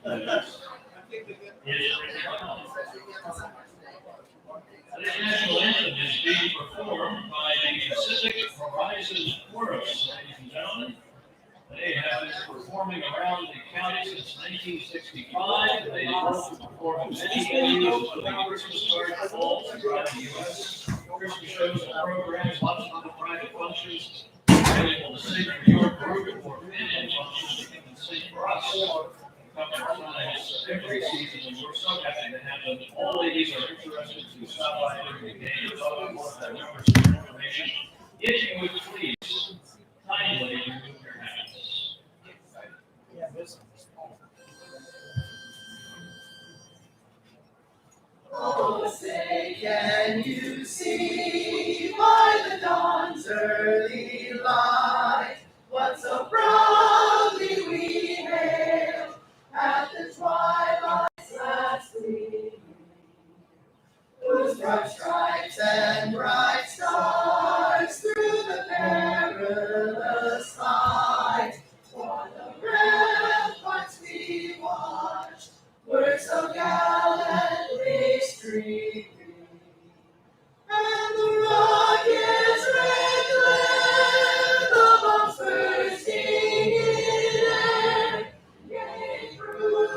The national anthem is being performed by the Pacific Horizon Chorus, ladies and gentlemen. They have been performing around the county since 1965. They have performed many venues, including Christmas card balls throughout the U.S., Christmas shows and programs, lots of other private functions. Available to sing for your group or family functions, you can sing for us. Couple of times every season, and we're so happy to have them. All ladies are interested to stop by during the game and talk about their numbers and information. If you would please kindly remove your hats. Oh, say, can you see by the dawn's early light what so proudly we hailed at the twilight's last gleaming, whose broad stripes and bright stars through the perilous fight, for the ramparts we watched were so gallantly streaming, and the rocket's red glare, the bombs bursting in air, gave proof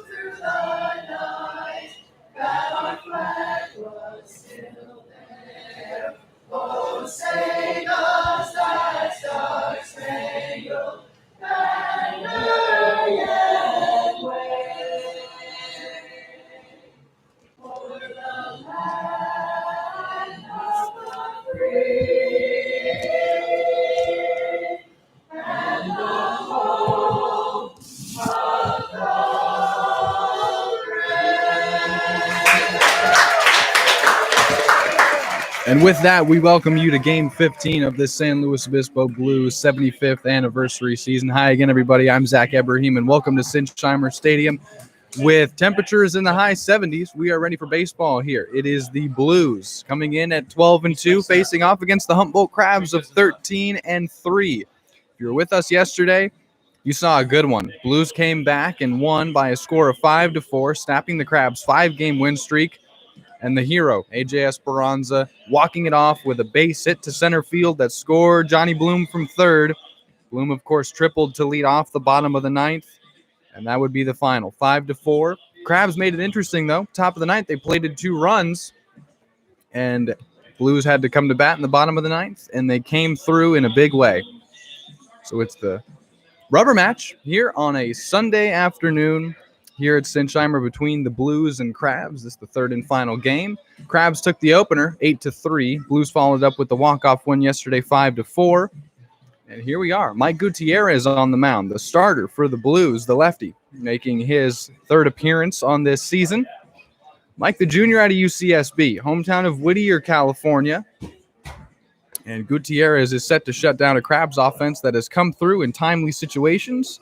through the night that our flag was still there. Oh, say does that star-spangled banner yet wave over the land of the free and the home of the brave. And with that, we welcome you to Game 15 of the San Luis Obispo Blues 75th anniversary season. Hi again, everybody. I'm Zach Ebrahim, and welcome to Sinsheimer Stadium. With temperatures in the high 70s, we are ready for baseball here. It is the Blues coming in at 12-2, facing off against the Humboldt Crabs of 13-3. If you were with us yesterday, you saw a good one. Blues came back and won by a score of 5-4, snapping the Crabs' 5-game win streak. And the hero, A.J. Esperanza, walking it off with a base hit to center field that scored Johnny Bloom from third. Bloom, of course, tripled to lead off the bottom of the ninth, and that would be the final, 5-4. Crabs made it interesting, though. Top of the ninth, they plated 2 runs, and Blues had to come to bat in the bottom of the ninth, and they came through in a big way. So it's the rubber match here on a Sunday afternoon here at Sinsheimer between the Blues and Crabs. This is the third and final game. Crabs took the opener 8-3. Blues followed up with the walk-off win yesterday 5-4. And here we are. Mike Gutierrez on the mound, the starter for the Blues, the lefty, making his third appearance on this season. Mike, the junior out of UCSB, hometown of Whittier, California. And Gutierrez is set to shut down a Crabs offense that has come through in timely situations.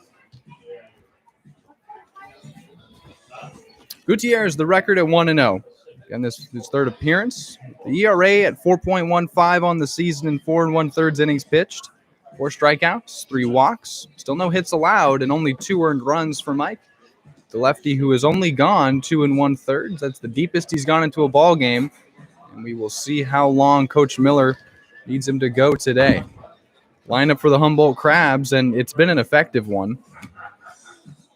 Gutierrez, the record at 1-0. Again, this his third appearance. The ERA at 4.15 on the season in 4 1/3 innings pitched. 4 strikeouts, 3 walks. Still no hits allowed and only 2 earned runs for Mike. The lefty who has only gone 2 1/3. That's the deepest he's gone into a ball game. And we will see how long Coach Miller needs him to go today. Lineup for the Humboldt Crabs, and it's been an effective one.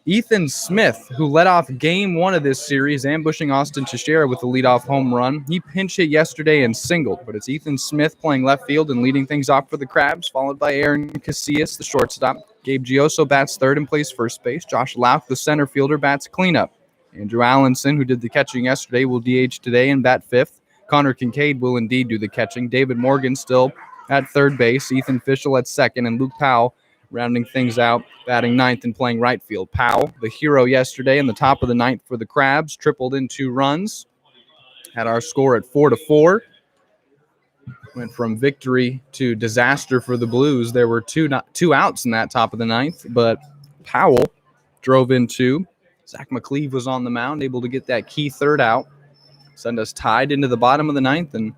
Ethan Smith, who led off game 1 of this series, ambushing Austin Teixeira with the leadoff home run. He pinch hit yesterday and singled, but it's Ethan Smith playing left field and leading things off for the Crabs, followed by Aaron Casillas, the shortstop. Gabe Gioso bats third and plays first base. Josh Lauk, the center fielder, bats cleanup. Andrew Allenson, who did the catching yesterday, will DH today and bat fifth. Connor Kincaid will indeed do the catching. David Morgan still at third base. Ethan Fischel at second, and Luke Powell rounding things out, batting ninth and playing right field. Powell, the hero yesterday in the top of the ninth for the Crabs, tripled in 2 runs. Had our score at 4-4. Went from victory to disaster for the Blues. There were two outs in that top of the ninth, but Powell drove in 2. Zach McCleve was on the mound, able to get that key third out. Send us tied into the bottom of the ninth, and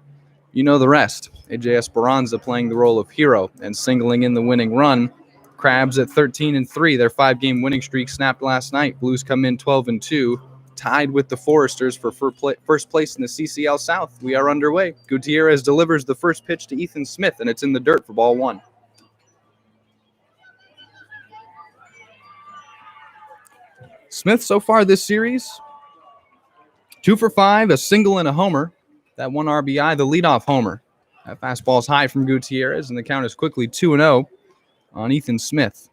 you know the rest. A.J. Esperanza playing the role of hero and singling in the winning run Crabs at 13-3. Their 5-game winning streak snapped last night. Blues come in 12-2, tied with the Foresters for first place in the CCL South. We are underway. Gutierrez delivers the first pitch to Ethan Smith, and it's in the dirt for ball 1. Smith so far this series, 2 for 5, a single and a homer. That 1 RBI, the leadoff homer. That fastball is high from Gutierrez, and the count is quickly 2-0 on Ethan Smith.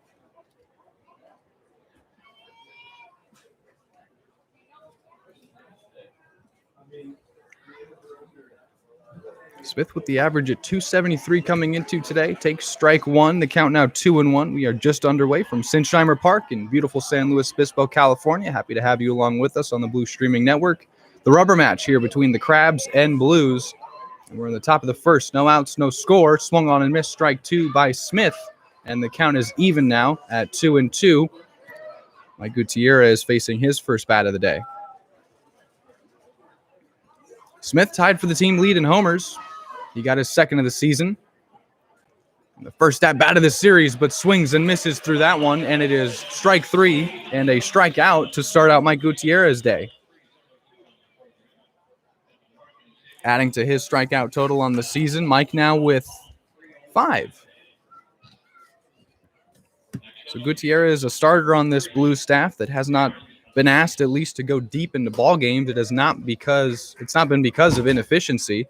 Smith with the average at 273 coming into today. Takes strike 1. The count now 2-1. We are just underway from Sinsheimer Park in beautiful San Luis Obispo, California. Happy to have you along with us on the Blue Streaming Network. The rubber match here between the Crabs and Blues. And we're in the top of the first. No outs, no score. Swung on and missed strike 2 by Smith. And the count is even now at 2-2. Mike Gutierrez facing his first bat of the day. Smith tied for the team lead in homers. He got his second of the season. The first at-bat of the series, but swings and misses through that one, and it is strike 3 and a strikeout to start out Mike Gutierrez's day. Adding to his strikeout total on the season, Mike now with 5. So Gutierrez, a starter on this Blues staff that has not been asked at least to go deep into ball games. It's not been because of inefficiency.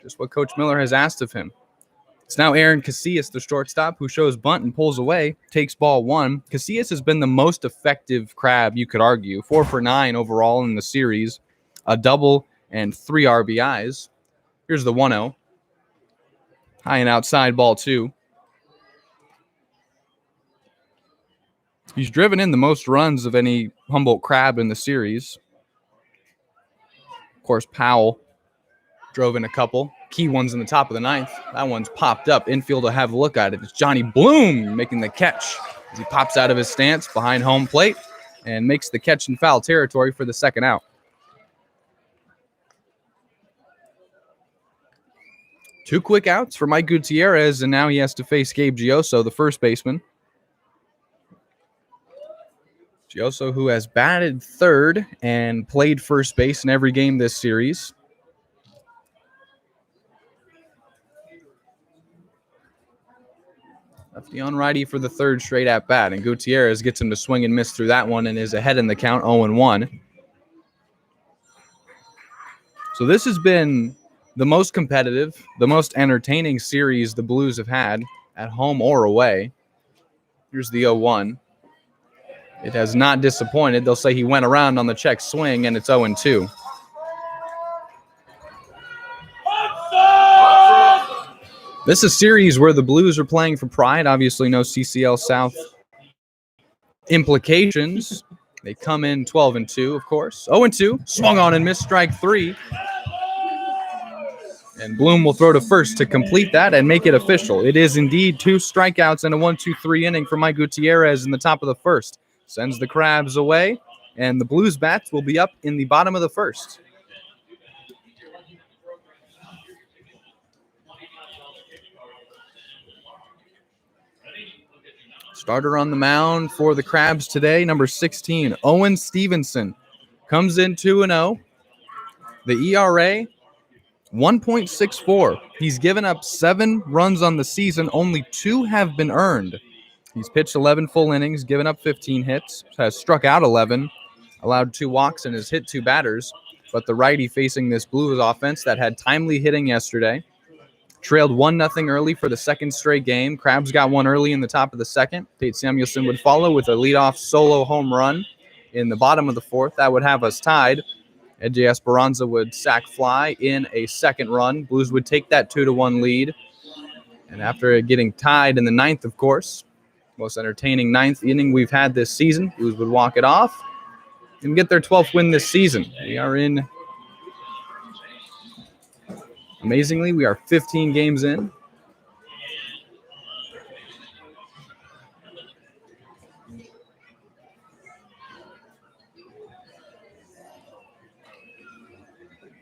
Just what Coach Miller has asked of him. It's now Aaron Casillas, the shortstop, who shows bunt and pulls away, takes ball 1. Casillas has been the most effective Crab, you could argue. 4 for 9 overall in the series, a double and 3 RBIs. Here's the 1-0. High and outside, ball 2. He's driven in the most runs of any Humboldt Crab in the series. Of course, Powell drove in a couple. Key ones in the top of the 9th. That one's popped up. Infield will have a look at it. It's Johnny Bloom making the catch as he pops out of his stance behind home plate and makes the catch in foul territory for the second out. 2 quick outs for Mike Gutierrez, and now he has to face Gabe Gioso, the first baseman. Gioso, who has batted third and played first base in every game this series. Lefty on righty for the third straight at bat, and Gutierrez gets him to swing and miss through that one and is ahead in the count 0-1. So this has been the most competitive, the most entertaining series the Blues have had at home or away. Here's the 0-1. It has not disappointed. They'll say he went around on the check swing, and it's 0-2. This is a series where the Blues are playing for pride. Obviously, no CCL South implications. They come in 12-2, of course. 0-2, swung on and missed strike 3. And Bloom will throw to first to complete that and make it official. It is indeed 2 strikeouts and a 1-2-3 inning for Mike Gutierrez in the top of the first. Sends the Crabs away, and the Blues bats will be up in the bottom of the first. Starter on the mound for the Crabs today, number 16, Owen Stevenson. Comes in 2-0. The ERA, 1.64. He's given up 7 runs on the season. Only 2 have been earned. He's pitched 11 full innings, given up 15 hits, has struck out 11, allowed 2 walks, and has hit 2 batters. But the righty facing this Blues offense that had timely hitting yesterday trailed 1-0 early for the second straight game. Crabs got one early in the top of the second. Tate Samuelson would follow with a leadoff solo home run in the bottom of the fourth. That would have us tied. AJ Esperanza would sac fly in a second run. Blues would take that 2-1 lead. And after getting tied in the 9th, of course, most entertaining 9th inning we've had this season, Blues would walk it off and get their 12th win this season. Amazingly, we are 15 games in.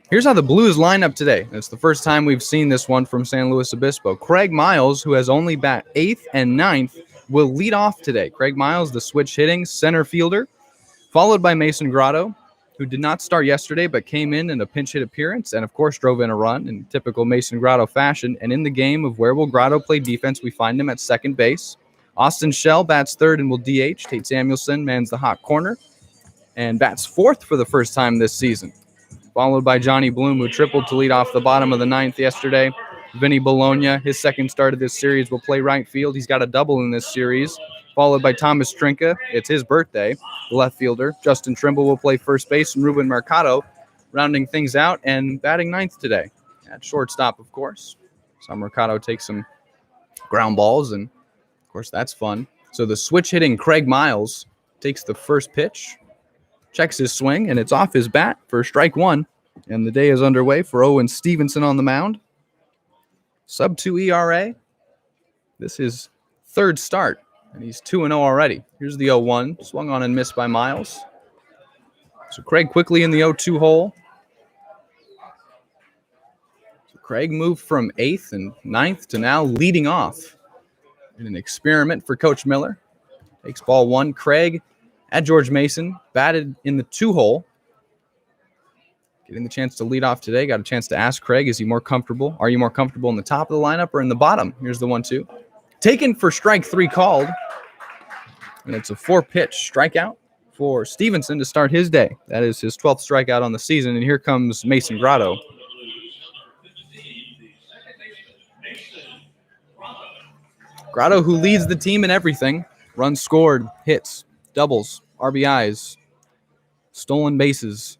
Here's how the Blues line up today. It's the first time we've seen this one from San Luis Obispo. Craig Miles, who has only bat 8th and 9th, will lead off today. Craig Miles, the switch hitting center fielder, followed by Mason Grotto, who did not start yesterday but came in a pinch hit appearance and, of course, drove in a run in typical Mason Grotto fashion. And in the game of where will Grotto play defense, we find him at second base. Austin Shell bats third and will DH. Tate Samuelson mans the hot corner and bats fourth for the first time this season, followed by Johnny Bloom, who tripled to lead off the bottom of the ninth yesterday. Vinny Bologna, his second start of this series, will play right field. He's got a double in this series, followed by Thomas Trinka. It's his birthday, the left fielder. Justin Trimble will play first base, and Ruben Mercado rounding things out and batting ninth today. At shortstop, of course. So Mercado takes some ground balls, and, of course, that's fun. So the switch-hitting Craig Miles takes the first pitch, checks his swing, and it's off his bat for strike one. And the day is underway for Owen Stevenson on the mound. Sub-2 ERA. This is third start, and he's 2-0 already. Here's the 0-1. Swung on and missed by Miles. So Craig quickly in the 0-2 hole. So Craig moved from 8th and 9th to now leading off in an experiment for Coach Miller. Takes ball one. Craig at George Mason, batted in the 2 hole. Getting the chance to lead off today. Got a chance to ask Craig, is he more comfortable? Are you more comfortable in the top of the lineup or in the bottom? Here's the 1-2. Taken for strike 3 called. And it's a 4-pitch strikeout for Stevenson to start his day. That is his 12th strikeout on the season. And here comes Mason Grotto. Grotto, who leads the team in everything. Runs scored, hits, doubles, RBIs, stolen bases.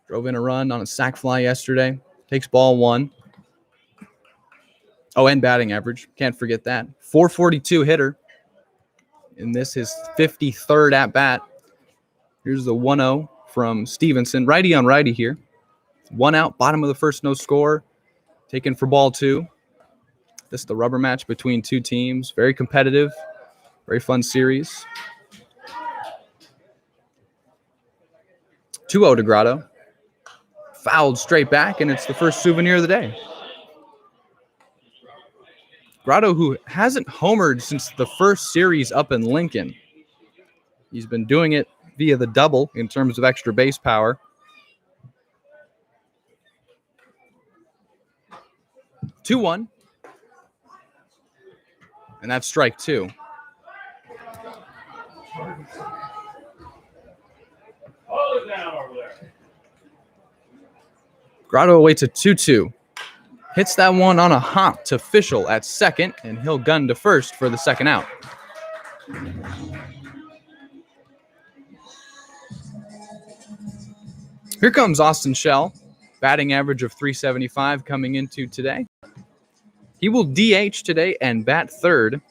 Drove in a run on a sac fly yesterday. Takes ball one. Oh, and batting average. Can't forget that. 442 hitter. And this is 53rd at bat. Here's the 1-0 from Stevenson. Righty on righty here. 1 out, bottom of the first, no score. Taken for ball 2. This is the rubber match between two teams. Very competitive. Very fun series. 2-0 to Grotto. Fouled straight back, and it's the first souvenir of the day. Grotto, who hasn't homered since the first series up in Lincoln. He's been doing it via the double in terms of extra base power. 2-1. And that's strike 2. Grotto awaits a 2-2. Hits that one on a hop to Fischel at second, and he'll gun to first for the second out. Here comes Austin Shell, batting average of .375 coming into today. He will DH today and bat third.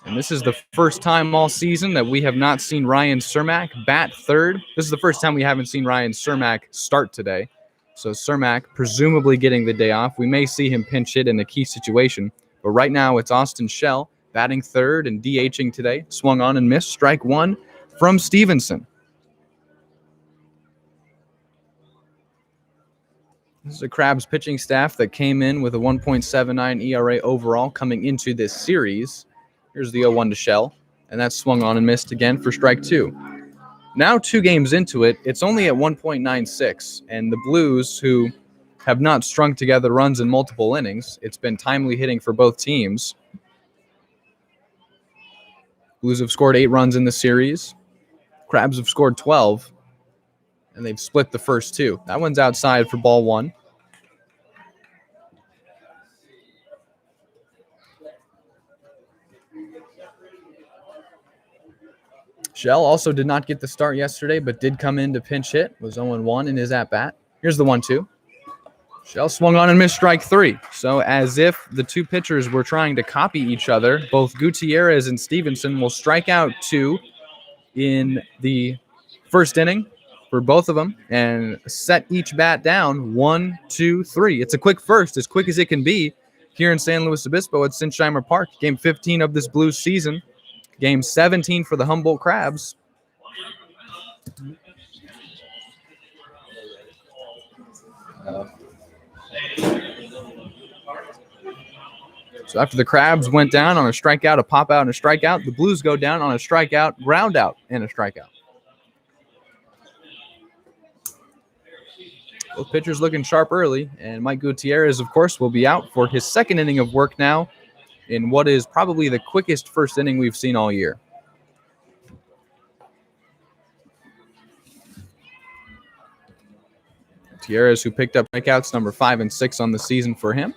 And this is the first time all season that we have not seen Ryan Cermak bat third. This is the first time we haven't seen Ryan Cermak start today. So Cermak presumably getting the day off. We may see him pinch hit in a key situation. But right now it's Austin Shell batting third and DHing today. Swung on and missed. Strike 1 from Stevenson. This is a Crabs pitching staff that came in with a 1.79 ERA overall coming into this series. Here's the 0-1 to Shell, and that's swung on and missed again for strike 2. Now 2 games into it, it's only at 1.96, and the Blues, who have not strung together runs in multiple innings, it's been timely hitting for both teams. Blues have scored 8 runs in the series. Crabs have scored 12, and they've split the first 2. That one's outside for ball 1. Shell also did not get the start yesterday, but did come in to pinch hit. Was 0-1 in his at-bat. Here's the 1-2. Shell swung on and missed strike 3. So as if the two pitchers were trying to copy each other, both Gutierrez and Stevenson will strike out 2 in the first inning for both of them and set each bat down 1, 2, 3. It's a quick first, as quick as it can be here in San Luis Obispo at Sinsheimer Park. Game 15 of this Blues season. Game 17 for the Humboldt Crabs. So after the Crabs went down on a strikeout, a pop out, and a strikeout, the Blues go down on a strikeout, ground out, and a strikeout. Both pitchers looking sharp early, and Mike Gutierrez, of course, will be out for his second inning of work now in what is probably the quickest first inning we've seen all year. Gutierrez, who picked up strikeouts number 5 and 6 on the season for him.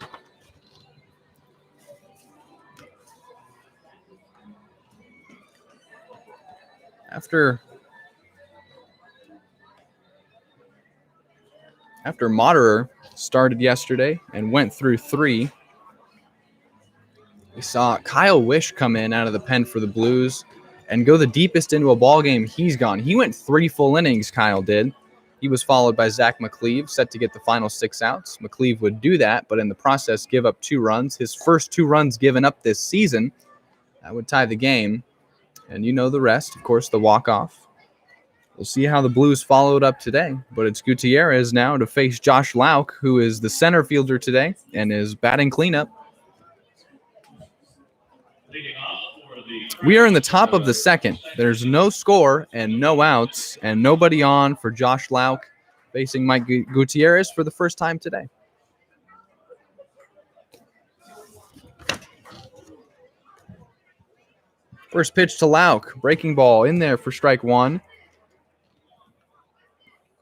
After Moderer started yesterday and went through 3, we saw Kyle Wish come in out of the pen for the Blues and go the deepest into a ball game he's gone. He went 3 full innings, Kyle did. He was followed by Zach McCleve, set to get the final 6 outs. McCleve would do that, but in the process give up 2 runs. His first 2 runs given up this season. That would tie the game. And you know the rest, of course, the walk-off. We'll see how the Blues followed up today, but it's Gutierrez now to face Josh Lauk, who is the center fielder today and is batting cleanup. We are in the top of the second. There's no score and no outs and nobody on for Josh Lauk facing Mike Gutierrez for the first time today. First pitch to Lauk, breaking ball in there for strike 1.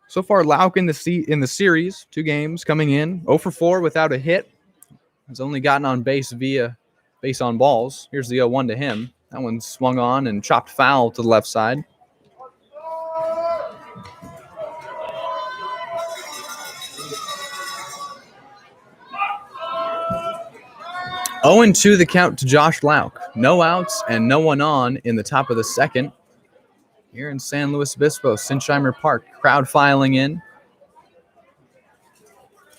So far, Lauk in the series, 2 games coming in, 0 for 4 without a hit. Has only gotten on base via base on balls. Here's the 0-1 to him. That one swung on and chopped foul to the left side. Oh, and 2 the count to Josh Lauk. No outs and no one on in the top of the second. Here in San Luis Obispo, Sinsheimer Park, crowd filing in.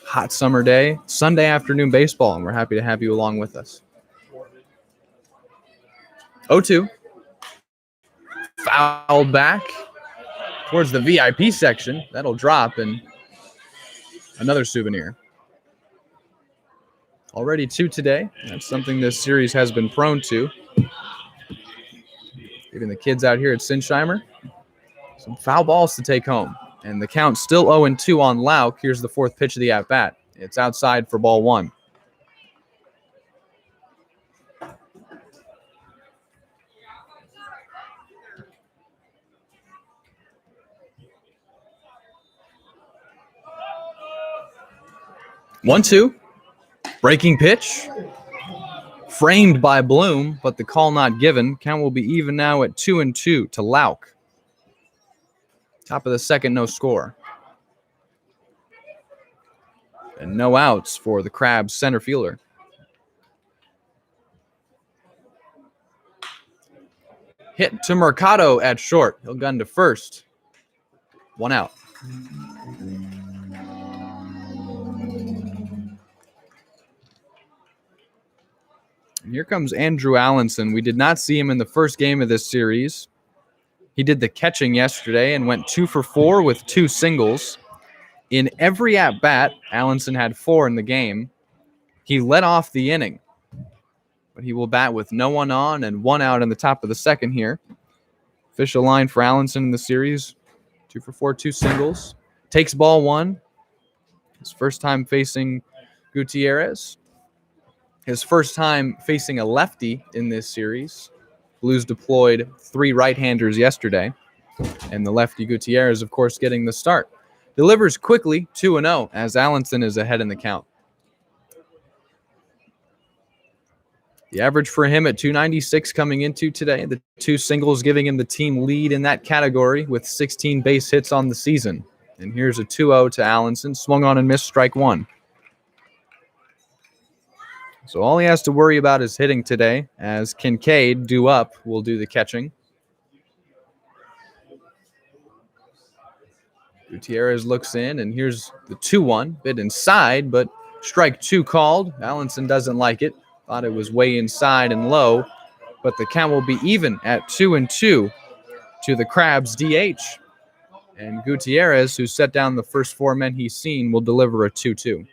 Hot summer day, Sunday afternoon baseball, and we're happy to have you along with us. 0-2. Fouled back towards the VIP section. That'll drop, and another souvenir. Already 2 today. That's something this series has been prone to. Giving the kids out here at Sinsheimer some foul balls to take home. And the count still 0-2 on Lauk. Here's the 4th pitch of the at-bat. It's outside for ball 1. One, 2. Breaking pitch. Framed by Bloom, but the call not given. Count will be even now at 2-2 to Lauk. Top of the second, no score. And no outs for the Crabs center fielder. Hit to Mercado at short. He'll gun to first. 1 out. And here comes Andrew Allenson. We did not see him in the first game of this series. He did the catching yesterday and went 2 for 4 with 2 singles. In every at-bat, Allenson had 4 in the game. He led off the inning, but he will bat with no one on and 1 out in the top of the second here. Official line for Allenson in the series, 2 for 4, 2 singles. Takes ball 1. His first time facing Gutierrez. His first time facing a lefty in this series. Blues deployed 3 right-handers yesterday. And the lefty Gutierrez, of course, getting the start. Delivers quickly, 2-0, as Allenson is ahead in the count. The average for him at 296 coming into today. The 2 singles giving him the team lead in that category with 16 base hits on the season. And here's a 2-0 to Allenson. Swung on and missed strike 1. So all he has to worry about is hitting today, as Kincaid, due up, will do the catching. Gutierrez looks in, and here's the 2-1. Bit inside, but strike 2 called. Allenson doesn't like it. Thought it was way inside and low, but the count will be even at 2-2 to the Crabs DH. And Gutierrez, who set down the first 4 men he's seen, will deliver a 2-2.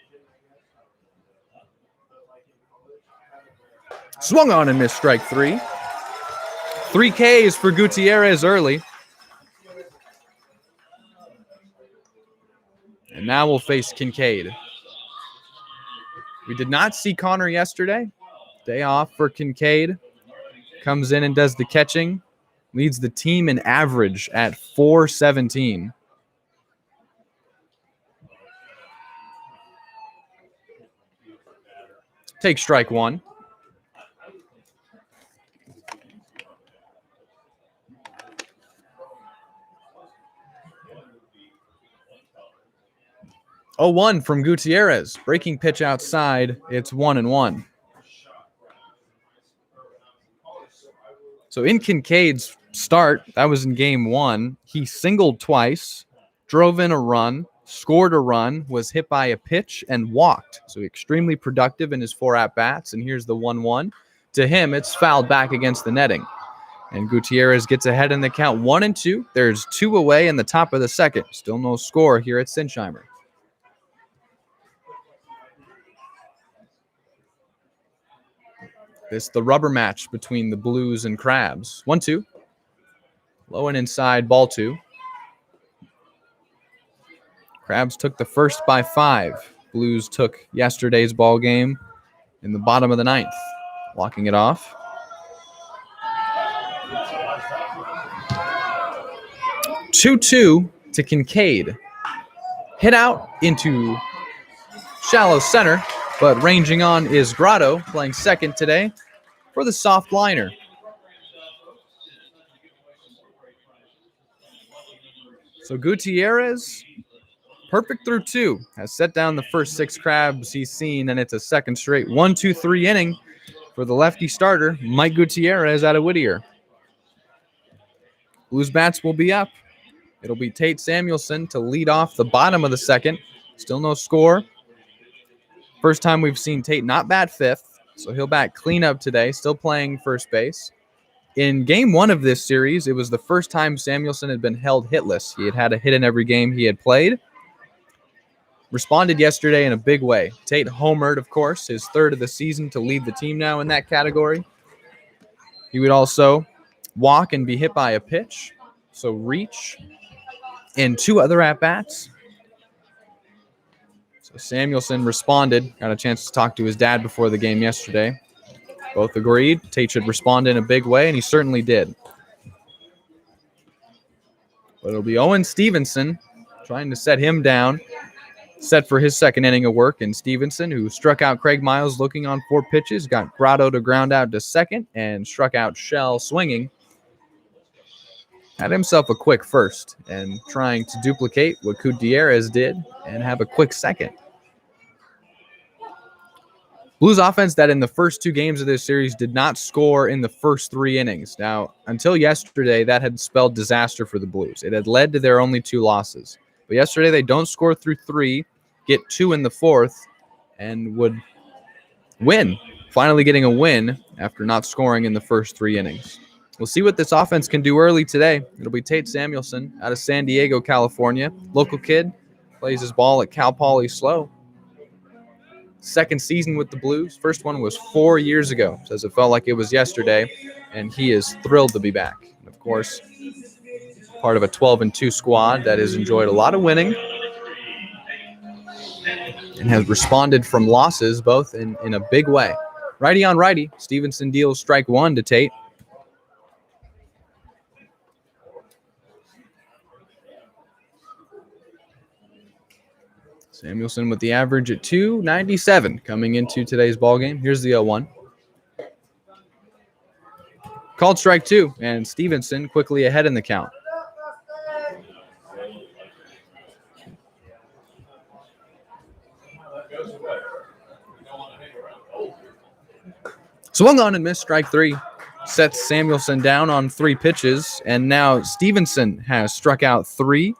Swung on and missed strike 3. 3 Ks for Gutierrez early. And now we'll face Kincaid. We did not see Connor yesterday. Day off for Kincaid. Comes in and does the catching. Leads the team in average at .417. Take strike 1. Oh, 1 from Gutierrez. Breaking pitch outside. It's 1-1. So in Kincaid's start, that was in game 1, he singled twice, drove in a run, scored a run, was hit by a pitch, and walked. So extremely productive in his 4 at-bats, and here's the 1-1. To him, it's fouled back against the netting. And Gutierrez gets ahead in the count 1-2. There's 2 away in the top of the second. Still no score here at Sinsheimer. This is the rubber match between the Blues and Crabs. 1-2. Low and inside, ball 2. Crabs took the first by 5. Blues took yesterday's ball game in the bottom of the 9th. Walking it off. 2-2 to Kincaid. Hit out into shallow center, but ranging on is Grotto, playing second today for the soft liner. So Gutierrez, perfect through 2, has set down the first 6 Crabs he's seen, and it's a second straight 1-2-3 inning for the lefty starter, Mike Gutierrez out of Whittier. Blues bats will be up. It'll be Tate Samuelson to lead off the bottom of the second. Still no score. First time we've seen Tate not bat 5th, so he'll bat cleanup today, still playing first base. In game 1 of this series, it was the first time Samuelson had been held hitless. He had had a hit in every game he had played. Responded yesterday in a big way. Tate homered, of course, his 3rd of the season to lead the team now in that category. He would also walk and be hit by a pitch, so reach in 2 other at-bats. So Samuelson responded, got a chance to talk to his dad before the game yesterday. Both agreed Tate should respond in a big way, and he certainly did. But it'll be Owen Stevenson trying to set him down, set for his second inning of work. And Stevenson, who struck out Craig Miles looking on 4 pitches, got Grotto to ground out to second and struck out Shell swinging. Had himself a quick first and trying to duplicate what Gutierrez did and have a quick second. Blues offense that in the first 2 games of this series did not score in the first 3 innings. Now, until yesterday, that had spelled disaster for the Blues. It had led to their only 2 losses. But yesterday, they don't score through 3, get 2 in the 4th, and would win. Finally getting a win after not scoring in the first 3 innings. We'll see what this offense can do early today. It'll be Tate Samuelson out of San Diego, California. Local kid, plays his ball at Cal Poly SLO. Second season with the Blues. First one was 4 years ago. Says it felt like it was yesterday, and he is thrilled to be back. And of course, part of a 12-2 squad that has enjoyed a lot of winning and has responded from losses both in a big way. Righty on righty, Stevenson deals strike 1 to Tate. Samuelson with the average at .297 coming into today's ballgame. Here's the 0-1. Called strike 2, and Stevenson quickly ahead in the count. Swung on and missed strike 3. Sets Samuelson down on 3 pitches, and now Stevenson has struck out 3.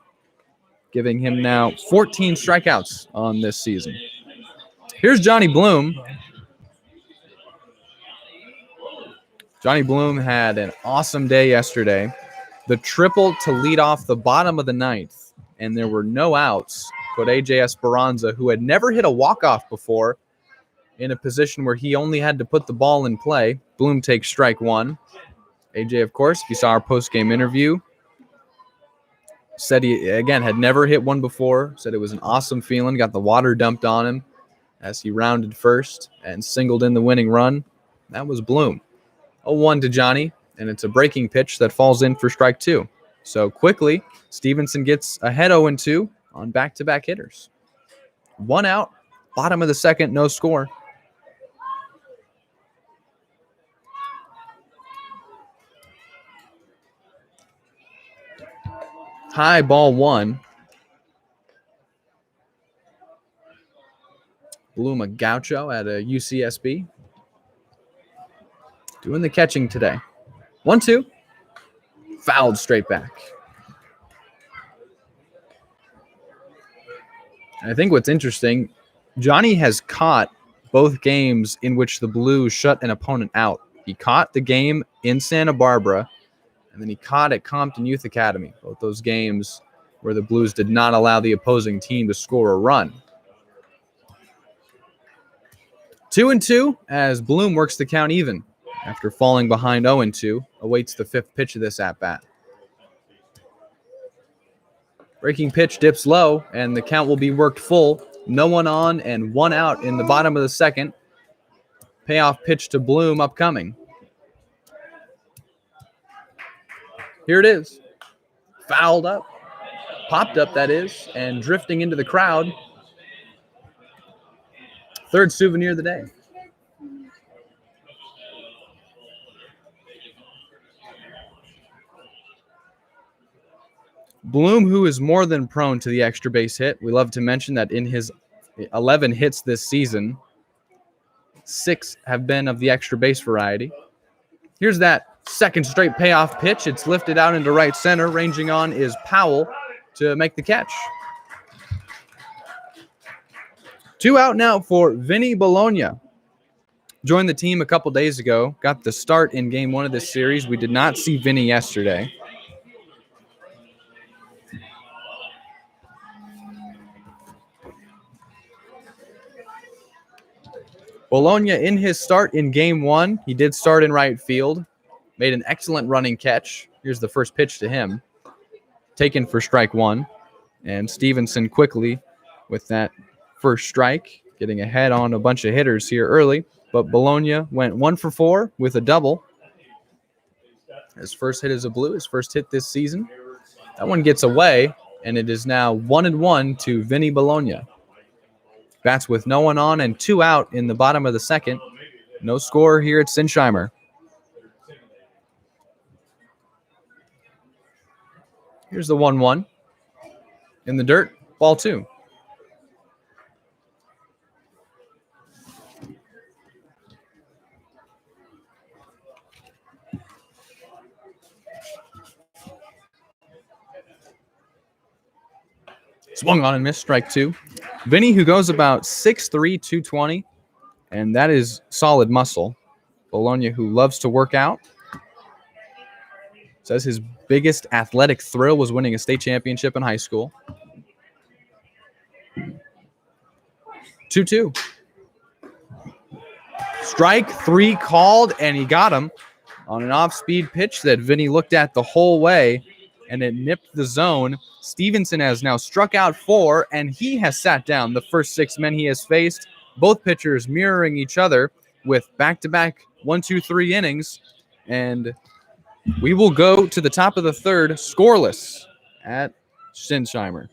Giving him now 14 strikeouts on this season. Here's Johnny Bloom. Johnny Bloom had an awesome day yesterday. The triple to lead off the bottom of the 9th, and there were no outs. But A.J. Esperanza, who had never hit a walk-off before in a position where he only had to put the ball in play. Bloom takes strike one. AJ, of course, if you saw our post-game interview, said he, again, had never hit one before, said it was an awesome feeling, got the water dumped on him as he rounded first and singled in the winning run. That was Bloom. 0-1 to Johnny, and it's a breaking pitch that falls in for strike two. So quickly, Stevenson gets ahead 0-2 on back-to-back hitters. 1 out, bottom of the second, no score. High ball one. Bloom a gaucho at a UCSB. Doing the catching today. 1-2. Fouled straight back. I think what's interesting, Johnny has caught both games in which the Blues shut an opponent out. He caught the game in Santa Barbara, and then he caught at Compton Youth Academy. Both those games where the Blues did not allow the opposing team to score a run. 2-2 as Bloom works the count even. After falling behind 0-2, awaits the fifth pitch of this at-bat. Breaking pitch dips low, and the count will be worked full. No one on and 1 out in the bottom of the second. Payoff pitch to Bloom upcoming. Here it is. Fouled up. Popped up, that is, and drifting into the crowd. Third souvenir of the day. Bloom, who is more than prone to the extra base hit. We love to mention that in his 11 hits this season, 6 have been of the extra base variety. Here's that second straight payoff pitch. It's lifted out into right center. Ranging on is Powell to make the catch. 2 out now for Vinny Bologna. Joined the team a couple days ago. Got the start in game 1 of this series. We did not see Vinny yesterday. Bologna in his start in game 1, he did start in right field, made an excellent running catch. Here's the first pitch to him, taken for strike one, and Stevenson quickly with that first strike, getting ahead on a bunch of hitters here early, but Bologna went 1 for 4 with a double. His first hit is a blue, his first hit this season. That one gets away, and it is now 1-1 to Vinny Bologna. Bats with no one on and 2 out in the bottom of the second. No score here at Sinsheimer. Here's the 1-1. In the dirt, ball 2. Swung on and missed, strike 2. Vinny, who goes about 6'3", 220, and that is solid muscle. Bologna, who loves to work out. Says his biggest athletic thrill was winning a state championship in high school. 2-2. Strike 3 called, and he got him on an off-speed pitch that Vinny looked at the whole way, and it nipped the zone. Stevenson has now struck out 4, and he has sat down the first 6 men he has faced. Both pitchers mirroring each other with back-to-back 1-2-3 innings. And we will go to the top of the third scoreless at Sinsheimer.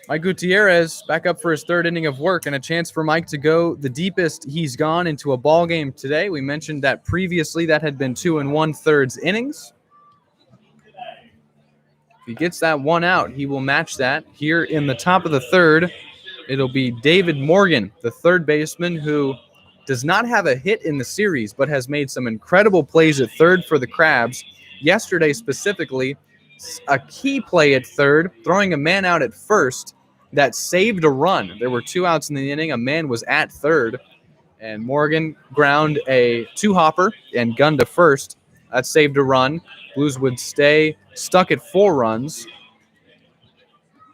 Mike Gutierrez back up for his third inning of work, and a chance for Mike to go the deepest he's gone into a ball game today. We mentioned that previously that had been 2 1/3 innings. If he gets that 1 out, he will match that. Here in the top of the third, it'll be David Morgan, the third baseman, who does not have a hit in the series, but has made some incredible plays at third for the Crabs. Yesterday specifically, a key play at third, throwing a man out at first that saved a run. There were 2 outs in the inning. A man was at third, and Morgan ground a 2-hopper and gunned to first. That saved a run. Blues would stay stuck at 4 runs,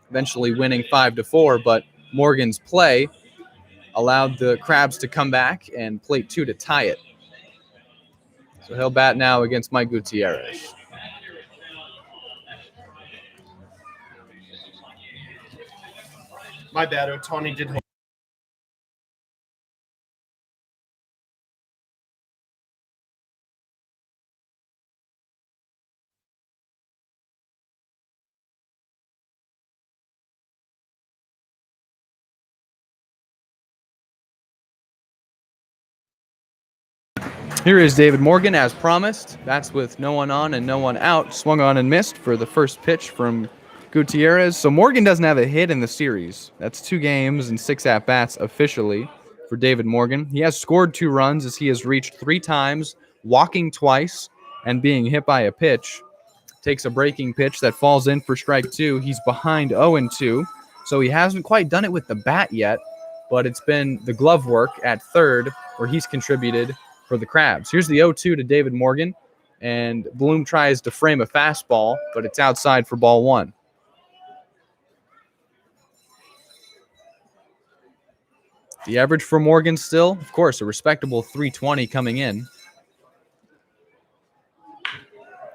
eventually winning 5-4, but Morgan's play allowed the Crabs to come back and plate 2 to tie it. So he'll bat now against Mike Gutierrez. My bad, Otani did hold. Here is David Morgan, as promised. That's with no one on and no one out. Swung on and missed for the first pitch from Gutierrez. So Morgan doesn't have a hit in the series. That's 2 games and 6 at-bats officially for David Morgan. He has scored 2 runs as he has reached 3 times, walking twice, and being hit by a pitch. Takes a breaking pitch that falls in for strike 2. He's behind 0-2, so he hasn't quite done it with the bat yet, but it's been the glove work at third where he's contributed for the Crabs. Here's the 0-2 to David Morgan, and Bloom tries to frame a fastball, but it's outside for ball 1. The average for Morgan still, of course, a respectable 320 coming in.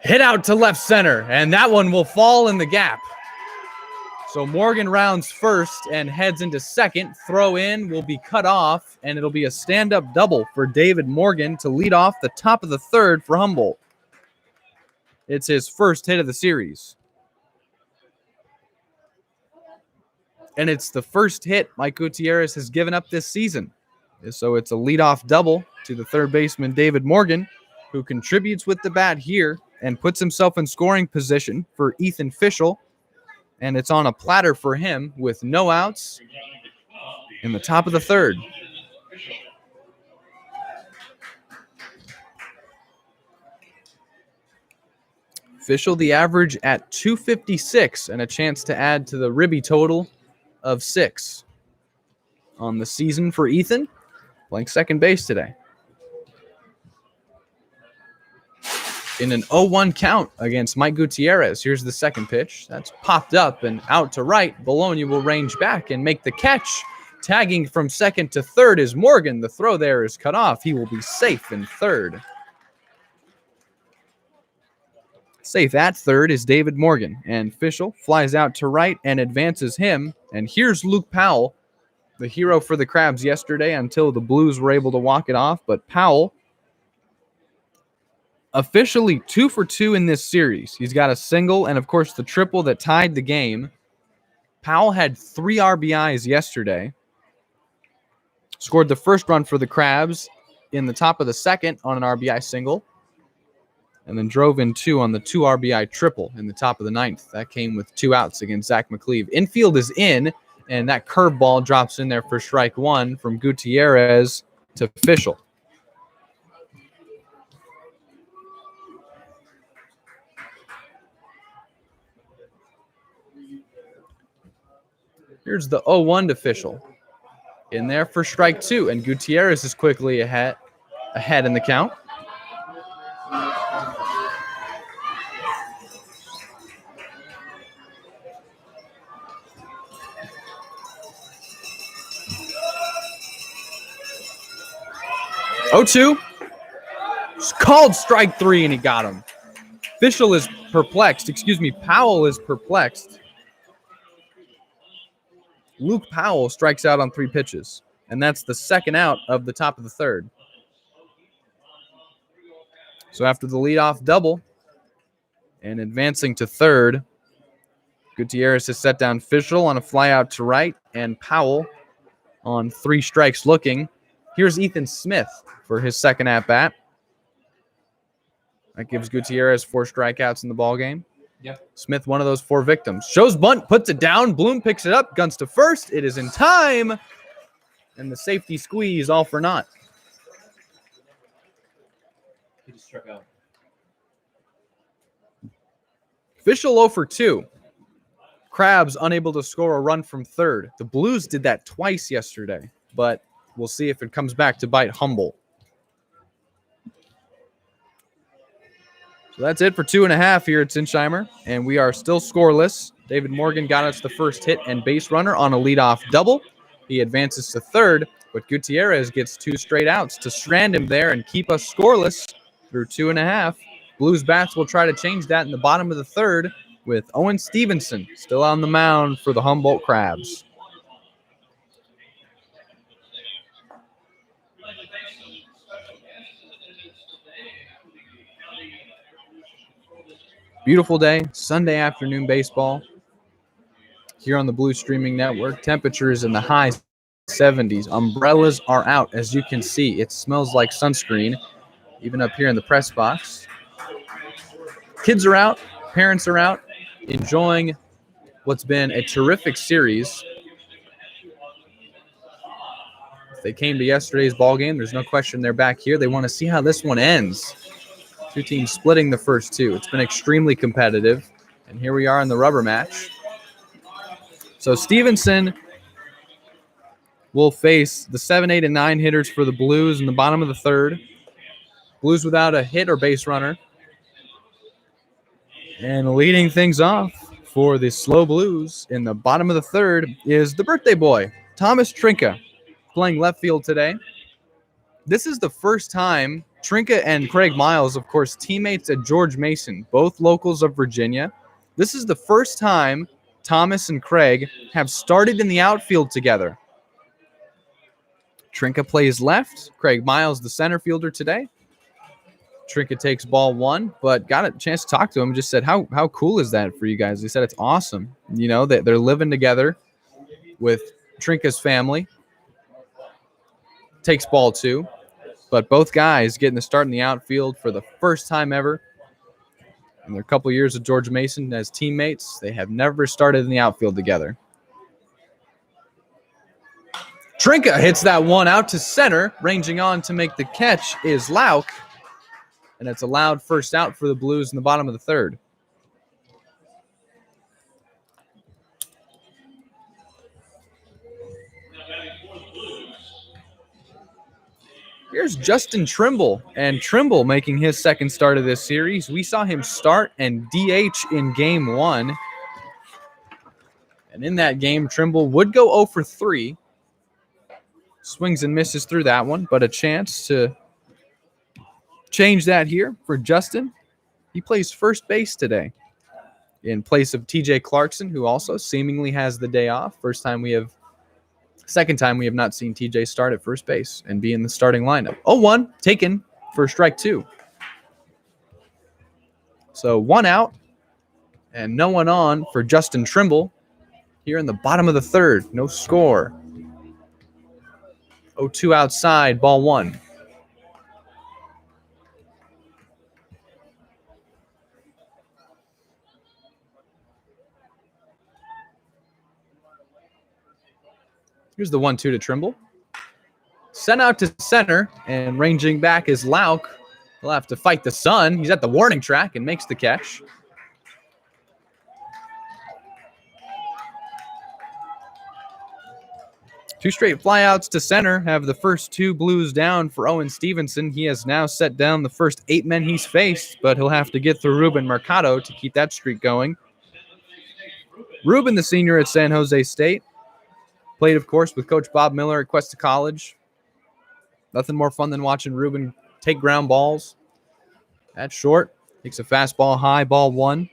Hit out to left center, and that one will fall in the gap. So Morgan rounds first and heads into second. Throw in will be cut off, and it'll be a stand-up double for David Morgan to lead off the top of the third for Humboldt. It's his first hit of the series. And it's the first hit Mike Gutierrez has given up this season. So it's a leadoff double to the third baseman, David Morgan, who contributes with the bat here and puts himself in scoring position for Ethan Fischel. And it's on a platter for him with no outs in the top of the third. Fischel, the average at 256, and a chance to add to the Ribby total of 6 on the season for Ethan, playing second base today. In an 0-1 count against Mike Gutierrez. Here's the second pitch. That's popped up and out to right. Bologna will range back and make the catch. Tagging from second to third is Morgan. The throw there is cut off. He will be safe in third. Safe at third is David Morgan. And Fischel flies out to right and advances him. And here's Luke Powell, the hero for the Crabs yesterday until the Blues were able to walk it off. But Powell, officially 2 for 2 in this series. He's got a single and, of course, the triple that tied the game. Powell had 3 RBIs yesterday. Scored the first run for the Crabs in the top of the second on an RBI single. And then drove in 2 on the 2 RBI triple in the top of the ninth. That came with 2 outs against Zach McCleve. Infield is in, and that curveball drops in there for strike 1 from Gutierrez to Fischel. Here's the 0-1 to Fischel. In there for strike 2, and Gutierrez is quickly ahead in the count. Oh-2. It's called strike 3, and he got him. Fischel is perplexed. Powell is perplexed. Luke Powell strikes out on 3 pitches, and that's the second out of the top of the third. So after the leadoff double and advancing to third, Gutierrez has set down Fischel on a fly out to right and Powell on 3 strikes looking. Here's Ethan Smith for his second at-bat. That gives Gutierrez 4 strikeouts in the ballgame. Yep. Smith, one of those 4 victims. Shows bunt, puts it down. Bloom picks it up, guns to first. It is in time. And the safety squeeze all for naught. He just struck out. Fischel 0 for 2. Crabs unable to score a run from third. The Blues did that twice yesterday, but we'll see if it comes back to bite Humboldt. So that's it for 2.5 here at Sinsheimer, and we are still scoreless. David Morgan got us the first hit and base runner on a leadoff double. He advances to third, but Gutierrez gets 2 straight outs to strand him there and keep us scoreless through 2.5. Blues bats will try to change that in the bottom of the third with Owen Stevenson still on the mound for the Humboldt Crabs. Beautiful day, Sunday afternoon baseball here on the Blue Streaming Network. Temperatures in the high 70s. Umbrellas are out, as you can see. It smells like sunscreen, even up here in the press box. Kids are out, parents are out, enjoying what's been a terrific series. If they came to yesterday's ball game, there's no question they're back here. They want to see how this one ends. 2 teams splitting the first 2. It's been extremely competitive, and here we are in the rubber match. So Stevenson will face the 7, 8, and 9 hitters for the Blues in the bottom of the third. Blues without a hit or base runner. And leading things off for the Slow Blues in the bottom of the third is the birthday boy, Thomas Trinka, playing left field today. This is the first time Trinka and Craig Miles, of course, teammates at George Mason, both locals of Virginia. This is the first time Thomas and Craig have started in the outfield together. Trinka plays left. Craig Miles, the center fielder today. Trinka takes ball 1, but got a chance to talk to him. Just said, how cool is that for you guys? He said it's awesome. You know, that they're living together with Trinka's family. Takes ball 2. But both guys getting the start in the outfield for the first time ever. In their couple years of George Mason as teammates, they have never started in the outfield together. Trinka hits that one out to center. Ranging on to make the catch is Lauk. And it's a loud first out for the Blues in the bottom of the third. Here's Justin Trimble, and Trimble making his second start of this series. We saw him start and DH in game 1. And in that game, Trimble would go 0 for 3. Swings and misses through that one, but a chance to change that here for Justin. He plays first base today in place of TJ Clarkson, who also seemingly has the day off. Second time we have not seen TJ start at first base and be in the starting lineup. 0-1 taken for strike 2. So 1 out and no one on for Justin Trimble here in the bottom of the third. No score. 0-2 outside, ball 1. Here's the 1-2 to Trimble. Sent out to center, and ranging back is Lauk. He'll have to fight the sun. He's at the warning track and makes the catch. Two straight flyouts to center have the first 2 Blues down for Owen Stevenson. He has now set down the first 8 men he's faced, but he'll have to get through Ruben Mercado to keep that streak going. Ruben, the senior at San Jose State, played, of course, with Coach Bob Miller at Cuesta College. Nothing more fun than watching Ruben take ground balls. That's short. Takes a fastball high, ball 1.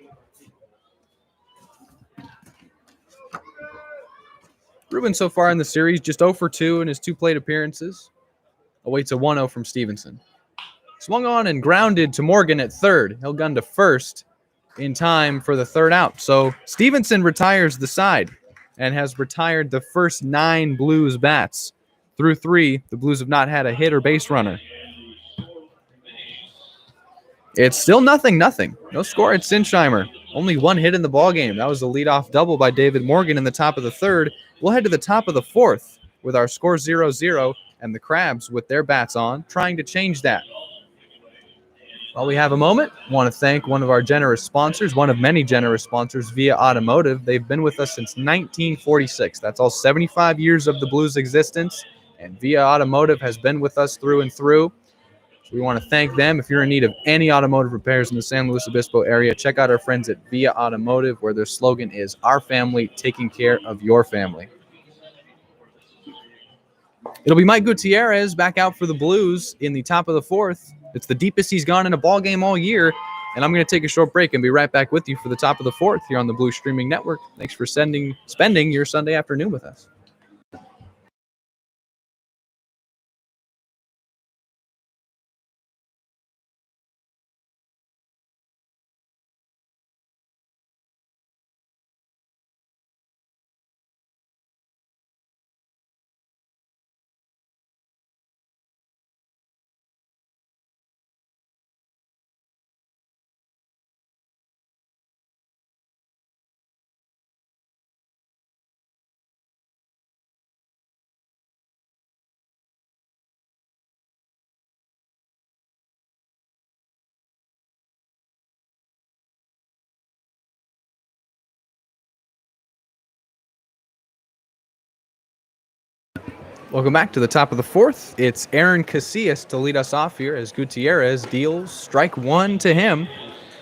Ruben so far in the series, just 0 for 2 in his 2 plate appearances. Awaits a 1-0 from Stevenson. Swung on and grounded to Morgan at third. He'll gun to first in time for the third out. So Stevenson retires the side and has retired the first 9 Blues bats. Through 3, the Blues have not had a hit or base runner. It's still 0-0. No score at Sinsheimer. Only 1 hit in the ballgame. That was a leadoff double by David Morgan in the top of the third. We'll head to the top of the fourth with our score 0-0 and the Crabs with their bats on, trying to change that. While we have a moment, I want to thank one of our generous sponsors, one of many generous sponsors, Via Automotive. They've been with us since 1946. That's all 75 years of the Blues' existence, and Via Automotive has been with us through and through. We want to thank them. If you're in need of any automotive repairs in the San Luis Obispo area, check out our friends at Via Automotive, where their slogan is "Our family taking care of your family." It'll be Mike Gutierrez back out for the Blues in the top of the fourth. It's the deepest he's gone in a ball game all year. And I'm going to take a short break and be right back with you for the top of the fourth here on the Blue Streaming Network. Thanks for spending your Sunday afternoon with us. Welcome back to the top of the fourth. It's Aaron Casillas to lead us off here as Gutierrez deals strike one to him.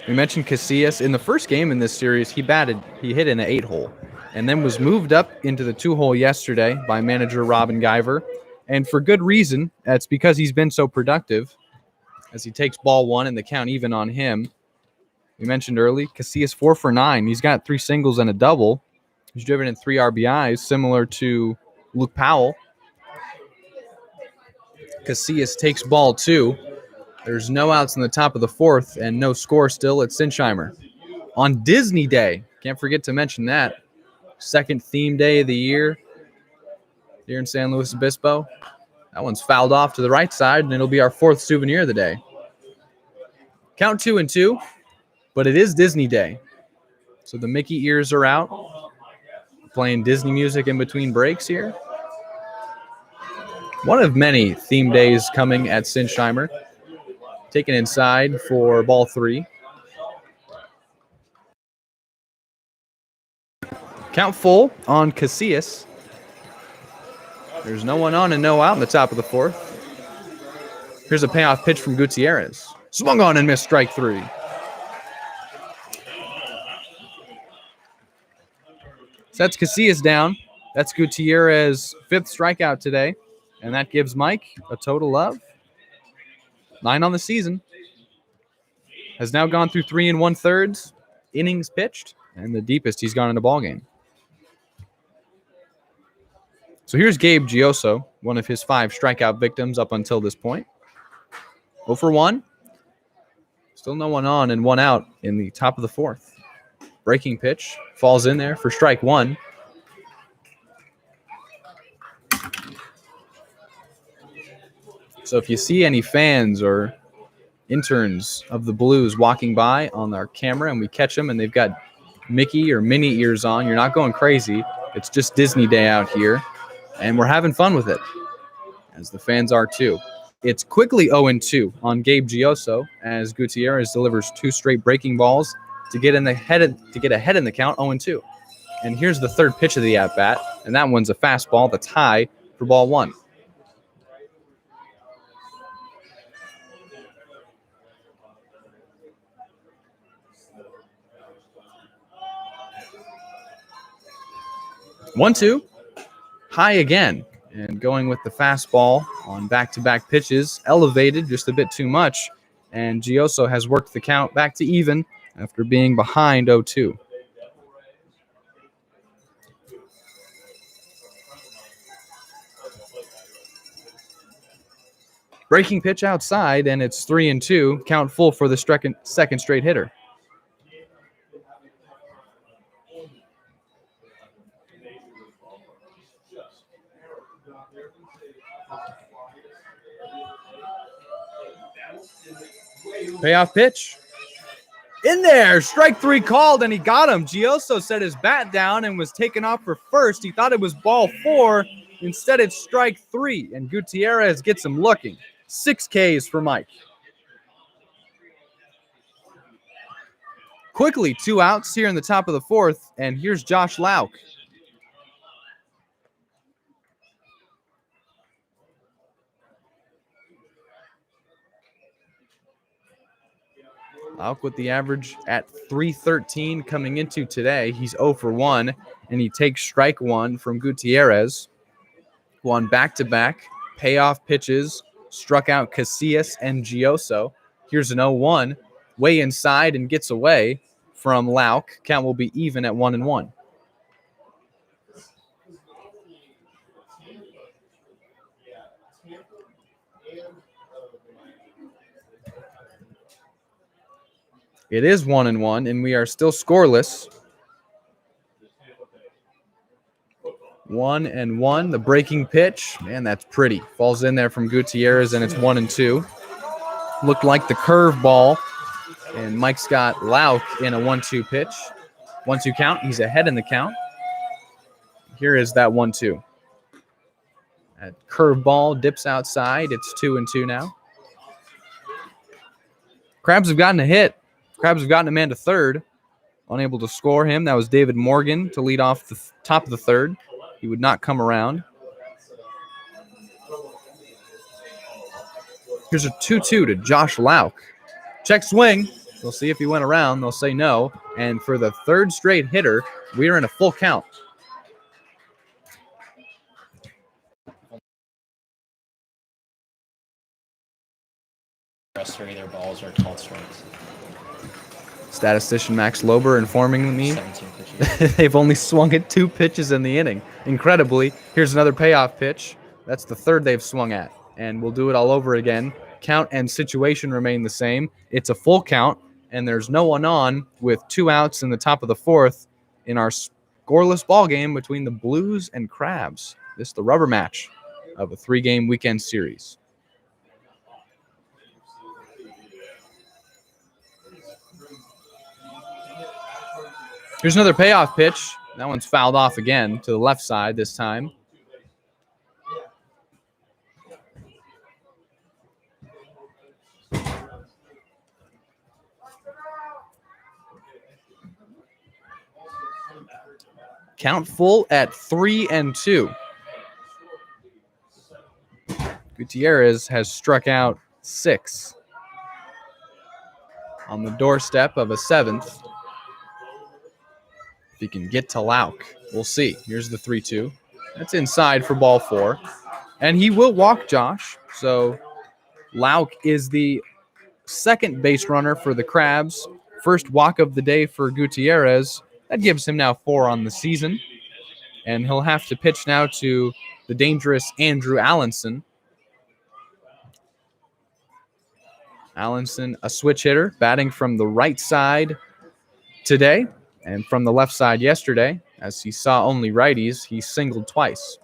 We mentioned Casillas in the first game in this series. He hit in an 8-hole and then was moved up into the 2-hole yesterday by manager Robin Guyver. And for good reason. That's because he's been so productive as he takes ball one and the count even on him. We mentioned early, Casillas 4 for 9. He's got 3 singles and a double. He's driven in 3 RBIs, similar to Luke Powell. Casillas takes ball 2. There's no outs in the top of the fourth and no score still at Sinsheimer. On Disney Day, can't forget to mention that, second theme day of the year here in San Luis Obispo. That one's fouled off to the right side, and it'll be our 4th souvenir of the day. Count 2-2, but it is Disney Day. So the Mickey ears are out, playing Disney music in between breaks here. One of many theme days coming at Sinsheimer. Taken inside for ball 3. Count full on Casillas. There's no one on and no out in the top of the fourth. Here's a payoff pitch from Gutierrez. Swung on and missed strike 3. Sets Casillas down. That's Gutierrez's 5th strikeout today. And that gives Mike a total of 9 on the season. Has now gone through 3 1/3 innings pitched, and the deepest he's gone in a ball game. So here's Gabe Gioso, one of his 5 strikeout victims up until this point. 0 for 1. Still no one on and 1 out in the top of the fourth. Breaking pitch falls in there for strike 1. So if you see any fans or interns of the Blues walking by on our camera and we catch them and they've got Mickey or Minnie ears on, you're not going crazy. It's just Disney Day out here, and we're having fun with it, as the fans are too. It's quickly 0-2 on Gabe Gioso as Gutierrez delivers 2 straight breaking balls to get ahead in the count, 0-2. And here's the 3rd pitch of the at-bat, and that one's a fastball that's high for ball 1. One, 2, high again, and going with the fastball on back-to-back pitches, elevated just a bit too much, and Gioso has worked the count back to even after being behind 0-2. Breaking pitch outside, and it's 3-2, count full for the second straight hitter. Payoff pitch. In there, strike 3 called, and he got him. Gioso set his bat down and was taken off for first. He thought it was ball 4. Instead, it's strike 3, and Gutierrez gets him looking. 6 Ks for Mike. Quickly, 2 outs here in the top of the fourth, and here's Josh Lauk. Lauk with the average at 313 coming into today. He's 0 for 1, and he takes strike one from Gutierrez. Won back-to-back payoff pitches, struck out Casillas and Gioso. Here's an 0-1, way inside and gets away from Lauk. Count will be even at 1-1. It is 1-1, and we are still scoreless. 1-1. The breaking pitch, man, that's pretty. Falls in there from Gutierrez, and it's 1-2. Looked like the curveball, and Mike's got Lauk in a 1-2 pitch. 1-2 count. He's ahead in the count. Here is that 1-2. That curveball dips outside. It's 2-2 now. Crabs have gotten a hit. Crabs have gotten a man to third. Unable to score him. That was David Morgan to lead off the top of the third. He would not come around. Here's a 2-2 to Josh Lauk. Check swing. We'll see if he went around. They'll say no. And for the third straight hitter, we are in a full count. The rest of their balls are called strikes. Statistician Max Lober informing me 17 pitches. they've only swung at 2 pitches in the inning. Incredibly, here's another payoff pitch. That's the third they've swung at. And we'll do it all over again. Count and situation remain the same. It's a full count, and there's no one on with 2 outs in the top of the fourth in our scoreless ball game between the Blues and Crabs. This is the rubber match of a 3-game weekend series. Here's another payoff pitch. That one's fouled off again to the left side this time. Count full at 3-2. Gutierrez has struck out 6 on the doorstep of a 7th. If he can get to Lauk, we'll see. Here's the 3-2. That's inside for ball 4. And he will walk Josh. So Lauk is the second base runner for the Crabs. First walk of the day for Gutierrez. That gives him now 4 on the season. And he'll have to pitch now to the dangerous Andrew Allenson. Allenson, a switch hitter, batting from the right side today. And from the left side yesterday, as he saw only righties, he singled twice.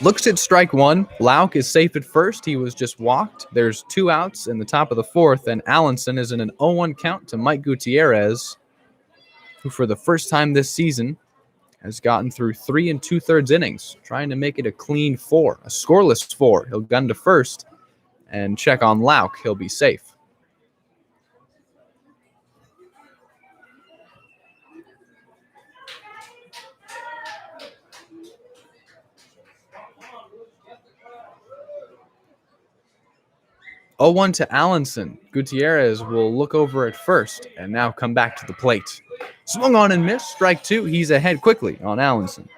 Looks at strike one. Lauk is safe at first. He was just walked. There's 2 outs in the top of the fourth, and Allenson is in an 0-1 count to Mike Gutierrez, who for the first time this season has gotten through 3 2/3 innings, trying to make it a clean 4, a scoreless 4. He'll gun to first and check on Lauk. He'll be safe. Oh, 0-1 to Allenson. Gutierrez will look over at first and now come back to the plate. Swung on and missed. Strike 2. He's ahead quickly on Allenson.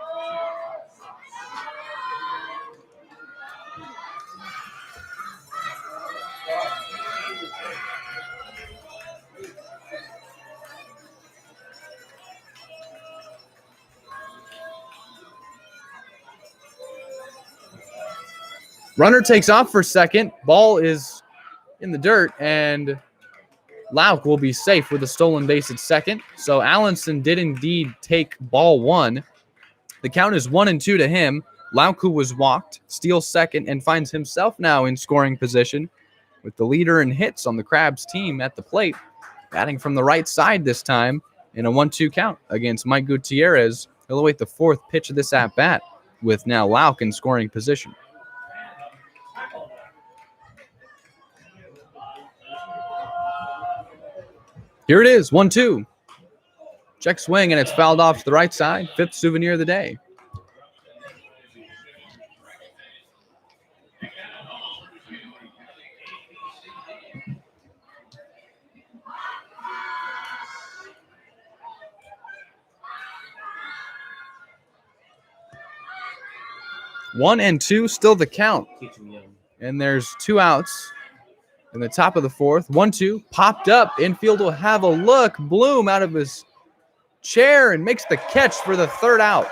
Runner takes off for second. Ball is in the dirt, and Lauk will be safe with a stolen base at second. So Allenson did indeed take ball 1. The count is 1-2 to him. Lauk, who was walked, steals second and finds himself now in scoring position with the leader in hits on the Crabs team at the plate, batting from the right side this time in a 1-2 count against Mike Gutierrez. He'll await the 4th pitch of this at-bat with now Lauk in scoring position. Here it is, 1-2. Check swing, and it's fouled off to the right side. 5th souvenir of the day. 1-2, still the count. Teach 'em young. And there's 2 outs in the top of the fourth. 1-2, popped up. Infield will have a look. Bloom out of his chair and makes the catch for the 3rd out.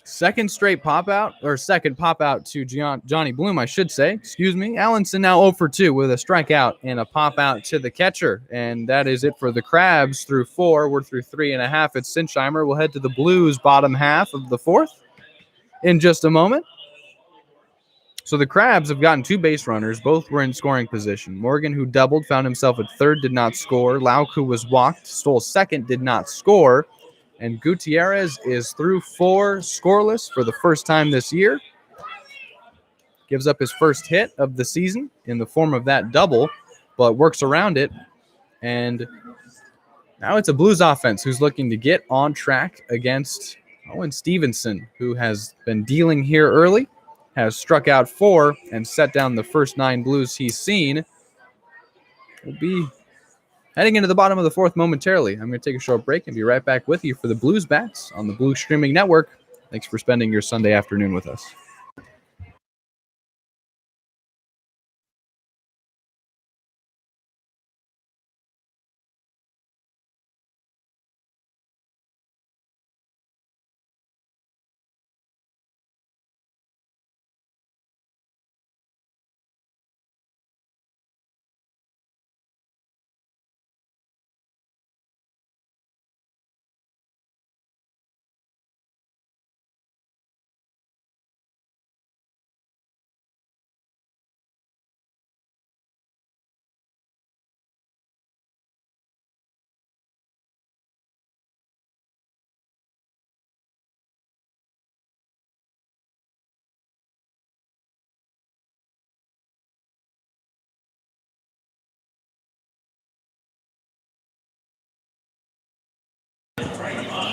Second pop out to Johnny Bloom, I should say. Excuse me. Allenson now 0 for 2 with a strikeout and a pop out to the catcher. And that is it for the Crabs through 4. We're through 3.5 at Sinsheimer. We'll head to the Blues bottom half of the 4th in just a moment. So the Crabs have gotten 2 base runners. Both were in scoring position. Morgan, who doubled, found himself at 3rd, did not score. Lauk, who was walked, stole 2nd, did not score. And Gutierrez is through 4 scoreless for the first time this year. Gives up his first hit of the season in the form of that double, but works around it. And now it's a Blues offense who's looking to get on track against Owen Stevenson, who has been dealing here early, has struck out 4 and set down the first 9 Blues he's seen. Will be heading into the bottom of the 4th momentarily. I'm going to take a short break and be right back with you for the Blues Bats on the Blue Streaming Network. Thanks for spending your Sunday afternoon with us.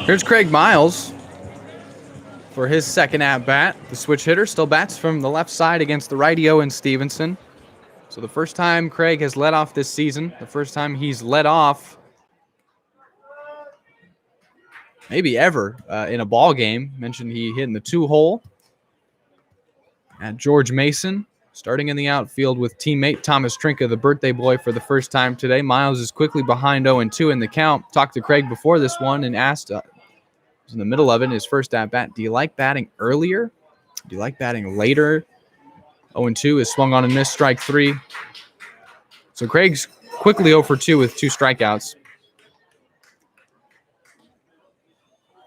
Here's Craig Miles for his second at-bat. The switch hitter still bats from the left side against the righty Owen Stevenson. So the first time Craig has led off this season, the first time he's led off maybe ever in a ball game. Mentioned he hit in the 2-hole at George Mason. Starting in the outfield with teammate Thomas Trinka, the birthday boy, for the first time today. Miles is quickly behind 0-2 in the count. Talked to Craig before this one and asked, was in the middle of it, his first at-bat, do you like batting earlier? Do you like batting later? 0-2 is swung on and missed, strike 3. So Craig's quickly 0 for 2 with 2 strikeouts.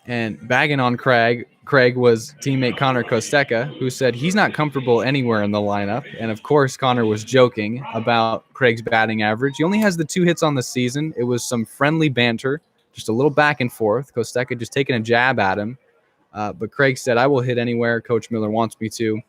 And bagging on Craig was teammate Connor Kosteka, who said he's not comfortable anywhere in the lineup. And, of course, Connor was joking about Craig's batting average. He only has the 2 hits on the season. It was some friendly banter, just a little back and forth. Kosteka just taking a jab at him. But Craig said, I will hit anywhere Coach Miller wants me to.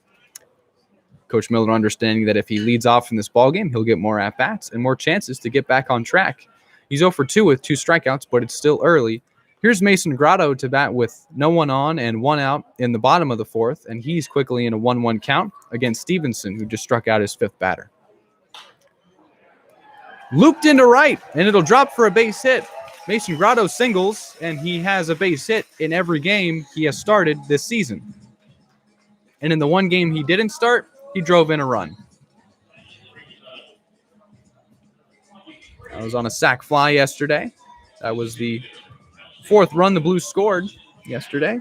Coach Miller understanding that if he leads off in this ballgame, he'll get more at-bats and more chances to get back on track. He's 0 for 2 with 2 strikeouts, but it's still early. Here's Mason Grotto to bat with no one on and 1 out in the bottom of the 4th, and he's quickly in a 1-1 count against Stevenson, who just struck out his 5th batter. Looped into right, and it'll drop for a base hit. Mason Grotto singles, and he has a base hit in every game he has started this season. And in the one game he didn't start, he drove in a run. I was on a sac fly yesterday. That was the 4th run the Blues scored yesterday.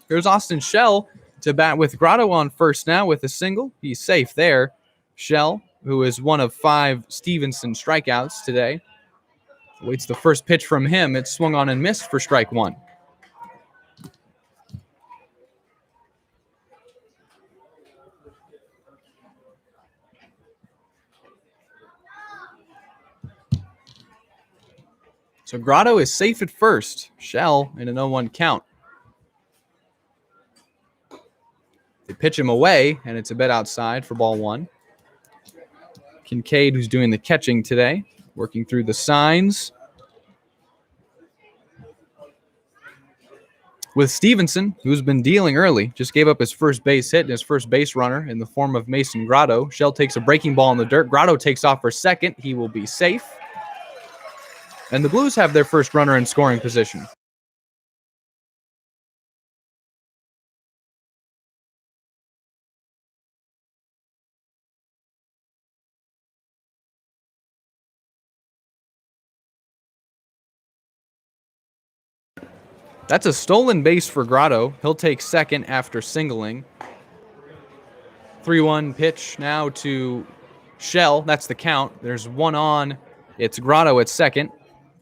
Here's Austin Schell to bat with Grotto on first now with a single. He's safe there. Schell, who is one of 5 Stevenson strikeouts today, waits the first pitch from him. It's swung on and missed for strike 1. So Grotto is safe at first. Schell in an 0-1 count. They pitch him away, and it's a bit outside for ball 1. Kincaid, who's doing the catching today, working through the signs. with Stevenson, who's been dealing early. Just gave up his first base hit and his first base runner in the form of Mason Grotto. Shell takes a breaking ball in the dirt. Grotto takes off for second. He will be safe. And the Blues have their first runner in scoring position. That's a stolen base for Grotto. He'll take second after singling. 3-1 pitch now to Shell. That's the count. There's one on. It's Grotto at second.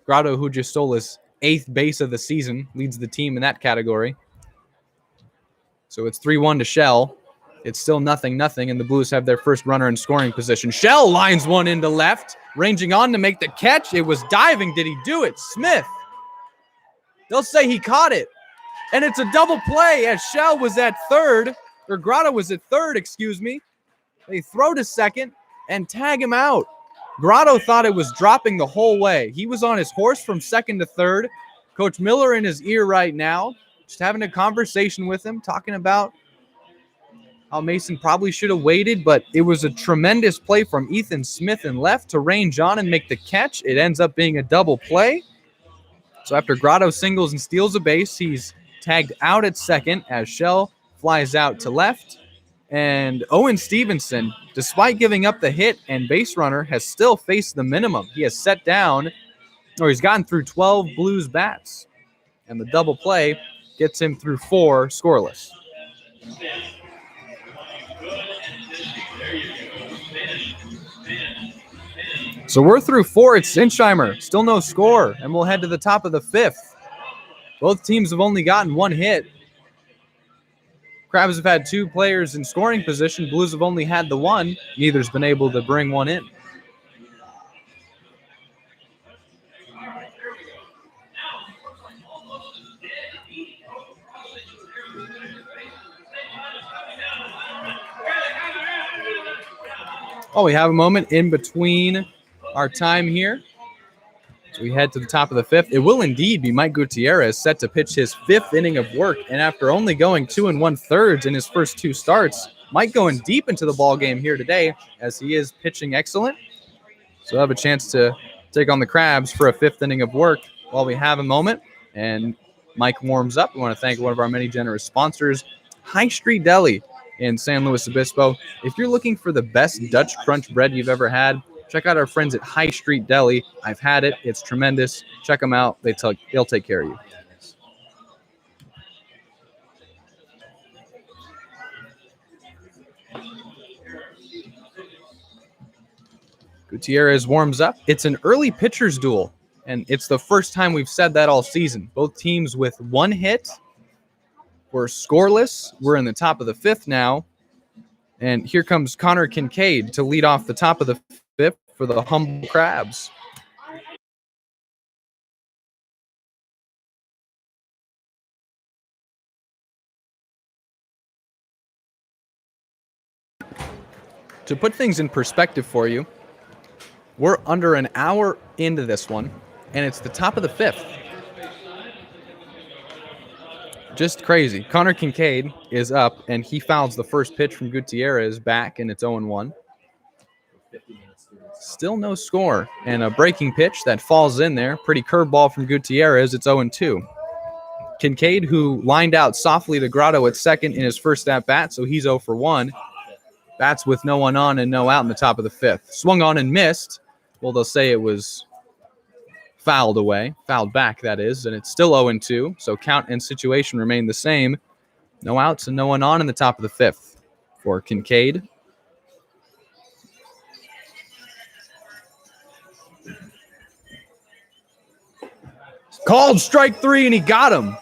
Grotto, who just stole his 8th base of the season, leads the team in that category. So it's 3-1 to Shell. It's still 0-0, and the Blues have their first runner in scoring position. Shell lines one into left, ranging on to make the catch. It was diving. Did he do it? Smith. They'll say he caught it. And it's a double play as Shell was at third, or Grotto was at third, excuse me. They throw to second and tag him out. Grotto thought it was dropping the whole way. He was on his horse from second to third. Coach Miller in his ear right now, just having a conversation with him, talking about how Mason probably should have waited, but it was a tremendous play from Ethan Smith in left to range on and make the catch. It ends up being a double play. So after Grotto singles and steals a base, he's tagged out at second as Shell flies out to left. And Owen Stevenson, despite giving up the hit and base runner, has still faced the minimum. He has set down, or he's gotten through 12 Blues bats. And the double play gets him through 4 scoreless. So we're through 4 at Sinsheimer. Still no score, and we'll head to the top of the 5th. Both teams have only gotten 1 hit. Crabs have had 2 players in scoring position. Blues have only had the 1. Neither's been able to bring one in. Oh, we have a moment in between our time here. So we head to the top of the 5th. It will indeed be Mike Gutierrez set to pitch his 5th inning of work. And after only going 2 1/3 in his first 2 starts, Mike going deep into the ball game here today as he is pitching excellent. So we'll have a chance to take on the Crabs for a 5th inning of work while we have a moment. And Mike warms up. We want to thank one of our many generous sponsors, High Street Deli in San Luis Obispo. If you're looking for the best Dutch crunch bread you've ever had, check out our friends at High Street Deli. I've had it. It's tremendous. Check them out. They'll take care of you. Gutierrez warms up. It's an early pitcher's duel, and it's the first time we've said that all season. Both teams with 1 hit. We're scoreless. We're in the top of the 5th now. And here comes Connor Kincaid to lead off the top of the 5th for the Humboldt Crabs. To put things in perspective for you, we're under an hour into this one, and it's the top of the 5th. Just crazy. Connor Kincaid is up, and he fouls the first pitch from Gutierrez back, and it's 0-1. Still no score, and a breaking pitch that falls in there. Pretty curveball from Gutierrez. It's 0-2. Kincaid, who lined out softly to Grotto at second in his first at-bat, so he's 0-1. Bats with no one on and no out in the top of the 5th. Swung on and missed. Well, they'll say it was fouled away. Fouled back, that is, and it's still 0-2, so count and situation remain the same. No outs and no one on in the top of the 5th for Kincaid. Called strike 3, and he got him.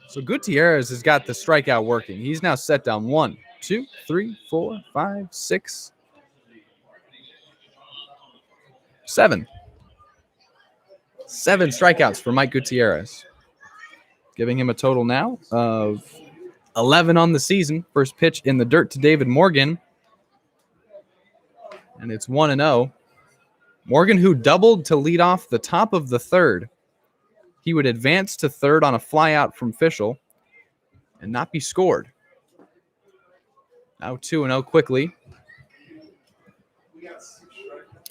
So Gutierrez has got the strikeout working. He's now set down 1, 2, 3, 4, 5, 6, 7. 7 strikeouts for Mike Gutierrez, giving him a total now of 11 on the season. First pitch in the dirt to David Morgan. And it's 1-0. Morgan, who doubled to lead off the top of the third. He would advance to third on a flyout from Fischel and not be scored. Now 2-0 quickly.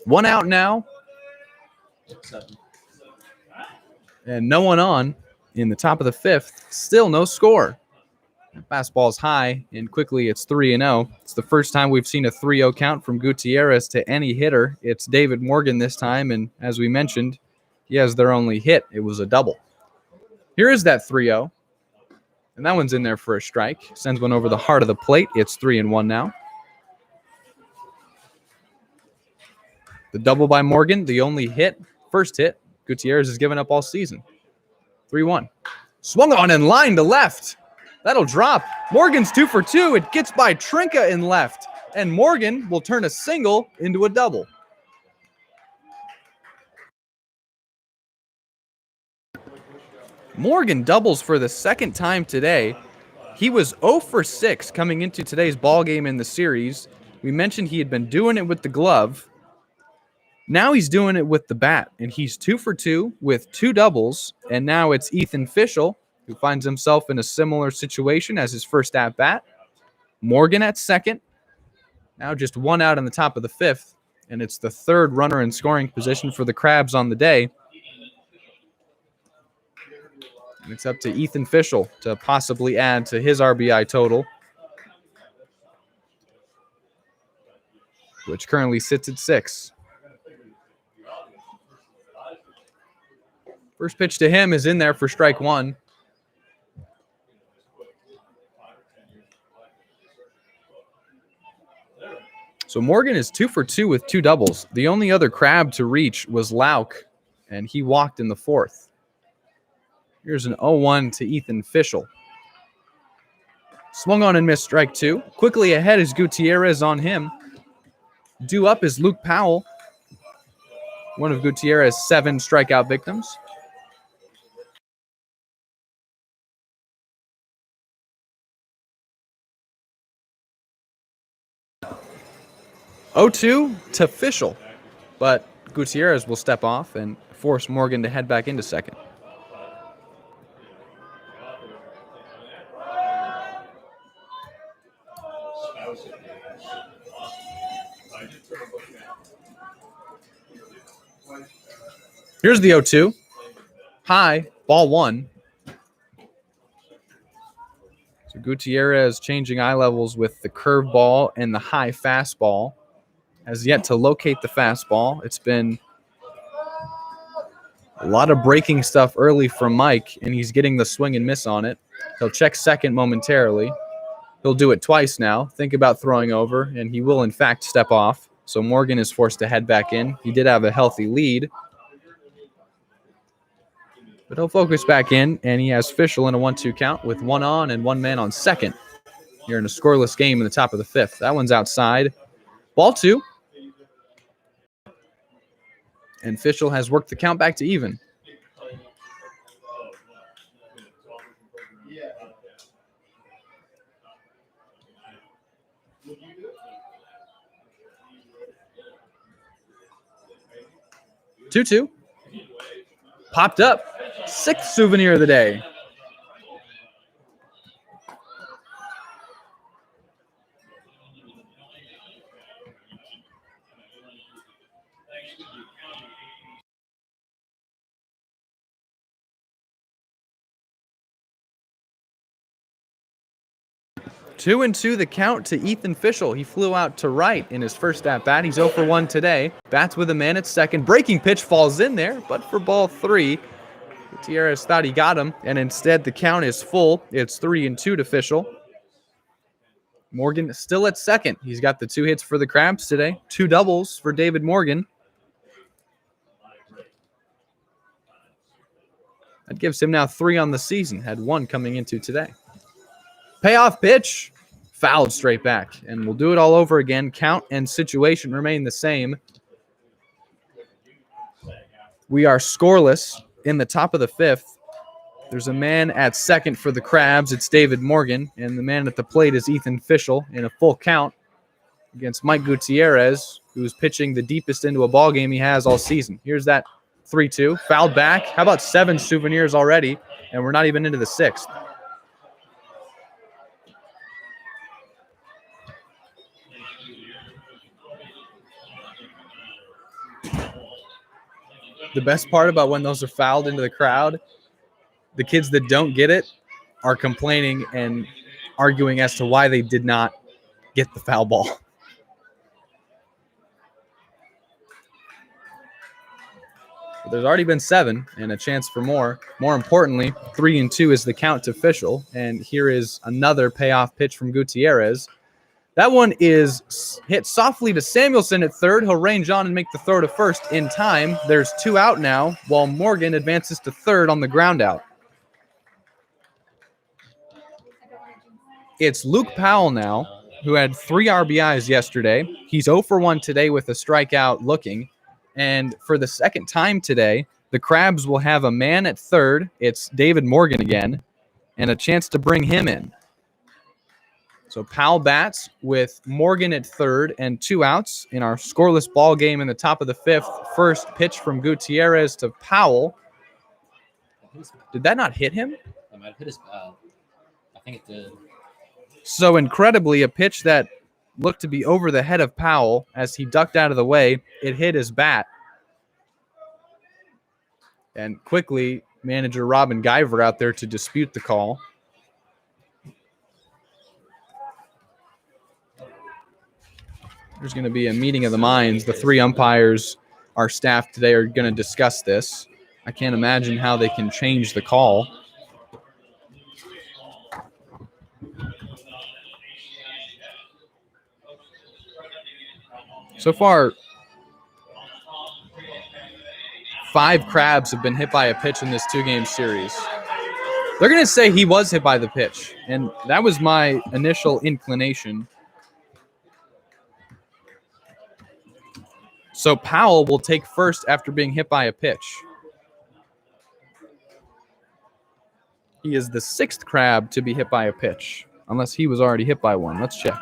1 out now. And no one on in the top of the fifth. Still no score. Fastball's high, and quickly it's 3-0. It's the first time we've seen a 3-0 count from Gutierrez to any hitter. It's David Morgan this time, and as we mentioned, he has their only hit. It was a double. Here is that 3-0, and that one's in there for a strike. Sends one over the heart of the plate. It's 3-1 now. The double by Morgan, the only hit, first hit, Gutierrez has given up all season. 3-1. Swung on in line to left. That'll drop. Morgan's 2 for 2. It gets by Trinka in left. And Morgan will turn a single into a double. Morgan doubles for the second time today. He was 0 for 6 coming into today's ball game in the series. We mentioned he had been doing it with the glove. Now he's doing it with the bat, and he's 2 for 2 with 2 doubles, and now it's Ethan Fischel, who finds himself in a similar situation as his first at-bat. Morgan at second. Now just 1 out in the top of the fifth, and it's the third runner in scoring position for the Crabs on the day. And it's up to Ethan Fischel to possibly add to his RBI total, which currently sits at 6. First pitch to him is in there for strike 1. So Morgan is 2 for 2 with 2 doubles. The only other Crab to reach was Lauk, and he walked in the fourth. Here's an 0-1 to Ethan Fischel. Swung on and missed strike 2. Quickly ahead is Gutierrez on him. Due up is Luke Powell, one of Gutierrez's 7 strikeout victims. 0-2 to Fischel, but Gutierrez will step off and force Morgan to head back into second. Here's the 0-2. High, ball 1. So Gutierrez changing eye levels with the curveball and the high fastball. Has yet to locate the fastball. It's been a lot of breaking stuff early from Mike, and he's getting the swing and miss on it. He'll check second momentarily. He'll do it twice now. Think about throwing over, and he will, in fact, step off. So Morgan is forced to head back in. He did have a healthy lead, but he'll focus back in, and he has Fischel in a 1-2 count with 1 on and 1 man on second. You're in a scoreless game in the top of the fifth. That one's outside. Ball 2. And Fischel has worked the count back to even. Two. Popped up. 6th souvenir of the day. Two and 2 the count to Ethan Fischel. He flew out to right in his first at-bat. He's 0 for 1 today. Bats with a man at second. Breaking pitch falls in there, but for ball 3, Gutierrez thought he got him, and instead the count is full. It's 3-2 to Fischel. Morgan still at second. He's got the 2 hits for the Crabs today. 2 doubles for David Morgan. That gives him now 3 on the season. Had 1 coming into today. Payoff pitch. Fouled straight back. And we'll do it all over again. Count and situation remain the same. We are scoreless in the top of the fifth. There's a man at second for the Crabs. It's David Morgan. And the man at the plate is Ethan Fischel in a full count against Mike Gutierrez, who's pitching the deepest into a ball game he has all season. Here's that 3-2. Fouled back. How about 7 souvenirs already? And we're not even into the 6th. The best part about when those are fouled into the crowd, the kids that don't get it are complaining and arguing as to why they did not get the foul ball. But there's already been 7 and a chance for more. More importantly, 3-2 is the count to official. And here is another payoff pitch from Gutierrez. That one is hit softly to Samuelson at third. He'll range on and make the throw to first in time. There's 2 out now, while Morgan advances to third on the ground out. It's Luke Powell now, who had 3 RBIs yesterday. He's 0 for 1 today with a strikeout looking. And for the second time today, the Crabs will have a man at third. It's David Morgan again, and a chance to bring him in. So Powell bats with Morgan at third and 2 outs in our scoreless ball game in the top of the 5th. First pitch from Gutierrez to Powell. Did that not hit him? It might have hit his bat. I think it did. So incredibly, a pitch that looked to be over the head of Powell as he ducked out of the way. It hit his bat. And quickly, manager Robin Guyver out there to dispute the call. There's going to be a meeting of the minds. The 3 umpires, our staff today, are going to discuss this. I can't imagine how they can change the call. So far, 5 Crabs have been hit by a pitch in this 2-game series. They're going to say he was hit by the pitch, and that was my initial inclination. So Powell will take first after being hit by a pitch. He is the 6th Crab to be hit by a pitch, unless he was already hit by one. Let's check.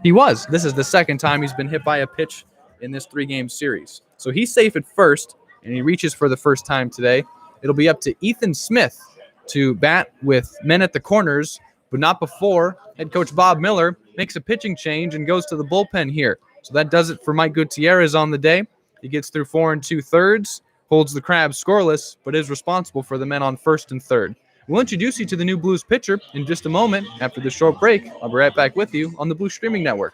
He was. This is the 2nd time he's been hit by a pitch in this 3-game series. So he's safe at first, and he reaches for the first time today. It'll be up to Ethan Smith to bat with men at the corners, but not before head coach Bob Miller makes a pitching change and goes to the bullpen here. So that does it for Mike Gutierrez on the day. He gets through 4 2/3, holds the Crabs scoreless, but is responsible for the men on first and third. We'll introduce you to the new Blues pitcher in just a moment. After this short break, I'll be right back with you on the Blues Streaming Network.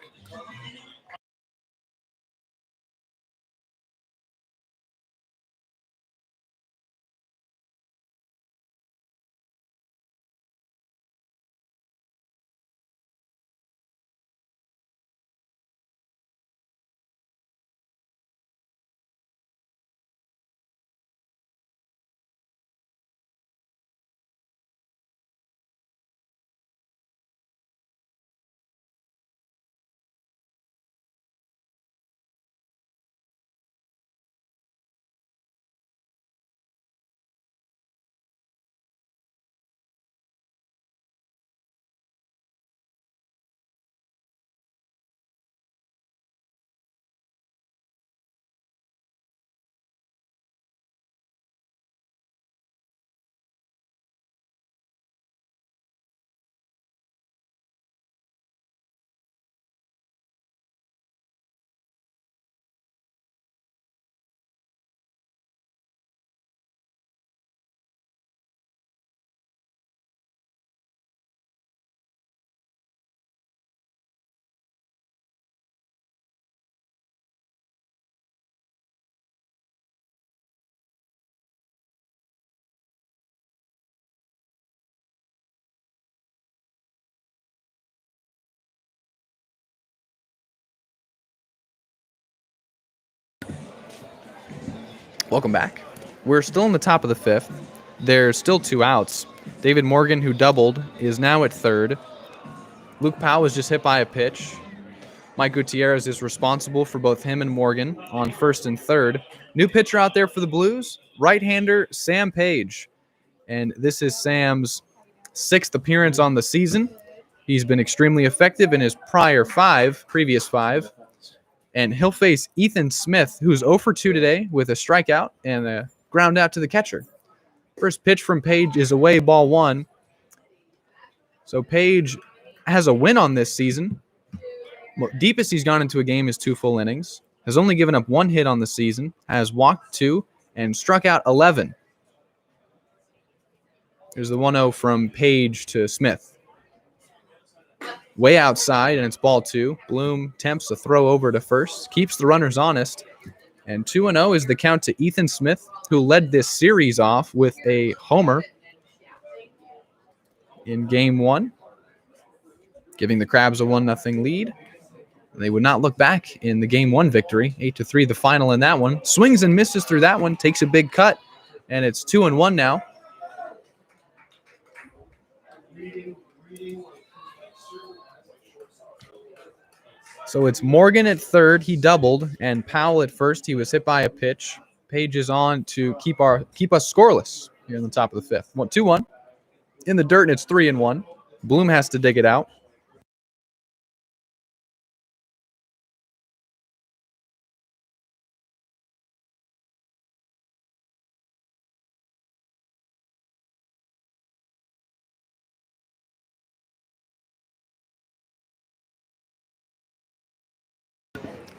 Welcome back. We're still in the top of the 5th. There's still 2 outs. David Morgan, who doubled, is now at third. Luke Powell was just hit by a pitch. Mike Gutierrez is responsible for both him and Morgan on first and third. New pitcher out there for the Blues, right-hander Sam Page. And this is Sam's 6th appearance on the season. He's been extremely effective in his previous 5. And he'll face Ethan Smith, who's 0 for 2 today with a strikeout and a ground out to the catcher. First pitch from Page is away, ball 1. So Page has a win on this season. Well, deepest he's gone into a game is 2 full innings. Has only given up 1 hit on the season. Has walked 2 and struck out 11. Here's the 1-0 from Page to Smith. Way outside, and it's ball 2. Bloom attempts a throw over to first. Keeps the runners honest. And 2-0 is the count to Ethan Smith, who led this series off with a homer in game 1, giving the Crabs a 1-0 lead. They would not look back in the game 1 victory. 8-3 the final in that one. Swings and misses through that one. Takes a big cut, and it's 2-1 now. So it's Morgan at third. He doubled, and Powell at first. He was hit by a pitch. Page is on to keep us scoreless here in the top of the 5th. 2-1 in the dirt, and it's 3-1. Bloom has to dig it out.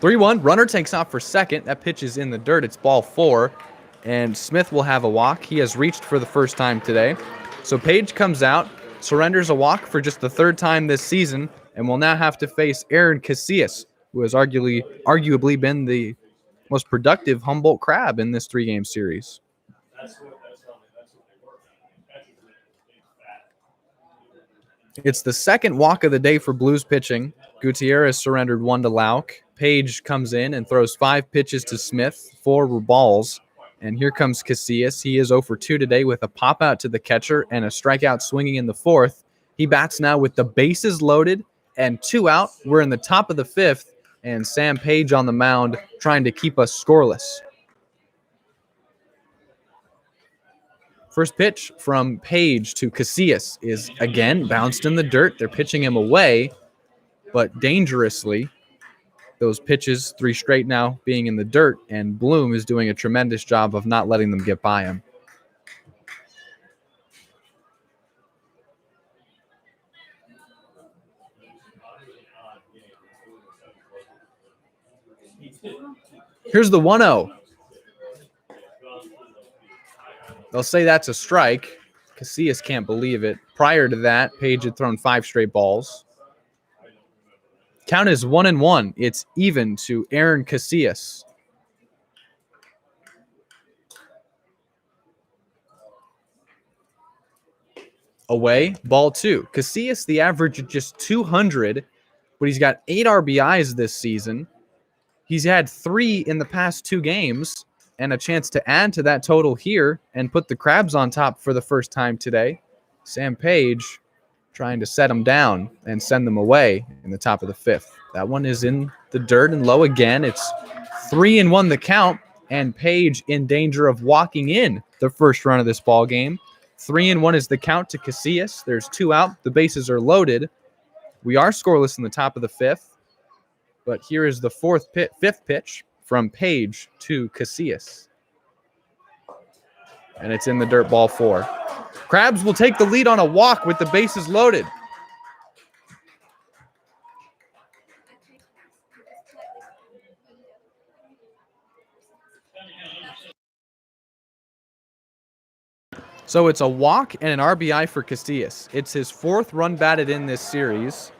Runner takes off for second. That pitch is in the dirt. It's ball 4, and Smith will have a walk. He has reached for the first time today. So Page comes out, surrenders a walk for just the 3rd time this season, and will now have to face Aaron Casillas, who has arguably been the most productive Humboldt Crab in this 3-game series. It's the 2nd walk of the day for Blues pitching. Gutierrez surrendered 1 to Lauk. Page comes in and throws 5 pitches to Smith, 4 were balls. And here comes Casillas. He is 0 for 2 today with a pop out to the catcher and a strikeout swinging in the 4th. He bats now with the bases loaded and 2 out. We're in the top of the 5th, and Sam Page on the mound trying to keep us scoreless. First pitch from Page to Casillas is again bounced in the dirt. They're pitching him away, but dangerously. Those pitches, 3 straight now, being in the dirt, and Bloom is doing a tremendous job of not letting them get by him. Here's the 1-0. They'll say that's a strike. Casillas can't believe it. Prior to that, Page had thrown 5 straight balls. Count is 1-1. It's even to Aaron Casillas. Away, ball 2. Casillas, the average of just 200, but he's got 8 RBIs this season. He's had 3 in the past 2 games, and a chance to add to that total here and put the Crabs on top for the first time today. Sam Page trying to set them down and send them away in the top of the 5th. That one is in the dirt and low again. It's 3-1 the count, and Page in danger of walking in the first run of this ball game. 3-1 is the count to Casillas. There's 2 out. The bases are loaded. We are scoreless in the top of the 5th, but here is the 5th pitch from Page to Casillas. And it's in the dirt, ball 4. Crabs will take the lead on a walk with the bases loaded. So it's a walk and an RBI for Casillas. It's his 4th run batted in this series.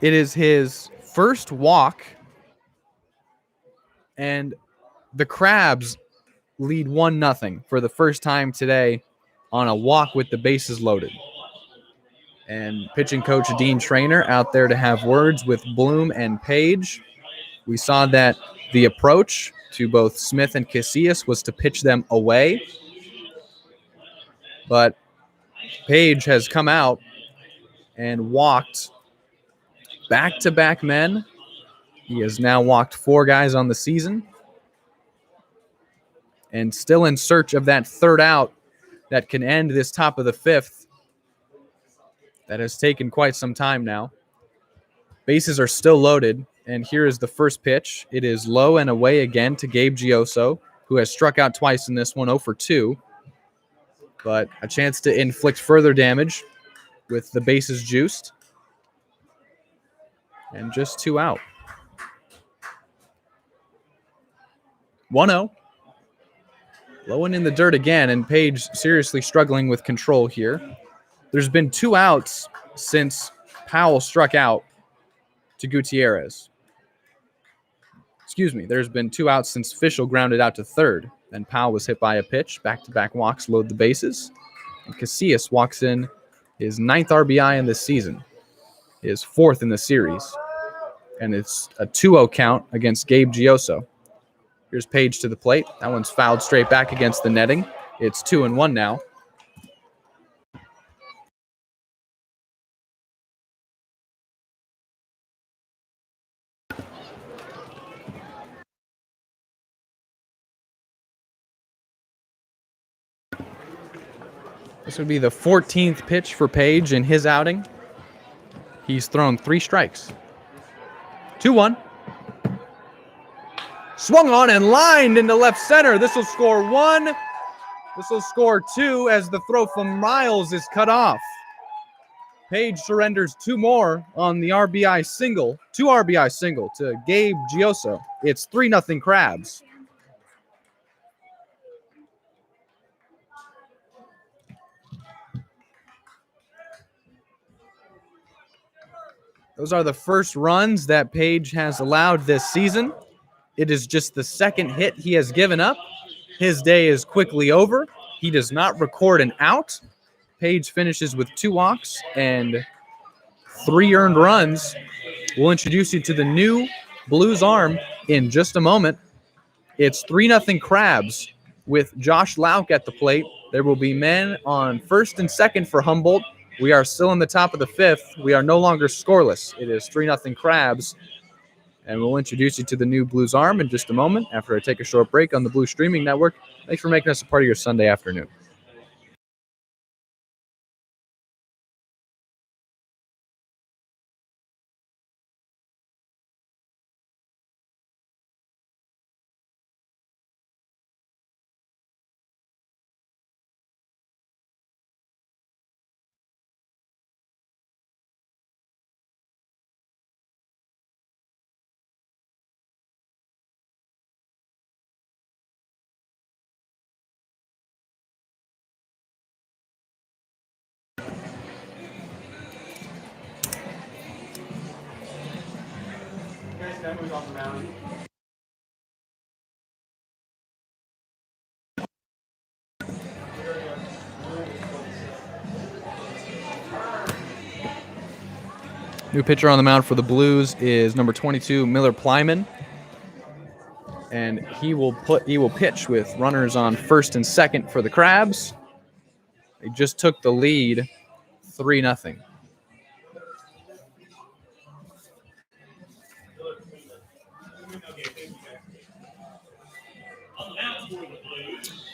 It is his first walk, and the Crabs lead 1-0 for the first time today on a walk with the bases loaded. And pitching coach Dean Trainer out there to have words with Bloom and Page. We saw that the approach to both Smith and Casillas was to pitch them away. But Page has come out and walked back-to-back men. He has now walked 4 guys on the season, and still in search of that 3rd out that can end this top of the 5th. That has taken quite some time now. Bases are still loaded. And here is the first pitch. It is low and away again to Gabe Gioso, who has struck out twice in this one, 0 for 2. But a chance to inflict further damage with the bases juiced. And just 2 out. 1-0. Low and in the dirt again, and Page seriously struggling with control here. There's been 2 outs since Powell struck out to Gutierrez. Excuse me, there's been 2 outs since Fischel grounded out to third. Then Powell was hit by a pitch. Back-to-back walks load the bases. And Casillas walks in his 9th RBI in this season, his 4th in the series. And it's a 2-0 count against Gabe Gioso. Here's Page to the plate. That one's fouled straight back against the netting. It's 2-1 now. This would be the 14th pitch for Page in his outing. He's thrown 3 strikes. 2-1. Swung on and lined into left center. This will score 1. This will score 2 as the throw from Miles is cut off. Page surrenders 2 more on the RBI single. 2 RBI single to Gabe Gioso. It's 3-0 Crabs. Those are the first runs that Page has allowed this season. It is just the second hit he has given up. His day is quickly over. He does not record an out. Page finishes with 2 walks and 3 earned runs. We'll introduce you to the new Blues arm in just a moment. It's 3-0 Crabs with Josh Lauk at the plate. There will be men on first and second for Humboldt. We are still in the top of the 5th. We are no longer scoreless. It is 3-0 Crabs. And we'll introduce you to the new Blues arm in just a moment after I take a short break on the Blues Streaming Network. Thanks for making us a part of your Sunday afternoon. New pitcher on the mound for the Blues is number 22, Miller Plyman. And he will pitch with runners on first and second for the Crabs. They just took the lead 3-0.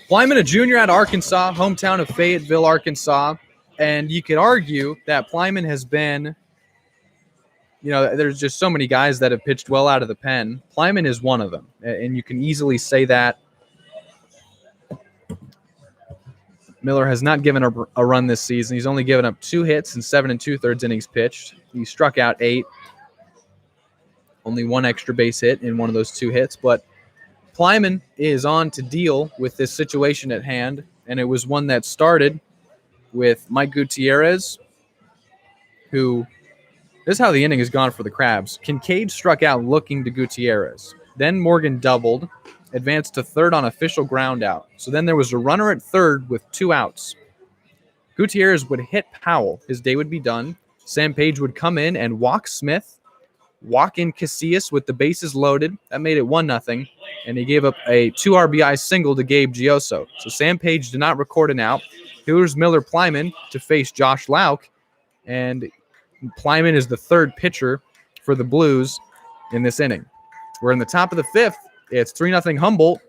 Plyman, a junior out of Arkansas, hometown of Fayetteville, Arkansas. And you could argue that Plyman has been, there's just so many guys that have pitched well out of the pen. Plyman is one of them, and you can easily say that. Miller has not given a run this season. He's only given up 2 hits in 7 2/3 innings pitched. He struck out 8. Only 1 extra base hit in one of those 2 hits. But Plyman is on to deal with this situation at hand, and it was one that started with Mike Gutierrez, who... This is how the inning has gone for the Crabs. Kincaid struck out looking to Gutierrez. Then Morgan doubled, advanced to third on official ground out. So then there was a runner at third with 2 outs. Gutierrez would hit Powell. His day would be done. Sam Page would come in and walk Smith, walk in Casillas with the bases loaded. That made it 1-0, and he gave up a 2 RBI single to Gabe Gioso. So Sam Page did not record an out. Here's Miller Plyman to face Josh Lauk, and Plyman is the 3rd pitcher for the Blues in this inning. We're in the top of the 5th. It's 3-0 Humboldt.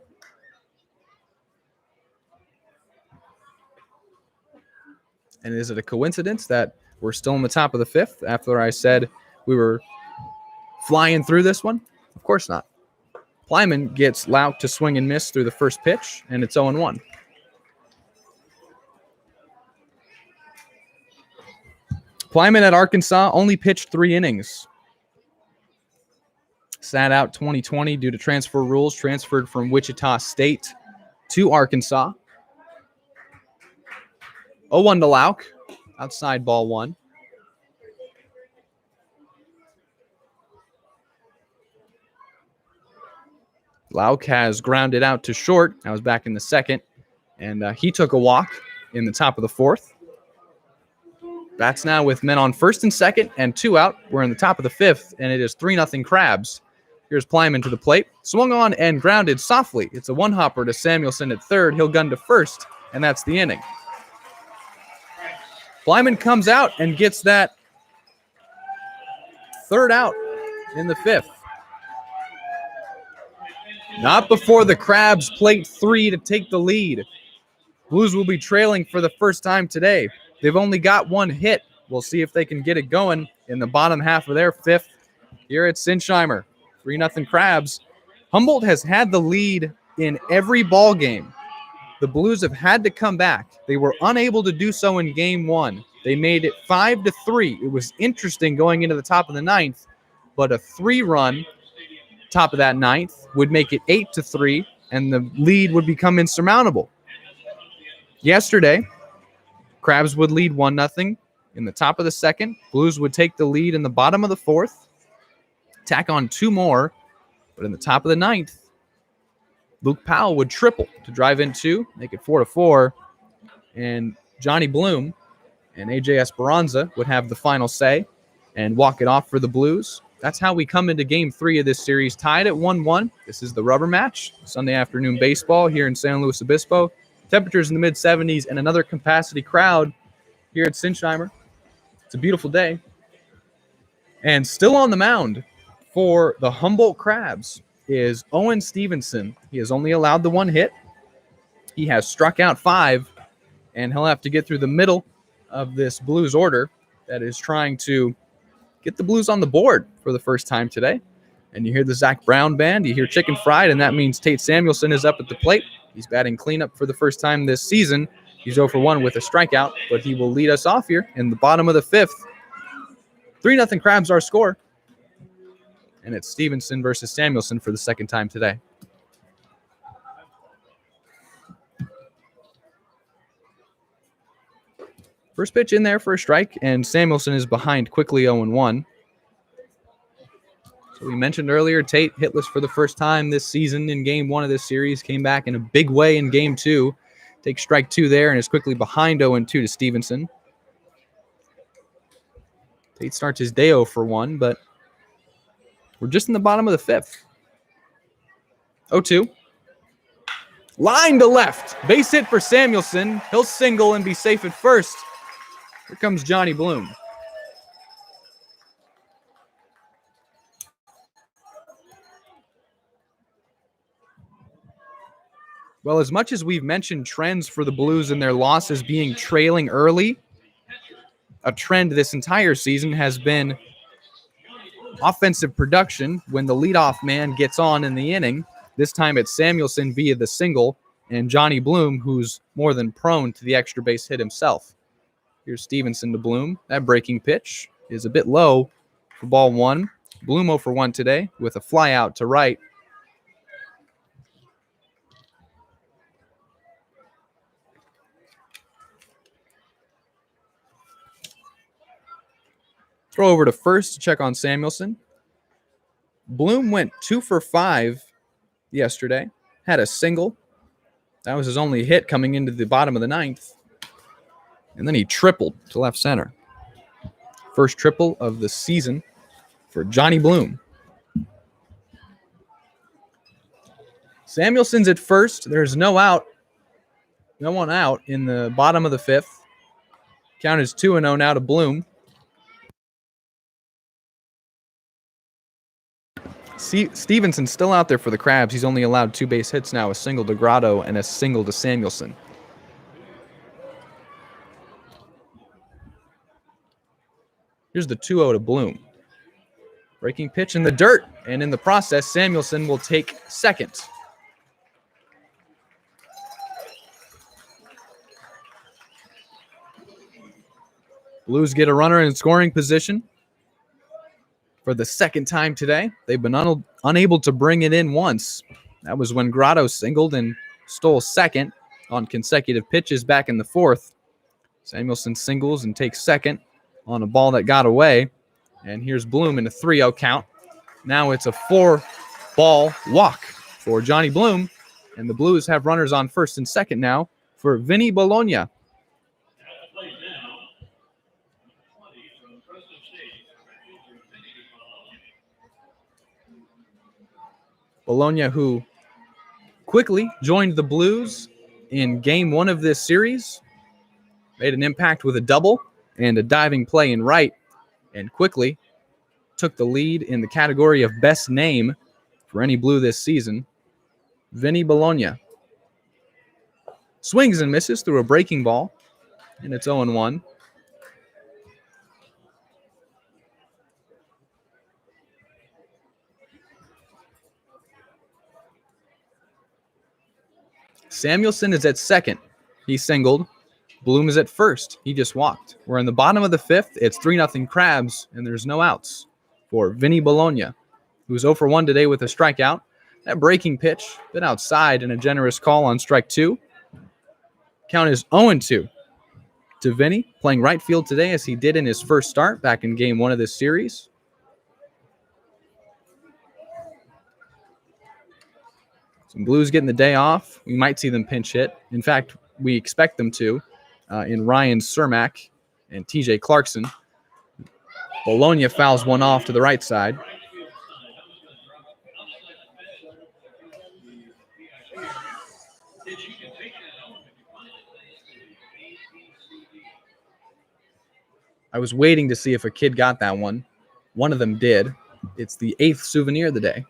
And is it a coincidence that we're still in the top of the 5th after I said we were flying through this one? Of course not. Plyman gets Lauk to swing and miss through the first pitch, and it's 0-1. Plyman at Arkansas only pitched 3 innings. Sat out 2020 due to transfer rules, transferred from Wichita State to Arkansas. 0-1 to Lauk, outside ball 1. Lauk has grounded out to short. I was back in the second, and he took a walk in the top of the 4th. Bats now with men on first and second and 2 out. We're in the top of the 5th, and it is 3-0 Crabs. Here's Plyman to the plate. Swung on and grounded softly. It's a one-hopper to Samuelson at third. He'll gun to first, and that's the inning. Plyman comes out and gets that 3rd out in the 5th. Not before the Crabs plate 3 to take the lead. Blues will be trailing for the first time today. They've only got 1 hit. We'll see if they can get it going in the bottom half of their 5th here at Sinsheimer. 3-0 Crabs. Humboldt has had the lead in every ball game. The Blues have had to come back. They were unable to do so in game 1. They made it 5-3. It was interesting going into the top of the 9th, but a 3-run top of that 9th would make it 8-3, and the lead would become insurmountable. Yesterday, Crabs would lead 1-0 in the top of the 2nd. Blues would take the lead in the bottom of the 4th, tack on 2 more, but in the top of the 9th, Luke Powell would triple to drive in 2, make it 4-4, and Johnny Bloom and AJ Esperanza would have the final say and walk it off for the Blues. That's how we come into Game 3 of this series, tied at 1-1. This is the rubber match, Sunday afternoon baseball here in San Luis Obispo. Temperatures in the mid-70s and another capacity crowd here at Sinsheimer. It's a beautiful day. And still on the mound for the Humboldt Crabs is Owen Stevenson. He has only allowed the 1 hit. He has struck out 5, and he'll have to get through the middle of this Blues order that is trying to get the Blues on the board for the first time today. And you hear the Zach Brown band, you hear Chicken Fried, and that means Tate Samuelson is up at the plate. He's batting cleanup for the first time this season. He's 0-for-1 with a strikeout, but he will lead us off here in the bottom of the 5th. 3-0 Crabs our score. And it's Stevenson versus Samuelson for the second time today. First pitch in there for a strike, and Samuelson is behind quickly 0-1. So we mentioned earlier, Tate hitless for the first time this season in Game 1 of this series. Came back in a big way in Game 2. Takes strike 2 there and is quickly behind 0-2 to Stevenson. Tate starts his day 0-for-1, but we're just in the bottom of the 5th. 0-2. Line to left. Base hit for Samuelson. He'll single and be safe at first. Here comes Johnny Bloom. Well, as much as we've mentioned trends for the Blues and their losses being trailing early, a trend this entire season has been offensive production when the leadoff man gets on in the inning. This time it's Samuelson via the single and Johnny Bloom, who's more than prone to the extra base hit himself. Here's Stevenson to Bloom. That breaking pitch is a bit low for ball 1. Bloom 0-for-1 today with a fly out to right. Throw over to first to check on Samuelson. Bloom went 2-for-5 yesterday. Had a single. That was his only hit coming into the bottom of the 9th. And then he tripled to left center. First triple of the season for Johnny Bloom. Samuelson's at first. There's no out. No one out in the bottom of the 5th. Count is 2-0 now to Bloom. Stevenson's still out there for the Crabs. He's only allowed 2 base hits now, a single to Grotto and a single to Samuelson. Here's the 2-0 to Bloom. Breaking pitch in the dirt, and in the process, Samuelson will take second. Blues get a runner in scoring position for the second time today. They've been unable to bring it in once. That was when Grotto singled and stole second on consecutive pitches back in the fourth. Samuelson singles and takes second on a ball that got away. And here's Bloom in a 3-0 count. Now it's a 4-ball walk for Johnny Bloom. And the Blues have runners on first and second now for Vinny Bologna. Bologna, who quickly joined the Blues in game 1 of this series, made an impact with a double and a diving play in right, and quickly took the lead in the category of best name for any Blue this season. Vinny Bologna swings and misses through a breaking ball, and it's 0-1. Samuelson is at second. He singled. Bloom is at first. He just walked. We're in the bottom of the fifth. It's 3-0 Crabs, and there's no outs for Vinny Bologna, who's 0 for 1 today with a strikeout. That breaking pitch, been outside and a generous call on strike 2. Count is 0-2 to Vinny, playing right field today as he did in his first start back in game 1 of this series. Some Blues getting the day off. We might see them pinch hit. In fact, we expect them to in Ryan Cermak and TJ Clarkson. Bologna fouls one off to the right side. I was waiting to see if a kid got that one. One of them did. It's the 8th souvenir of the day.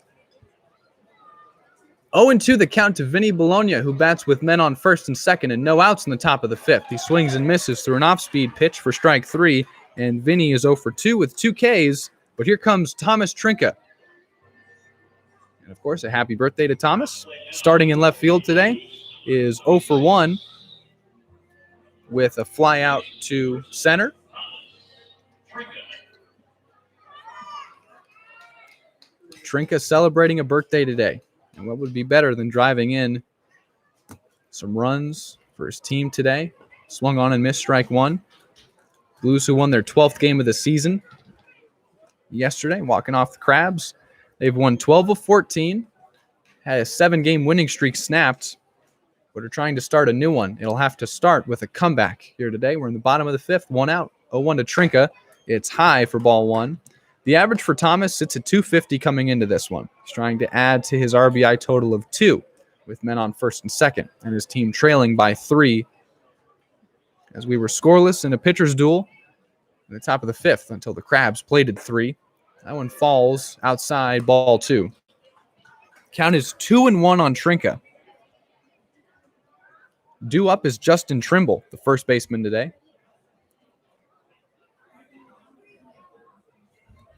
0-2 the count to Vinny Bologna, who bats with men on first and second and no outs in the top of the fifth. He swings and misses through an off-speed pitch for strike 3, and Vinny is 0 for 2 with 2 Ks. But here comes Thomas Trinka. And, of course, a happy birthday to Thomas. Starting in left field today is 0 for 1 with a fly out to center. Trinka celebrating a birthday today. And what would be better than driving in some runs for his team today? Swung on and missed strike 1. Blues, who won their 12th game of the season yesterday, walking off the Crabs. They've won 12 of 14, had a 7-game winning streak snapped, but are trying to start a new one. It'll have to start with a comeback here today. We're in the bottom of the fifth, 1 out, 0-1 to Trinka. It's high for ball 1. The average for Thomas sits at 250 coming into this one. He's trying to add to his RBI total of 2 with men on first and second, and his team trailing by 3 as we were scoreless in a pitcher's duel in the top of the fifth until the Crabs plated 3. That one falls outside, ball 2. Count is 2-1 on Trinka. Due up is Justin Trimble, the first baseman today.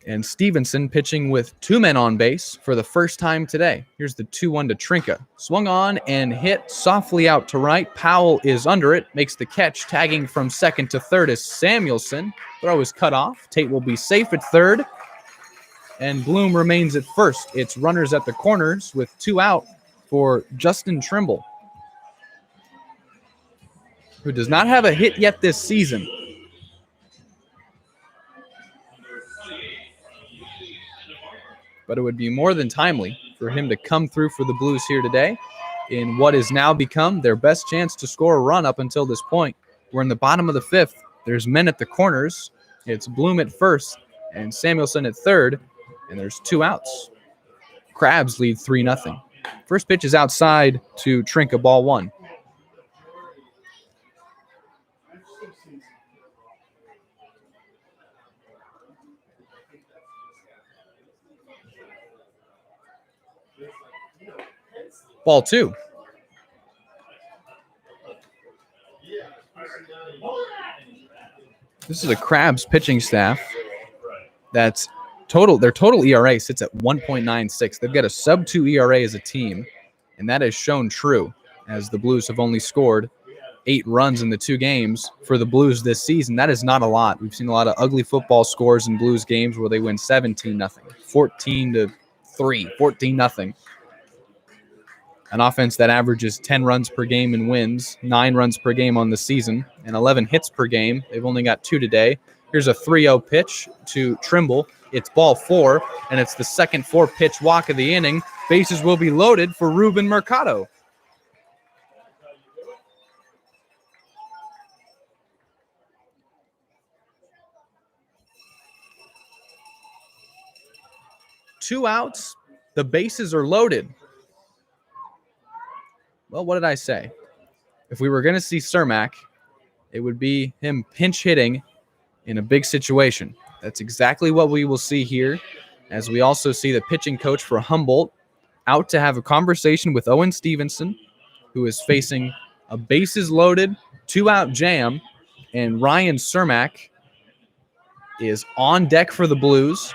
And Stevenson pitching with 2 men on base for the first time today. Here's the 2-1 to Trinka. Swung on and hit softly out to right. Powell is under it, makes the catch. Tagging from second to third is Samuelson. Throw is cut off. Tate will be safe at third. And Bloom remains at first. It's runners at the corners with 2 out for Justin Trimble, who does not have a hit yet this season. But it would be more than timely for him to come through for the Blues here today in what has now become their best chance to score a run up until this point. We're in the bottom of the fifth. There's men at the corners. It's Bloom at first and Samuelson at third, and there's 2 outs. Crabs lead 3-0. First pitch is outside to Trinka, ball 1. Ball 2. This is a Crabs pitching staff that's Their total ERA sits at 1.96. They've got a sub-2 ERA as a team, and that has shown true as the Blues have only scored 8 runs in the 2 games for the Blues this season. That is not a lot. We've seen a lot of ugly football scores in Blues games where they win 17-0, 14-3, 14-0. An offense that averages 10 runs per game and wins, 9 runs per game on the season, and 11 hits per game. They've only got 2 today. Here's a 3-0 pitch to Trimble. It's ball 4, and it's the second 4-pitch walk of the inning. Bases will be loaded for Ruben Mercado. Two outs. The bases are loaded. Well, what did I say? If we were going to see Cermak, it would be him pinch hitting in a big situation. That's exactly what we will see here, as we also see the pitching coach for Humboldt out to have a conversation with Owen Stevenson, who is facing a bases-loaded, 2-out jam, and Ryan Cermak is on deck for the Blues.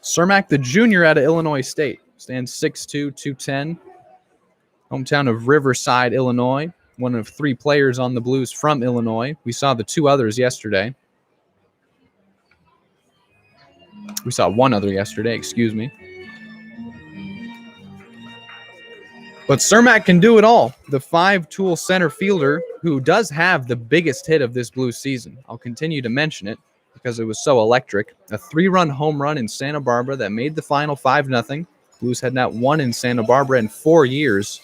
Cermak, the junior out of Illinois State, stands 6'2", 210, hometown of Riverside, Illinois, one of 3 players on the Blues from Illinois. We saw the 2 others yesterday. We saw 1 other yesterday, excuse me. But Cermak can do it all. The 5-tool center fielder who does have the biggest hit of this Blues season. I'll continue to mention it because it was so electric. A 3-run home run in Santa Barbara that made the final 5-0. Blues had not won in Santa Barbara in 4 years,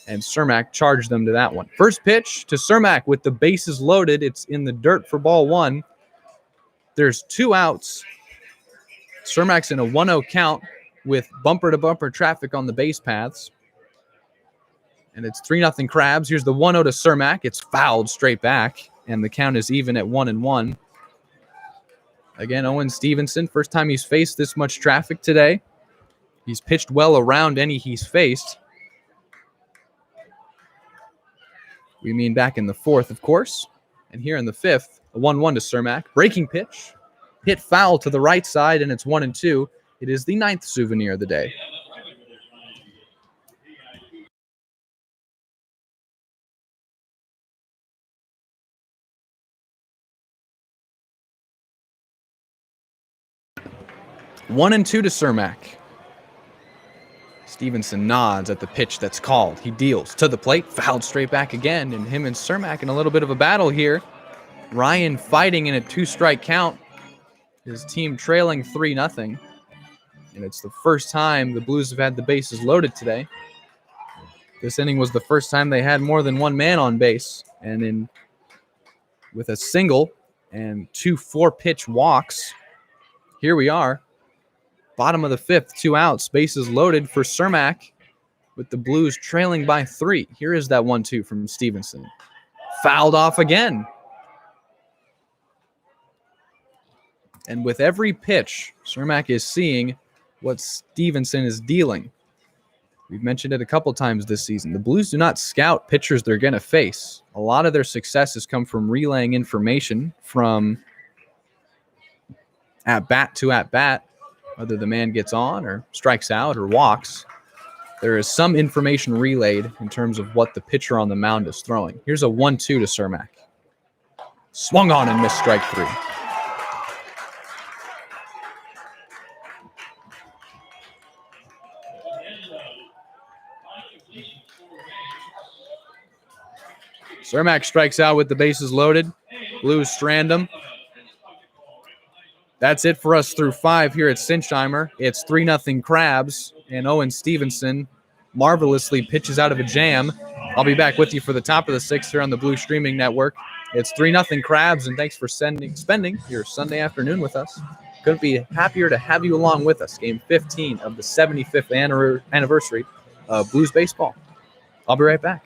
and Cermak charged them to that one. First pitch to Cermak with the bases loaded. It's in the dirt for ball 1. There's 2 outs. Cermak's in a 1-0 count with bumper-to-bumper traffic on the base paths. And it's 3-0 Crabs. Here's the 1-0 to Cermak. It's fouled straight back, and the count is even at 1-1. Again, Owen Stevenson, first time he's faced this much traffic today. He's pitched well around any he's faced. We mean back in the 4th, of course. And here in the 5th, a 1-1 to Cermak. Breaking pitch. Hit foul to the right side, and it's 1-2. It is the 9th souvenir of the day. One and 2 to Cermak. Stevenson nods at the pitch that's called. He deals to the plate, fouled straight back again, and him and Cermak in a little bit of a battle here. Ryan fighting in a 2-strike count. His team trailing 3-0. And it's the first time the Blues have had the bases loaded today. This inning was the first time they had more than 1 man on base. And with a single and 2 4-pitch walks, here we are. Bottom of the 5th, 2 outs, bases loaded for Cermak with the Blues trailing by 3. Here is that 1-2 from Stevenson. Fouled off again. And with every pitch, Cermak is seeing what Stevenson is dealing. We've mentioned it a couple times this season. The Blues do not scout pitchers they're going to face. A lot of their success has come from relaying information from at-bat to at-bat, whether the man gets on or strikes out or walks. There is some information relayed in terms of what the pitcher on the mound is throwing. Here's a 1-2 to Cermak. Swung on and missed strike 3. Cermak strikes out with the bases loaded. Blues strand him. That's it for us through 5 here at Sinsheimer. It's 3-0 Crabs, and Owen Stevenson marvelously pitches out of a jam. I'll be back with you for the top of the 6th here on the Blue Streaming Network. It's 3-0 Crabs, and thanks for spending your Sunday afternoon with us. Couldn't be happier to have you along with us. Game 15 of the 75th anniversary of Blues baseball. I'll be right back.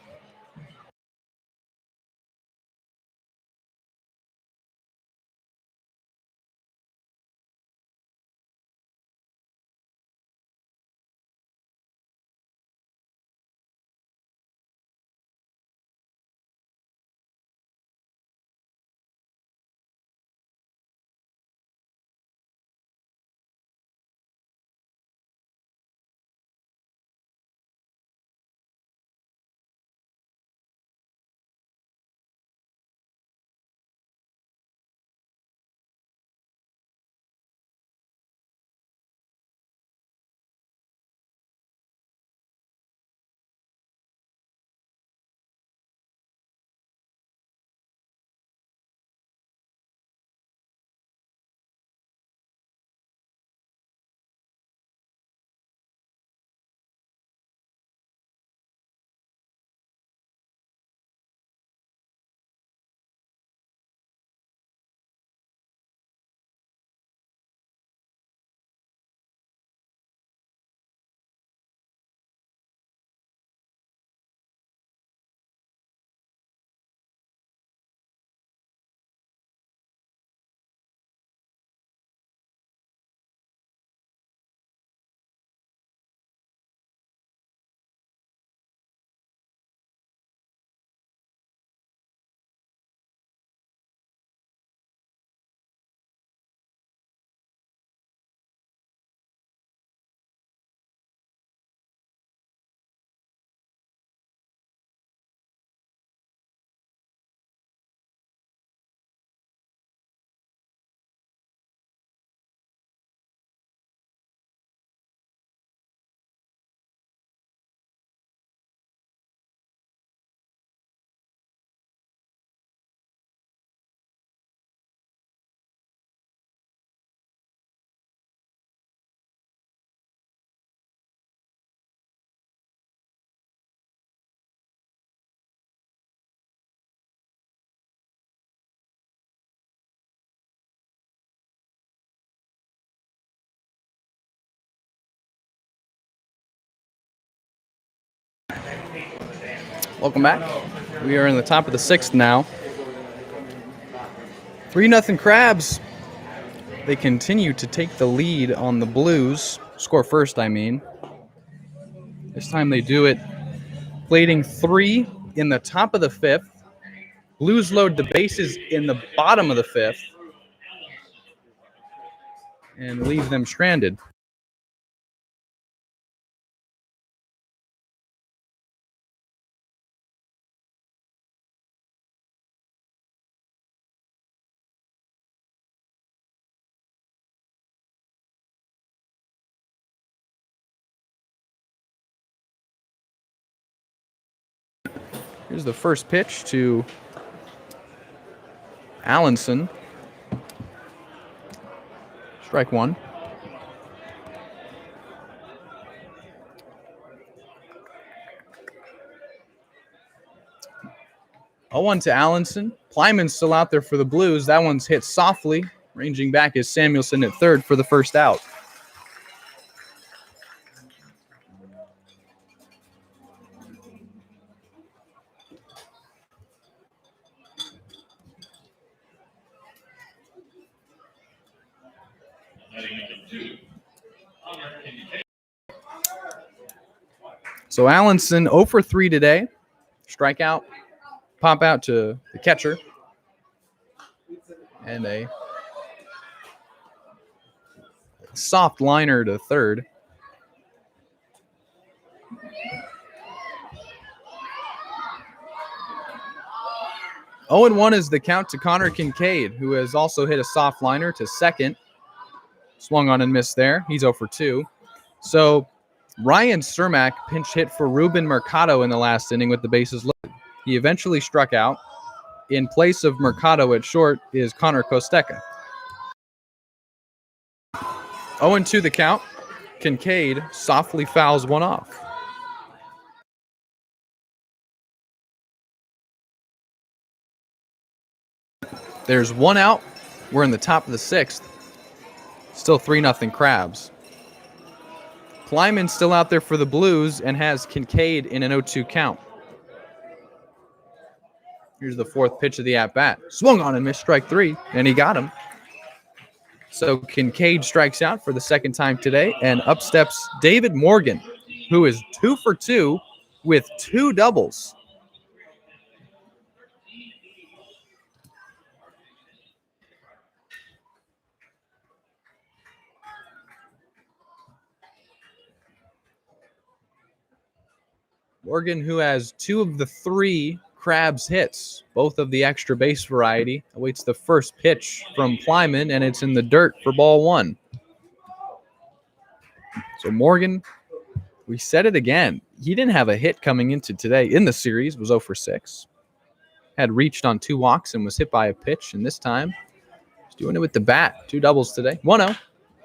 Welcome back. We are in the top of the 6th now. 3-0 Crabs. They continue to take the lead on the Blues. Score first, I mean. This time they do it plating 3 in the top of the 5th. Blues load the bases in the bottom of the 5th and leave them stranded. Here's the first pitch to Allenson. Strike one. Oh, 1 to Allenson. Plyman's still out there for the Blues. That one's hit softly. Ranging back is Samuelson at third for the first out. So Allenson 0 for 3 today. Strikeout. Pop out to the catcher. And a soft liner to third. Oh, 0-1 is the count to Connor Kincaid, who has also hit a soft liner to second. Swung on and missed there. He's 0 for 2. So Ryan Cermak pinch hit for Ruben Mercado in the last inning with the bases loaded. He eventually struck out. In place of Mercado at short is Connor Costeca. 0-2 the count. Kincaid softly fouls one off. There's one out. We're in the top of the 6th. Still 3-0 Crabs. Kleiman's still out there for the Blues and has Kincaid in an 0-2 count. Here's the fourth pitch of the at-bat. Swung on and missed strike 3, and he got him. So Kincaid strikes out for the second time today, and up steps David Morgan, who is 2 for 2 with 2 doubles. Morgan, who has 2 of the 3 Crabs hits, both of the extra base variety, awaits the first pitch from Plyman, and it's in the dirt for ball 1. So Morgan, we said it again. He didn't have a hit coming into today in the series, was 0 for 6. Had reached on 2 walks and was hit by a pitch, and this time he's doing it with the bat. 2 doubles today. 1-0.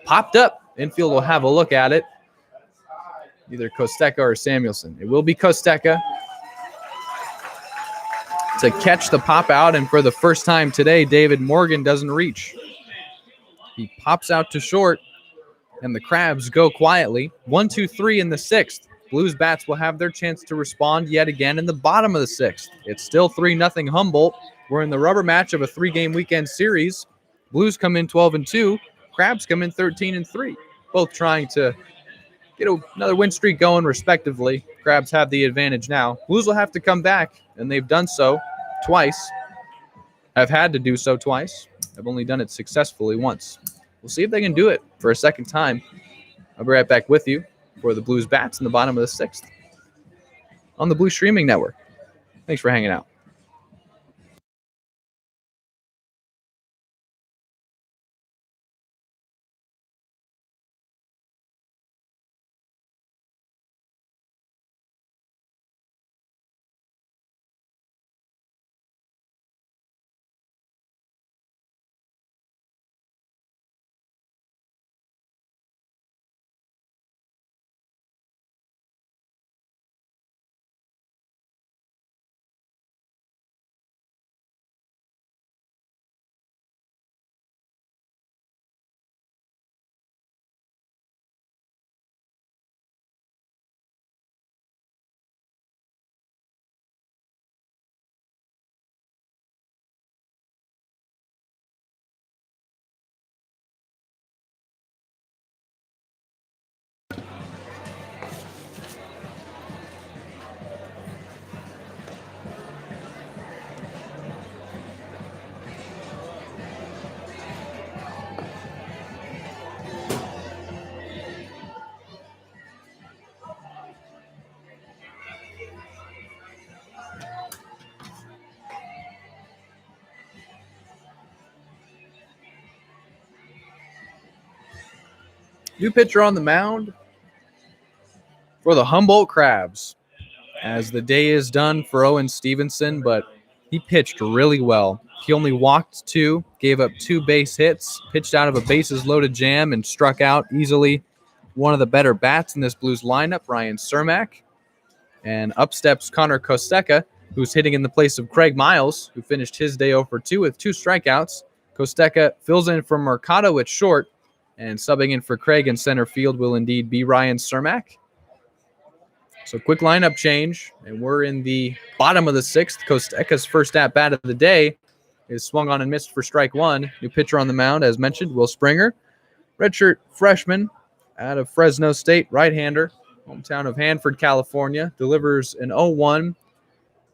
Popped up. Infield will have a look at it. Either Costeca or Samuelson. It will be Costeca to catch the pop out, and for the first time today, David Morgan doesn't reach. He pops out to short, and the Crabs go quietly. 1-2-3 in the 6th. Blues bats will have their chance to respond yet again in the bottom of the 6th. It's still 3-0 Humboldt. We're in the rubber match of a 3-game weekend series. Blues come in 12-2. Crabs come in 13-3. Both trying to get another win streak going respectively. Crabs have the advantage now. Blues will have to come back, and they've done so twice. I've had to do so twice. I've only done it successfully once. We'll see if they can do it for a second time. I'll be right back with you for the Blues bats in the bottom of the 6th on the Blue Streaming Network. Thanks for hanging out. New pitcher on the mound for the Humboldt Crabs, as the day is done for Owen Stevenson, but he pitched really well. He only walked 2, gave up 2 base hits, pitched out of a bases-loaded jam, and struck out easily one of the better bats in this Blues lineup, Ryan Cermak. And up steps Connor Kosteka, who's hitting in the place of Craig Miles, who finished his day 0 for 2 with 2 strikeouts. Kosteka fills in for Mercado at short, and subbing in for Craig in center field will indeed be Ryan Cermak. So quick lineup change, and we're in the bottom of the 6th. Kosteka's first at-bat of the day is swung on and missed for strike 1. New pitcher on the mound, as mentioned, Will Springer. Redshirt freshman out of Fresno State, right-hander, hometown of Hanford, California, delivers an 0-1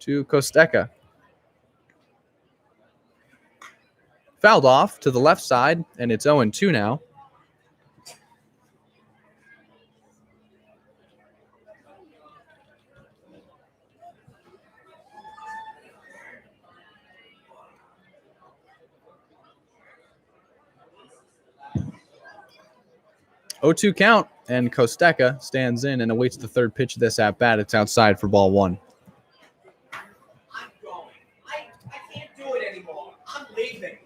to Kosteka. Fouled off to the left side, and it's 0-2 now. Oh-2 count, and Kosteka stands in and awaits the third pitch of this at-bat. It's outside for ball 1. I'm going. I can't do it anymore. I'm leaving.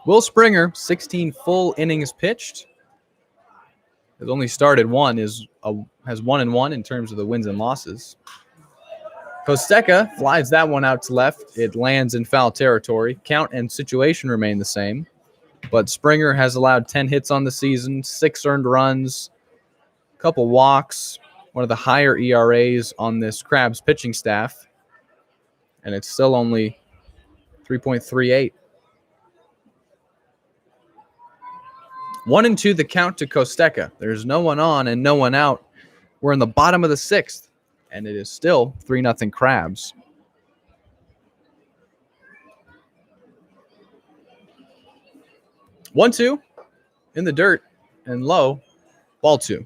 Will Springer, 16 full innings pitched. Has only started one, has 1-1 in terms of the wins and losses. Kosteka flies that one out to left. It lands in foul territory. Count and situation remain the same. But Springer has allowed 10 hits on the season, 6 earned runs, a couple walks, one of the higher ERAs on this Crabs pitching staff. And it's still only 3.38. 1-2 the count to Kosteka. There's no one on and no one out. We're in the bottom of the 6th, and it is still 3-0 Crabs. 1-2 in the dirt and low, ball 2.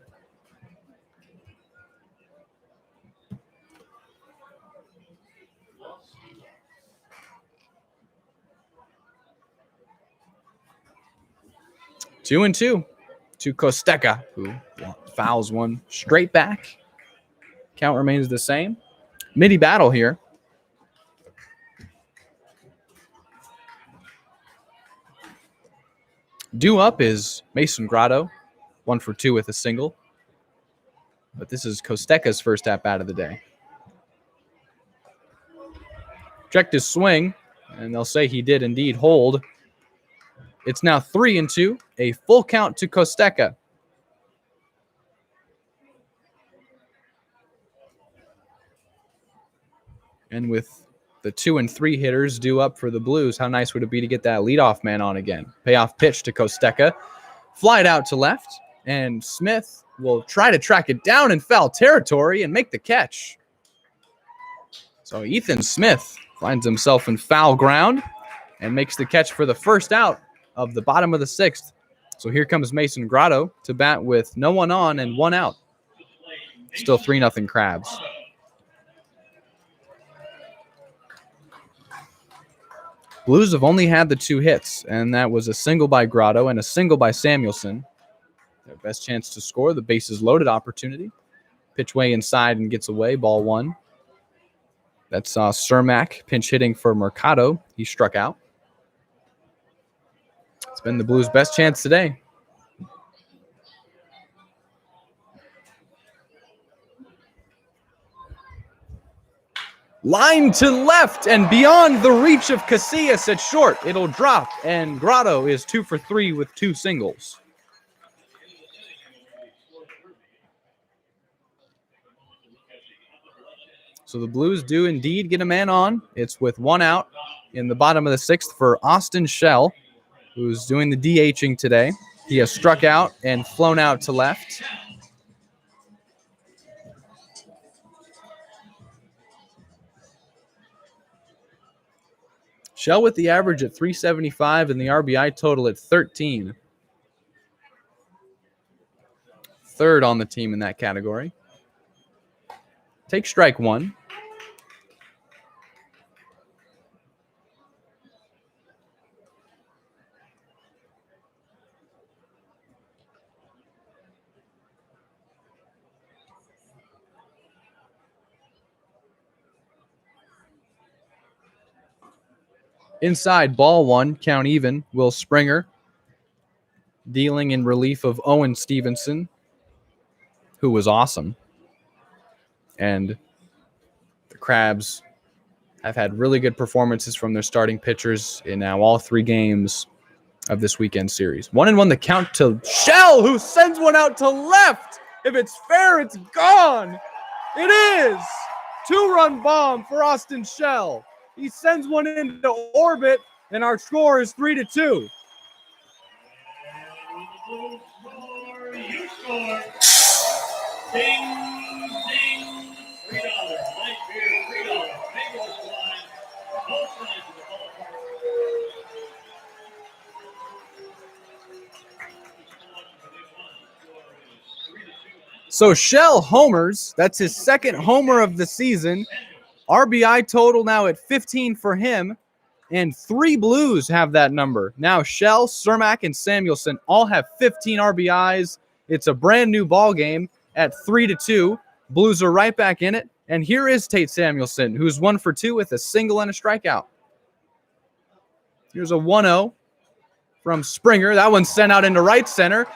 Two and two to Kosteka, who fouls one straight back. Count remains the same. Midi battle here. Due up is Mason Grotto, 1 for 2 with a single. But this is Kosteka's first at-bat of the day. Checked his swing, and they'll say he did indeed hold. It's now 3-2, a full count to Kosteka. And with the 2 and 3 hitters due up for the Blues, how nice would it be to get that leadoff man on again? Payoff pitch to Kosteka. Fly it out to left, and Smith will try to track it down in foul territory and make the catch. So Ethan Smith finds himself in foul ground and makes the catch for the first out of the bottom of the 6th. So here comes Mason Grotto to bat with no one on and 1 out. Still 3-0 Crabs. Blues have only had the 2 hits, and that was a single by Grotto and a single by Samuelson. Their best chance to score, the bases loaded opportunity. Pitch way inside and gets away, ball 1. That's Cermak pinch hitting for Mercado. He struck out. It's been the Blues' best chance today. Line to left and beyond the reach of Casillas at short. It'll drop, and Grotto is 2 for 3 with 2 singles. So the Blues do indeed get a man on. It's with 1 out in the bottom of the 6th for Austin Schell, who's doing the DHing today. He has struck out and flown out to left. Schell with the average at 375 and the RBI total at 13. Third on the team in that category. Take strike 1. Inside, ball one, count even. Will Springer dealing in relief of Owen Stevenson, who was awesome. And the Crabs have had really good performances from their starting pitchers in now all 3 games of this weekend series. 1-1 the count to Shell, who sends one out to left. If it's fair, it's gone. It is. 2-run bomb for Austin Shell. He sends one into orbit, and our score is 3-2. You score. Ding, ding. $3. Light beer, $3. Mango slide. Both sides of the ballpark. So Shell homers. That's his second homer of the season. RBI total now at 15 for him, and 3 Blues have that number. Now Shell, Cermak, and Samuelson all have 15 RBIs. It's a brand new ball game at 3-2. Blues are right back in it, and here is Tate Samuelson, who's 1 for 2 with a single and a strikeout. Here's a 1-0 from Springer. That one's sent out into right center.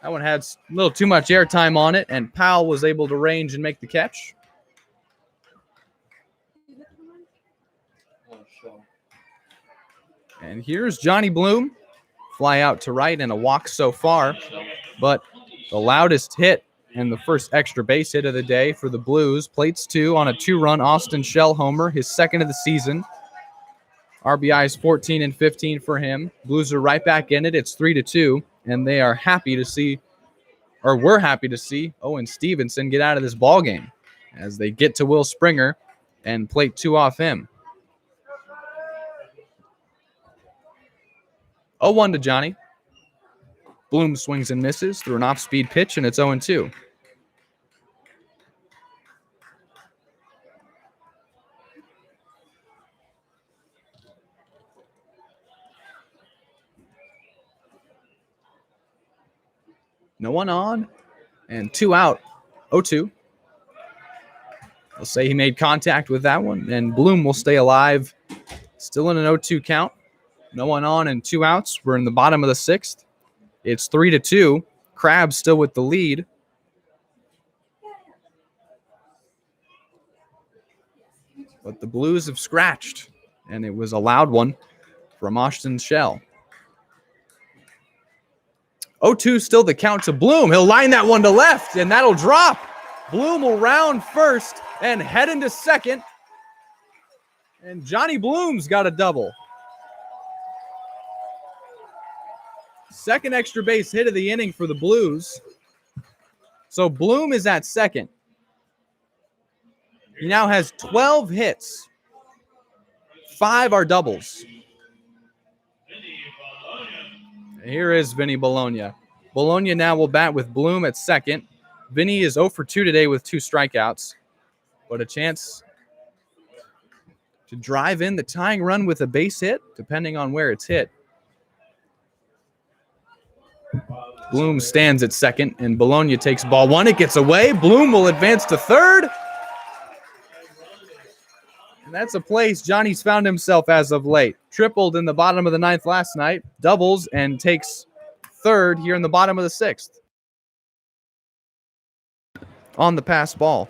That one had a little too much airtime on it, and Powell was able to range and make the catch. And here's Johnny Bloom. Fly out to right and a walk so far, but the loudest hit and the first extra base hit of the day for the Blues. Plates 2 on a 2-run Austin Shell homer, his second of the season. RBIs 14 and 15 for him. Blues are right back in it. It's 3-2, and they are happy to see, or we're happy to see, Owen Stevenson get out of this ball game as they get to Will Springer and plate 2 off him. 0-1 to Johnny. Bloom swings and misses through an off-speed pitch, and it's 0-2. No one on, and 2 out. 0-2. They'll say he made contact with that one, and Bloom will stay alive. Still in an 0-2 count. No one on and 2 outs. We're in the bottom of the 6th. It's 3-2. Crabs still with the lead. But the Blues have scratched, and it was a loud one from Austin Shell. 0-2 still the count to Bloom. He'll line that one to left, and that'll drop. Bloom will round first and head into second. And Johnny Bloom's got a double. Second extra base hit of the inning for the Blues. So Bloom is at second. He now has 12 hits. 5 are doubles. And here is Vinny Bologna. Bologna now will bat with Bloom at second. Vinny is 0 for 2 today with 2 strikeouts, but a chance to drive in the tying run with a base hit, depending on where it's hit. Bloom stands at second, and Bologna takes ball 1. It gets away. Bloom will advance to third. And that's a place Johnny's found himself as of late. Tripled in the bottom of the 9th last night, doubles, and takes third here in the bottom of the 6th. On the pass ball.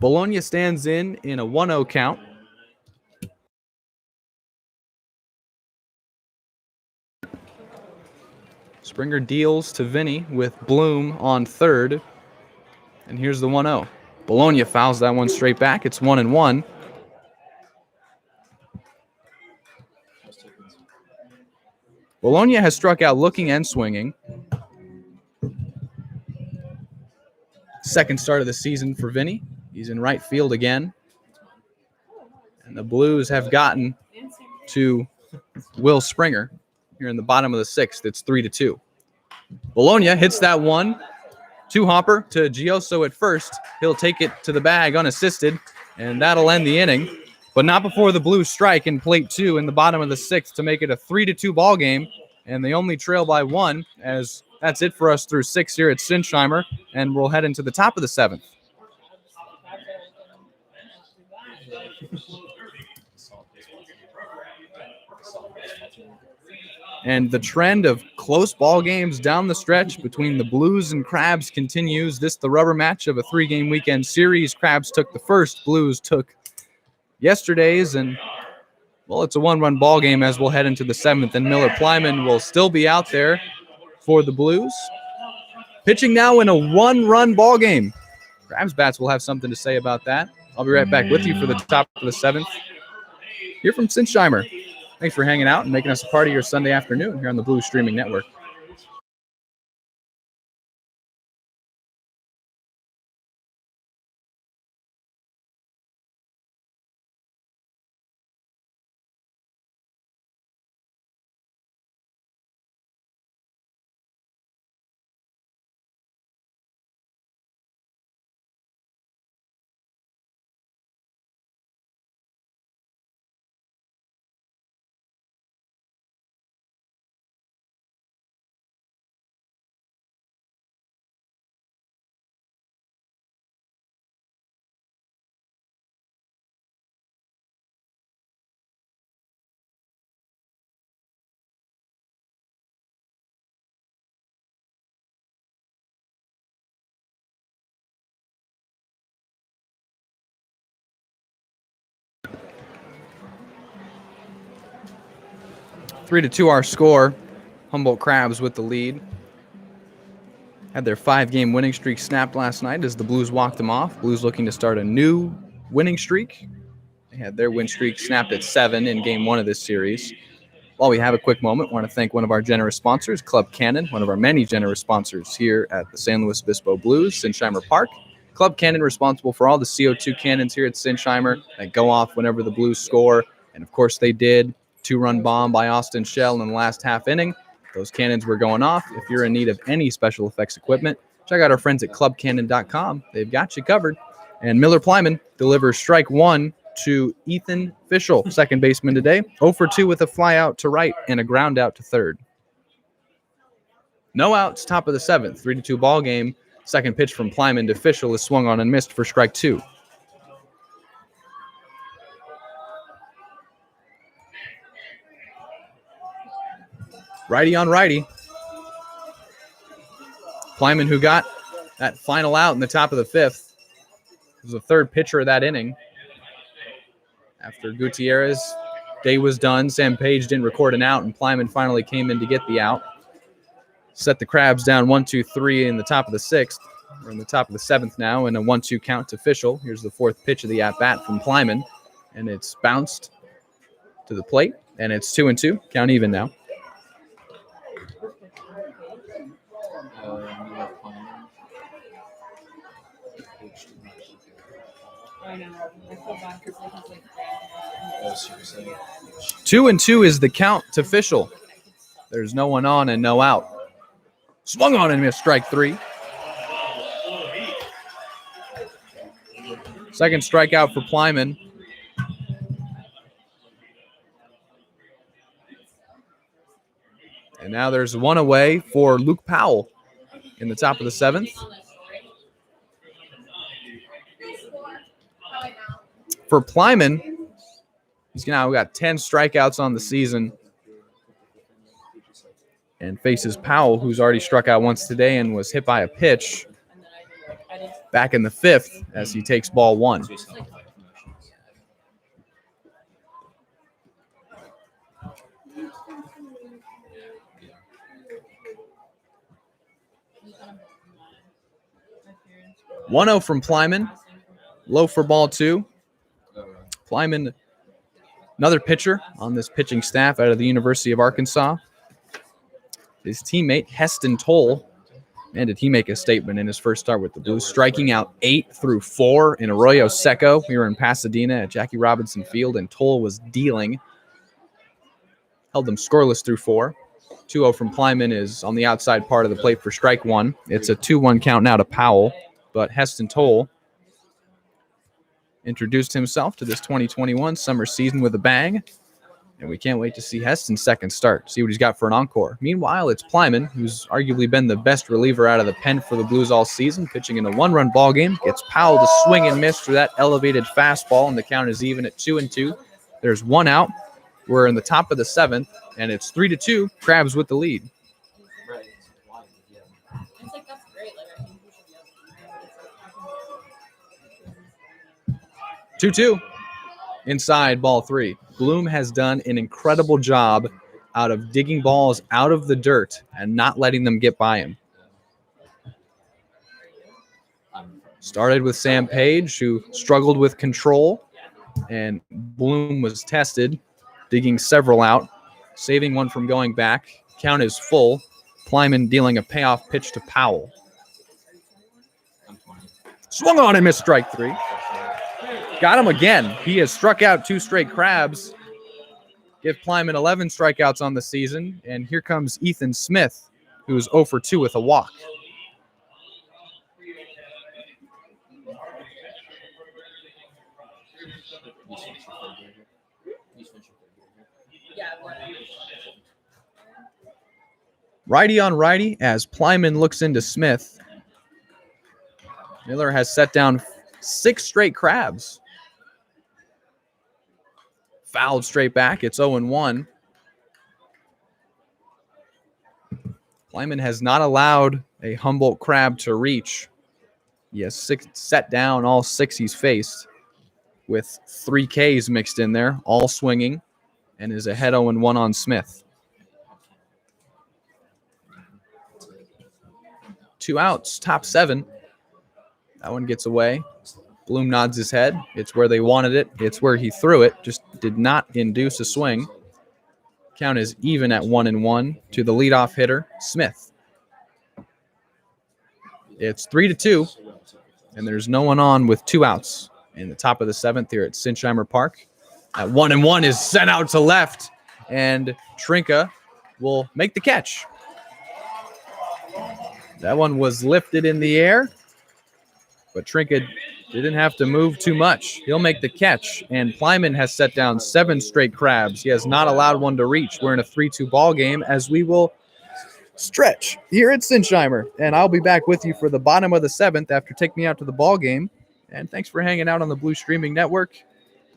Bologna stands in a 1-0 count. Springer deals to Vinny with Bloom on third. And here's the 1-0. Bologna fouls that one straight back. It's 1-1. Bologna has struck out looking and swinging. Second start of the season for Vinny. He's in right field again. And the Blues have gotten to Will Springer here in the bottom of the 6th. It's 3-2. Bologna hits that one. 2-hopper to Gioso at first. He'll take it to the bag unassisted, and that'll end the inning. But not before the Blues strike in plate 2 in the bottom of the 6th to make it a 3-2 ball game. And they only trail by 1, as that's it for us through 6 here at Sinsheimer, and we'll head into the top of the 7th. And the trend of close ball games down the stretch between the Blues and Crabs continues. This the rubber match of a 3-game weekend series. Crabs took the first, Blues took yesterday's, and well, it's a 1-run ball game as we'll head into the 7th, and Miller Plyman will still be out there for the Blues. Pitching now in a 1-run ball game. Crabs bats will have something to say about that. I'll be right back with you for the top of the 7th. Here from Sinsheimer. Thanks for hanging out and making us a part of your Sunday afternoon here on the Blues Streaming Network. Three to 2 our score. Humboldt Crabs with the lead. Had their 5-game winning streak snapped last night as the Blues walked them off. Blues looking to start a new winning streak. They had their win streak snapped at 7 in game 1 of this series. While we have a quick moment, I want to thank one of our generous sponsors, Club Cannon, one of our many generous sponsors here at the San Luis Obispo Blues, Sinsheimer Park. Club Cannon responsible for all the CO2 cannons here at Sinsheimer that go off whenever the Blues score. And, of course, they did. 2-run bomb by Austin Shell in the last half inning. Those cannons were going off. If you're in need of any special effects equipment, check out our friends at clubcannon.com. They've got you covered. And Miller Plyman delivers strike 1 to Ethan Fischel, second baseman today. 0 for 2 with a fly out to right and a ground out to third. No outs, top of the 7th. 3-2 ball game. Second pitch from Plyman to Fischel is swung on and missed for strike 2. Righty on righty. Plyman, who got that final out in the top of the 5th, was the third pitcher of that inning. After Gutierrez, day was done. Sam Page didn't record an out, and Plyman finally came in to get the out. Set the Crabs down 1-2-3 in the top of the 6th. We're in the top of the 7th now, and a 1-2 count to Fischel. Here's the 4th pitch of the at-bat from Plyman, and it's bounced to the plate, and it's 2-2. Count even now. I know. I feel bad because he's like. 2-2 is the count to Fischel. There's no one on and no out. Swung on and missed strike 3. Second strikeout for Plyman. And now there's one away for Luke Powell in the top of the 7th. For Plyman, he's now got 10 strikeouts on the season and faces Powell, who's already struck out once today and was hit by a pitch back in the 5th as he takes ball 1. One-0 from Plyman. Low for ball 2. Plyman, another pitcher on this pitching staff out of the University of Arkansas. His teammate, Heston Toll, man, did he make a statement in his first start with the Blues, striking out 8 through 4 in Arroyo Seco. We were in Pasadena at Jackie Robinson Field, and Toll was dealing. Held them scoreless through 4. 2-0 from Plyman is on the outside part of the plate for strike 1. It's a 2-1 count now to Powell, but Heston Toll introduced himself to this 2021 summer season with a bang And we can't wait to see Heston's second start, see what he's got for an encore. Meanwhile, it's Plyman, who's arguably been the best reliever out of the pen for the Blues all season, pitching in a one-run ball game. Gets Powell to swing and miss for that elevated fastball, and the count is even at 2-2. There's one out. We're in the top of the 7th, and it's 3-2. Crabs with the lead. It's like, that's great. Like, I think we should be able to. 2-2. Inside ball 3. Bloom has done an incredible job out of digging balls out of the dirt and not letting them get by him. Started with Sam Page, who struggled with control, and Bloom was tested, digging several out, saving one from going back. Count is full. Plyman dealing a payoff pitch to Powell. Swung on and missed strike 3. Got him again. He has struck out 2 straight Crabs. Give Plyman 11 strikeouts on the season. And here comes Ethan Smith, who is 0 for 2 with a walk. Yeah, but Righty on righty as Plyman looks into Smith. Miller has set down 6 straight Crabs. Fouled straight back. It's 0-1. Plyman has not allowed a Humboldt Crab to reach. He has set down all 6 he's faced, with 3 Ks mixed in there, all swinging, and is ahead 0-1 on Smith. 2 outs, top 7. That one gets away. Bloom nods his head. It's where they wanted it. It's where he threw it. Just did not induce a swing. Count is even at 1-1 to the leadoff hitter, Smith. It's 3-2, and there's no one on with 2 outs in the top of the 7th here at Sinsheimer Park. At 1-1 is sent out to left, and Trinka will make the catch. That one was lifted in the air, but Trinka didn't have to move too much. He'll make the catch, and Plyman has set down 7 straight Crabs. He has not allowed one to reach. We're in a 3-2 ball game as we will stretch here at Sinsheimer, and I'll be back with you for the bottom of the 7th after Take Me Out to the ball game. And thanks for hanging out on the Blue Streaming Network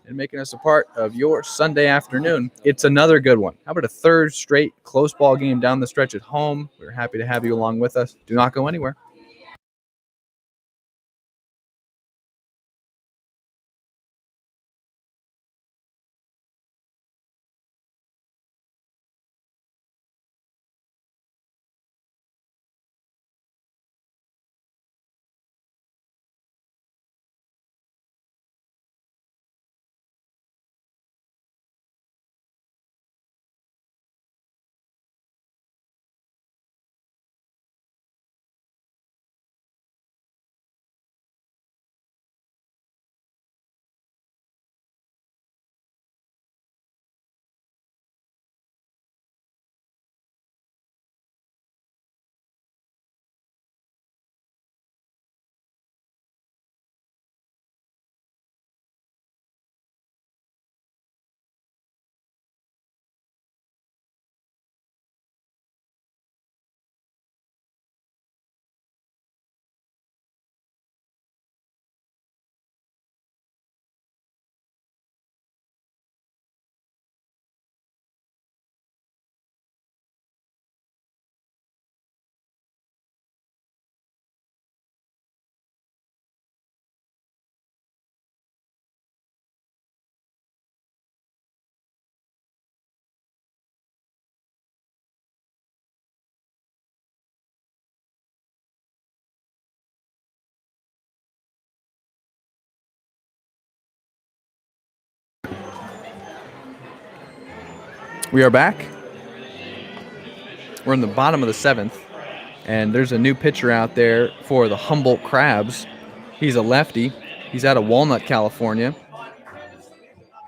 and making us a part of your Sunday afternoon. It's another good one. How about a 3rd straight close ball game down the stretch at home? We're happy to have you along with us. Do not go anywhere. We are back. We're in the bottom of the 7th, and there's a new pitcher out there for the Humboldt Crabs. He's a lefty. He's out of Walnut, California.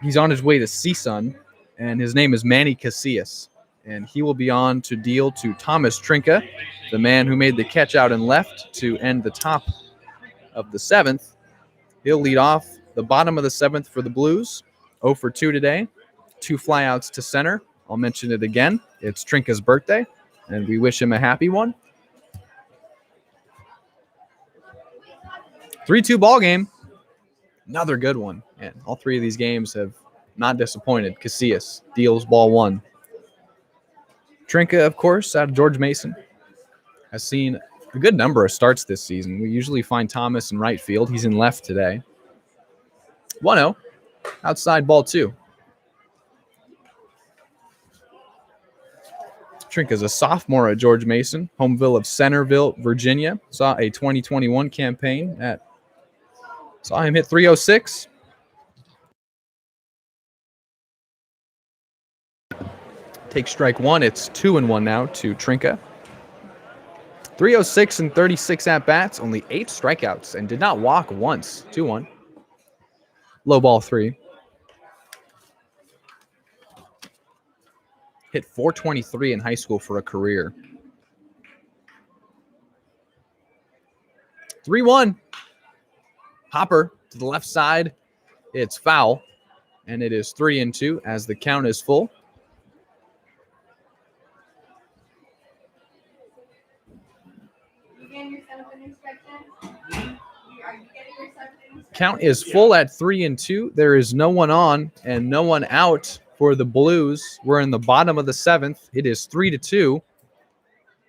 He's on his way to CSUN, and his name is Manny Casillas. And he will be on to deal to Thomas Trinka, the man who made the catch out and left to end the top of the 7th. He'll lead off the bottom of the 7th for the Blues, 0 for 2 today. 2 flyouts to center. I'll mention it again. It's Trinka's birthday, and we wish him a happy one. 3-2 ball game. Another good one. And all 3 of these games have not disappointed. Casillas deals ball 1. Trinka, of course, out of George Mason, has seen a good number of starts this season. We usually find Thomas in right field. He's in left today. 1-0. Outside ball 2. Trinka's a sophomore at George Mason, Homeville of Centerville, Virginia. Saw a 2021 campaign saw him hit 306. Take strike 1. It's 2-1 now to Trinka. 306 and 36 at-bats, only 8 strikeouts, and did not walk once. 2-1. Low ball 3. Hit 423 in high school for a career. 3-1. Hopper to the left side. It's foul, and it is 3-2 as the count is full. Count is full at 3-2. There is no one on and no one out for the Blues. We're in the bottom of the 7th. It is 3-2,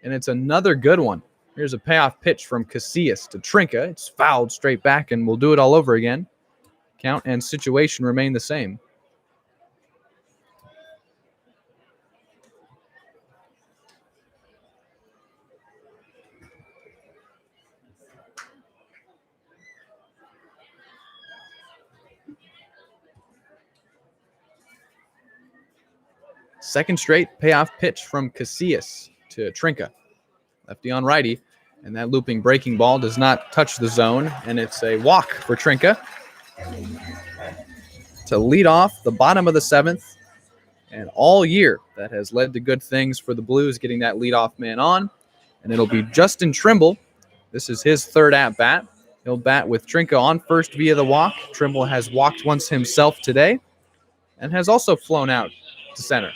and it's another good one. Here's a payoff pitch from Casillas to Trinka. It's fouled straight back, and we'll do it all over again. Count and situation remain the same. Second straight payoff pitch from Casillas to Trinka. Lefty on righty, and that looping breaking ball does not touch the zone, and it's a walk for Trinka to lead off the bottom of the 7th. And all year, that has led to good things for the Blues, getting that leadoff man on. And it'll be Justin Trimble. This is his 3rd at-bat. He'll bat with Trinka on first via the walk. Trimble has walked once himself today and has also flown out to center.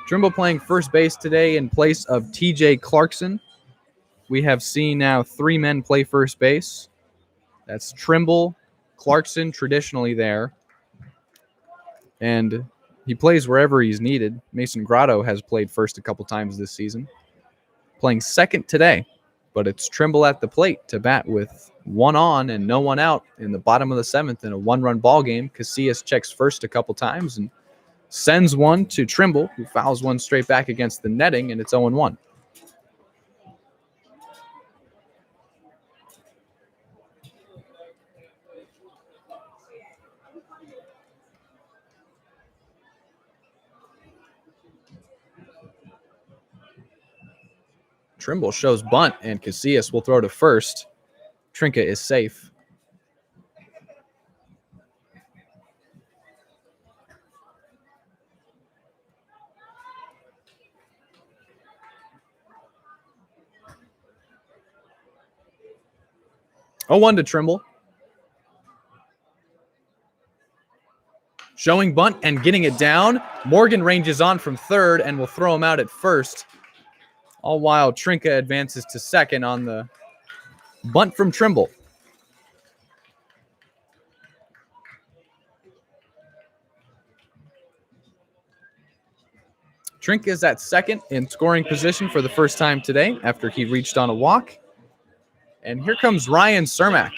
Trimble playing first base today in place of TJ Clarkson. We have seen now 3 men play first base. That's Trimble, Clarkson, traditionally there. And he plays wherever he's needed. Mason Grotto has played first a couple times this season. Playing second today, but it's Trimble at the plate to bat with 1 on and no one out in the bottom of the 7th in a 1-run ball game. Casillas checks first a couple times and sends one to Trimble, who fouls one straight back against the netting, and it's 0-1. Trimble shows bunt, and Casillas will throw to first. Trinka is safe. Oh, 1 to Trimble. Showing bunt and getting it down. Morgan ranges on from third and will throw him out at first. All while Trinka advances to second on the bunt from Trimble. Trinka is at second in scoring position for the first time today after he reached on a walk. And here comes Ryan Cermak,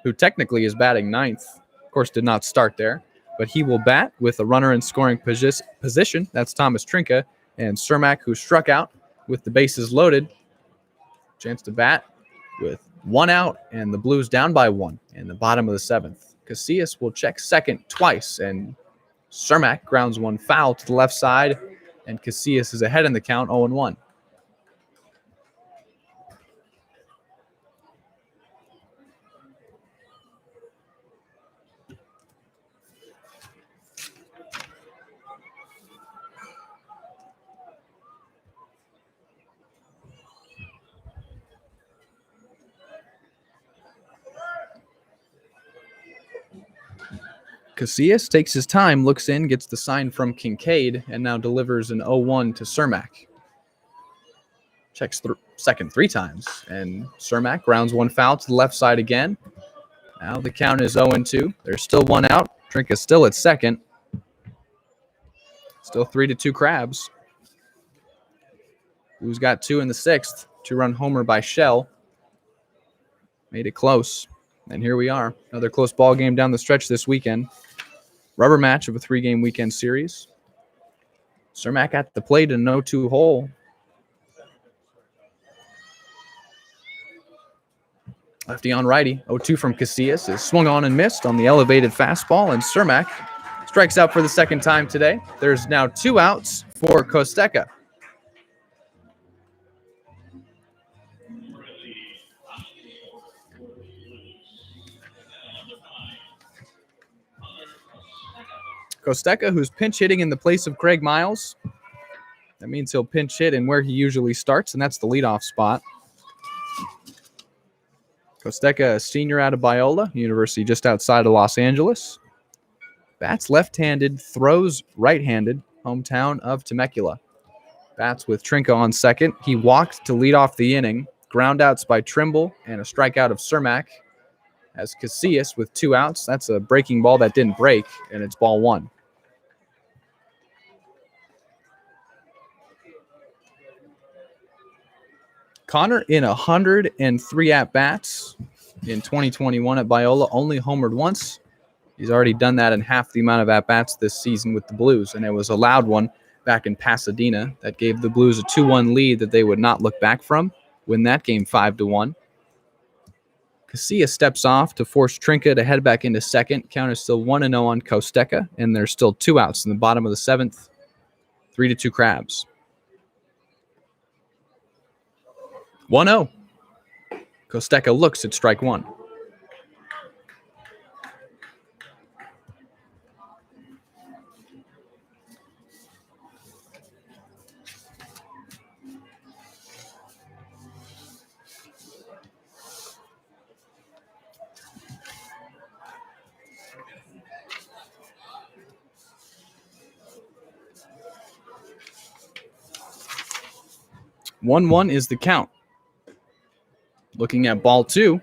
who technically is batting 9th. Of course, did not start there, but he will bat with a runner in scoring position. That's Thomas Trinka, and Cermak, who struck out with the bases loaded. Chance to bat with 1 out, and the Blues down by 1 in the bottom of the 7th. Casillas will check second twice, and Cermak grounds one foul to the left side, and Casillas is ahead in the count, 0-1. Casillas takes his time, looks in, gets the sign from Kincaid, and now delivers an 0-1 to Cermak. Checks second 3 times, and Cermak grounds one foul to the left side again. Now the count is 0-2. There's still one out. Trinka's still at second. Still 3-2 Crabs. Who's got 2 in the 6th? 2-run homer by Shell. Made it close. And here we are. Another close ball game down the stretch this weekend. Rubber match of a 3-game weekend series. Cermak at the plate in an 0-2 hole. Lefty on righty. 0-2 from Casillas is swung on and missed on the elevated fastball, and Cermak strikes out for the second time today. There's now 2 outs for Costeca. Costeca, who's pinch hitting in the place of Craig Miles. That means he'll pinch hit in where he usually starts, and that's the leadoff spot. Costeca, a senior out of Biola, University just outside of Los Angeles. Bats left-handed, throws right-handed, hometown of Temecula. Bats with Trinka on second. He walked to lead off the inning. Groundouts by Trimble and a strikeout of Cermak. As Casillas with 2 outs. That's a breaking ball that didn't break, and it's ball 1. Connor in 103 at-bats in 2021 at Biola, only homered once. He's already done that in half the amount of at-bats this season with the Blues, and it was a loud one back in Pasadena that gave the Blues a 2-1 lead that they would not look back from. Win that game 5-1. Casillas steps off to force Trinka to head back into second. Count is still 1-0 on Costeca, and there's still 2 outs in the bottom of the 7th. 3-2 Crabs. 1-0. Costeca looks at strike 1. One is the count. Looking at ball 2.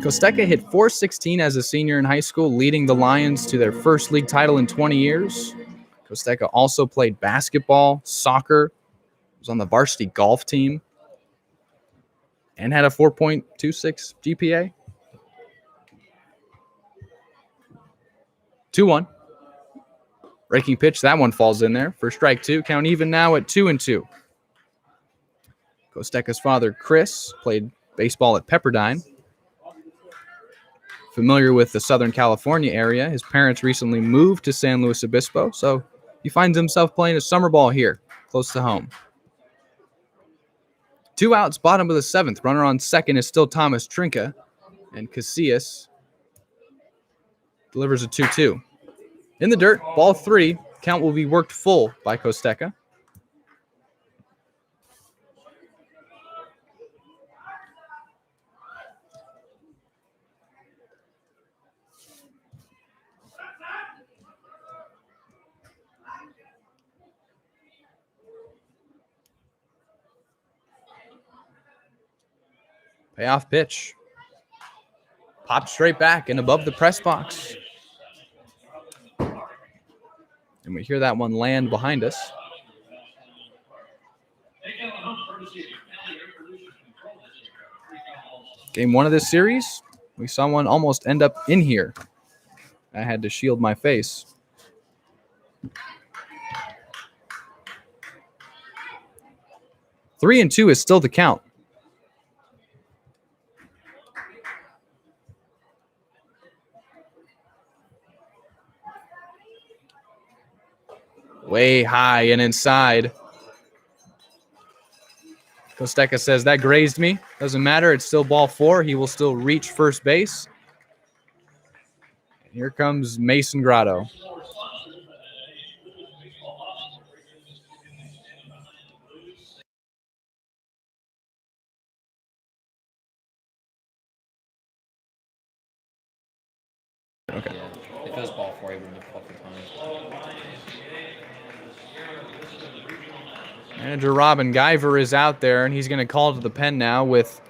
Costeca hit .416 as a senior in high school, leading the Lions to their first league title in 20 years. Costeca also played basketball, soccer, was on the varsity golf team, and had a 4.26 GPA. 2-1. Breaking pitch, that one falls in there for strike 2. Count even now at 2-2. Costeca's father, Chris, played baseball at Pepperdine. Familiar with the Southern California area, his parents recently moved to San Luis Obispo, so he finds himself playing a summer ball here, close to home. 2 outs, bottom of the 7th. Runner on second is still Thomas Trinka, and Casillas delivers a 2-2. In the dirt, ball 3. Count will be worked full by Costeca. Payoff pitch. Popped straight back and above the press box. And we hear that one land behind us. Game 1 of this series, we saw one almost end up in here. I had to shield my face. Three and 2 is still the count. Way high and inside. Costeca says, that grazed me. Doesn't matter. It's still ball 4. He will still reach first base. Here comes Mason Grotto. If it was ball 4, he wouldn't have called for time. Manager Robin Guyver is out there, and he's going to call to the pen now with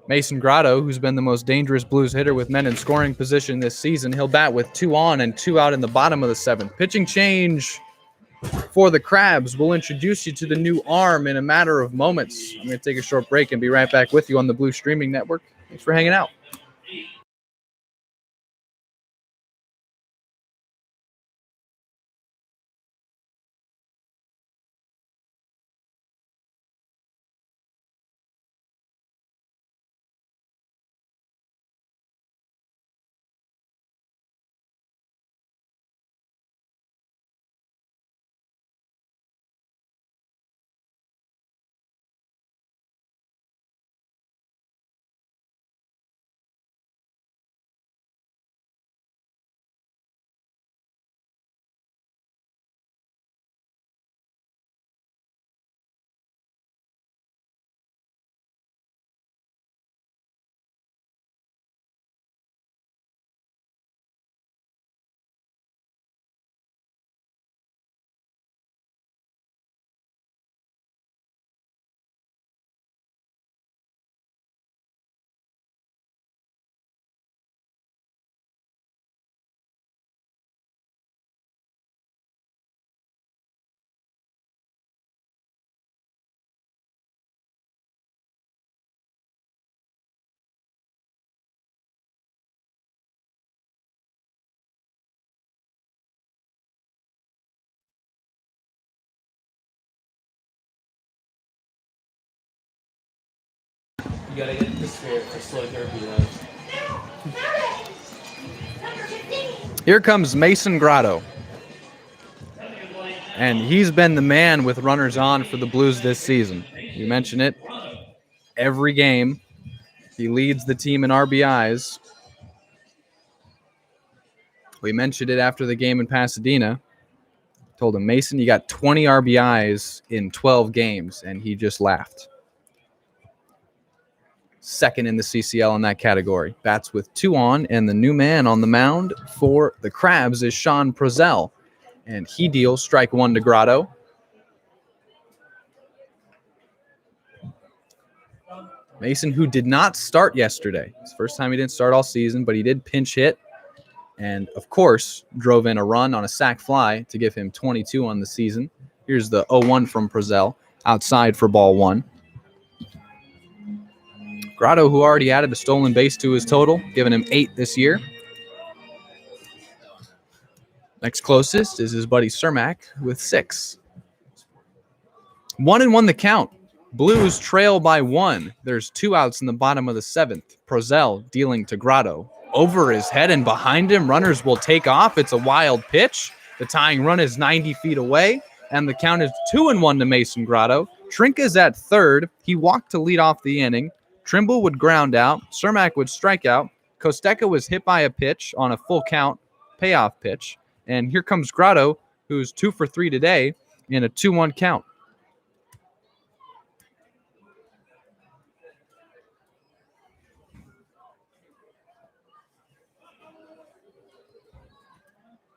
Mason Grotto, who's been the most dangerous Blues hitter with men in scoring position this season. He'll bat with 2 on and 2 out in the bottom of the 7th. Pitching change for the Crabs. We'll introduce you to the new arm in a matter of moments. I'm going to take a short break and be right back with you on the Blue Streaming Network. Thanks for hanging out. You gotta get the spirit for slow therapy, though. Here comes Mason Grotto. And he's been the man with runners on for the Blues this season. You mentioned it. Every game, he leads the team in RBIs. We mentioned it after the game in Pasadena. Told him, Mason, you got 20 RBIs in 12 games, and he just laughed. Second in the CCL in that category. Bats with 2 on, and the new man on the mound for the Crabs is Sean Prozell. And he deals strike 1 to Grotto. Mason, who did not start yesterday. It's the first time he didn't start all season, but he did pinch hit. And, of course, drove in a run on a sac fly to give him 22 on the season. Here's the 0-1 from Prozell, outside for ball 1. Grotto, who already added a stolen base to his total, giving him 8 this year. Next closest is his buddy Cermak with 6. 1-1 the count. Blues trail by 1. There's 2 outs in the bottom of the 7th. Prozell dealing to Grotto. Over his head and behind him, runners will take off. It's a wild pitch. The tying run is 90 feet away, and the count is 2-1 to Mason Grotto. Trinka's at third. He walked to lead off the inning. Trimble would ground out. Cermak would strike out. Kosteka was hit by a pitch on a full count payoff pitch. And here comes Grotto, who's 2 for 3 today in a 2-1 count.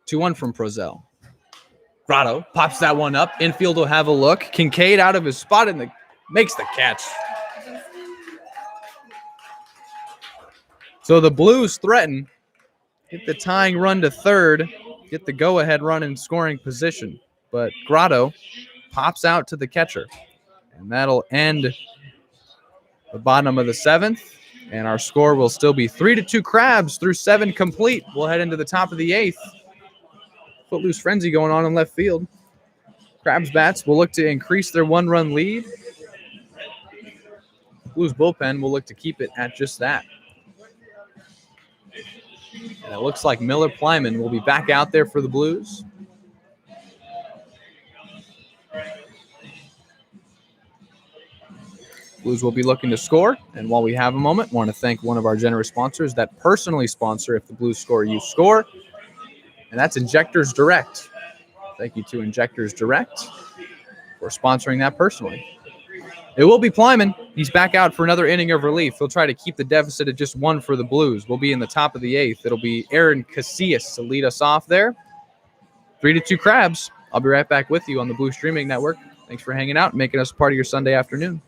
Two-one from Prozell. Grotto pops that one up. Infield will have a look. Kincaid out of his spot and makes the catch. So the Blues threaten, get the tying run to third, get the go-ahead run in scoring position. But Grotto pops out to the catcher. And that'll end the bottom of the 7th. And our score will still be 3-2 Crabs through 7 complete. We'll head into the top of the 8th. Footloose frenzy going on in left field. Crabs bats will look to increase their 1-run lead. Blues bullpen will look to keep it at just that. And it looks like Miller Plyman will be back out there for the Blues. Blues will be looking to score. And while we have a moment, want to thank one of our generous sponsors that personally sponsor If the Blues Score, You Score. And that's Injectors Direct. Thank you to Injectors Direct for sponsoring that personally. It will be Plyman. He's back out for another inning of relief. He'll try to keep the deficit at just 1 for the Blues. We'll be in the top of the 8th. It'll be Aaron Casillas to lead us off there. 3-2 Crabs. I'll be right back with you on the Blue Streaming Network. Thanks for hanging out and making us part of your Sunday afternoon.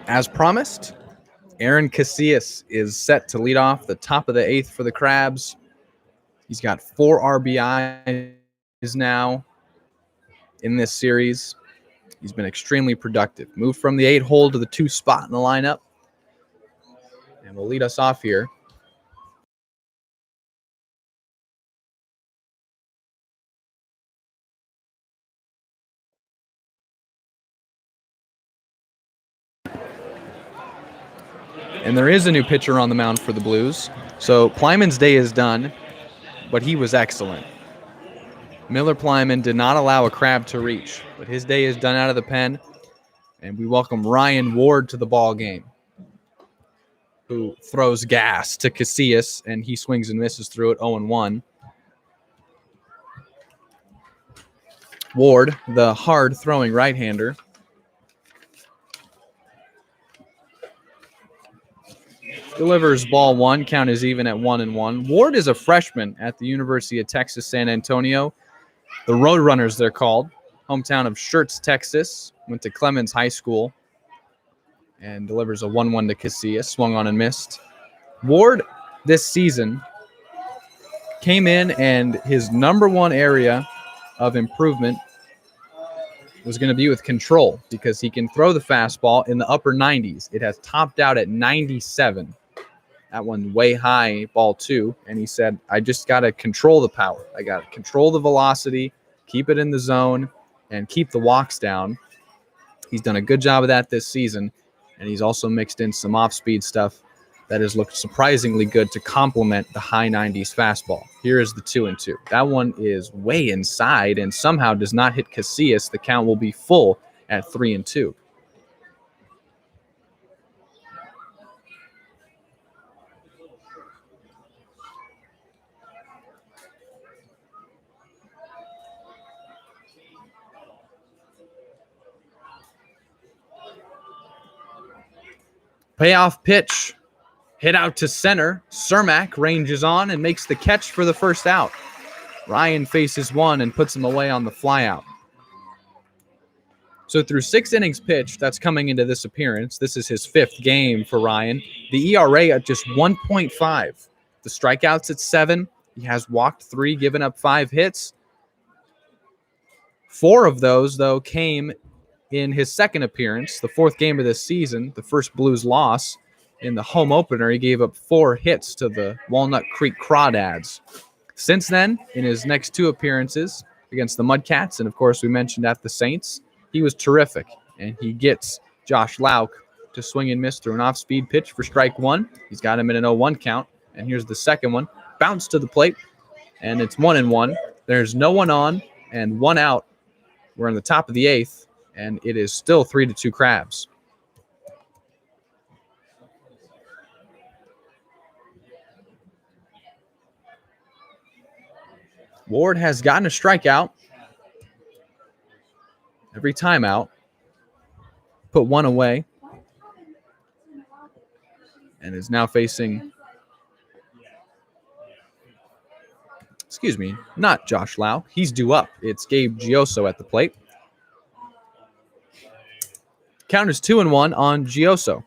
As promised, Aaron Casillas is set to lead off the top of the 8th for the Crabs. He's got 4 RBIs now in this series. He's been extremely productive. Moved from the 8 hole to the 2 spot in the lineup. And will lead us off here. And there is a new pitcher on the mound for the Blues. So Plyman's day is done, but he was excellent. Miller Plyman did not allow a Crab to reach, but his day is done out of the pen. And we welcome Ryan Ward to the ball game, who throws gas to Casillas, and he swings and misses through it 0-1. Ward, the hard-throwing right-hander, delivers ball 1. Count is even at 1-1. Ward is a freshman at the University of Texas San Antonio. The Roadrunners, they're called. Hometown of Schertz, Texas. Went to Clemens High School. And delivers a 1-1 to Casillas. Swung on and missed. Ward, this season, came in, and his number 1 area of improvement was going to be with control, because he can throw the fastball in the upper 90s. It has topped out at 97. That one way high, ball 2. And he said, I just got to control the power. I got to control the velocity, keep it in the zone, and keep the walks down. He's done a good job of that this season. And he's also mixed in some off-speed stuff that has looked surprisingly good to complement the high 90s fastball. Here is the 2-2. That one is way inside and somehow does not hit Casillas. The count will be full at 3-2. Payoff pitch. Hit out to center. Cermak ranges on and makes the catch for the first out. Ryan faces one and puts him away on the flyout. So through 6 innings pitched, that's coming into this appearance. This is his 5th game for Ryan. The ERA at just 1.5. The strikeouts at 7. He has walked 3, given up 5 hits. 4 of those, though, came in his 2nd appearance, the 4th game of this season, the first Blues loss. In the home opener, he gave up 4 hits to the Walnut Creek Crawdads. Since then, in his next 2 appearances against the Mudcats, and of course we mentioned at the Saints, he was terrific. And he gets Josh Lauk to swing and miss through an off-speed pitch for strike 1. He's got him in an 0-1 count. And here's the second one. Bounce to the plate, and it's 1-1. There's no one on and 1 out. We're in the top of the 8th, and it is still 3-2 Crabs. Ward has gotten a strikeout every time out. Put one away. And is now facing, not Josh Lau. He's due up. It's Gabe Gioso at the plate. Count is 2-1 on Gioso.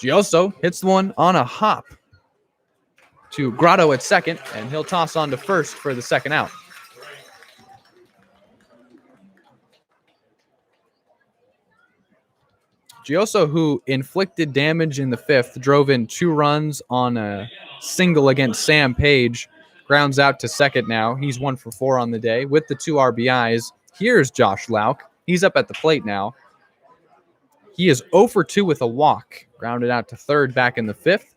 Gioso hits one on a hop to Grotto at second, and he'll toss on to first for the second out. Gioso, who inflicted damage in the fifth, drove in 2 runs on a single against Sam Page, grounds out to second now. He's 1 for 4 on the day with the 2 RBIs. Here's Josh Lauk. He's up at the plate now. He is 0 for 2 with a walk. Grounded out to third back in the fifth.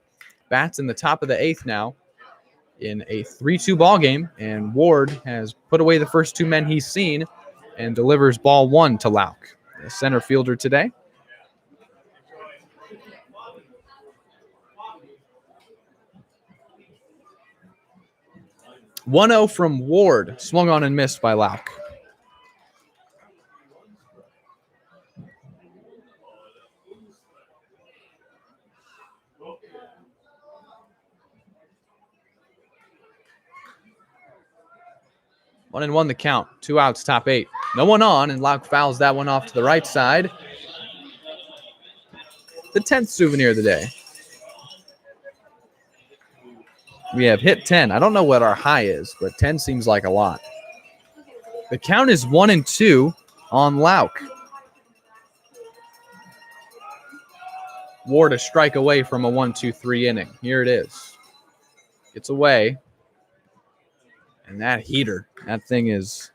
Bats in the top of the eighth now in a 3-2 ball game, and Ward has put away the first 2 men he's seen and delivers ball 1 to Lauk, the center fielder today. (1-0) from Ward, swung on and missed by Lauk. One and one the count. 2 outs, top 8. No one on, and Lauk fouls that one off to the right side. The 10th souvenir of the day. We have hit 10. I don't know what our high is, but 10 seems like a lot. The count is 1-2 on Lauk. Ward a strike away from a 1-2-3 inning. Here it is. Gets away. And that heater, that thing is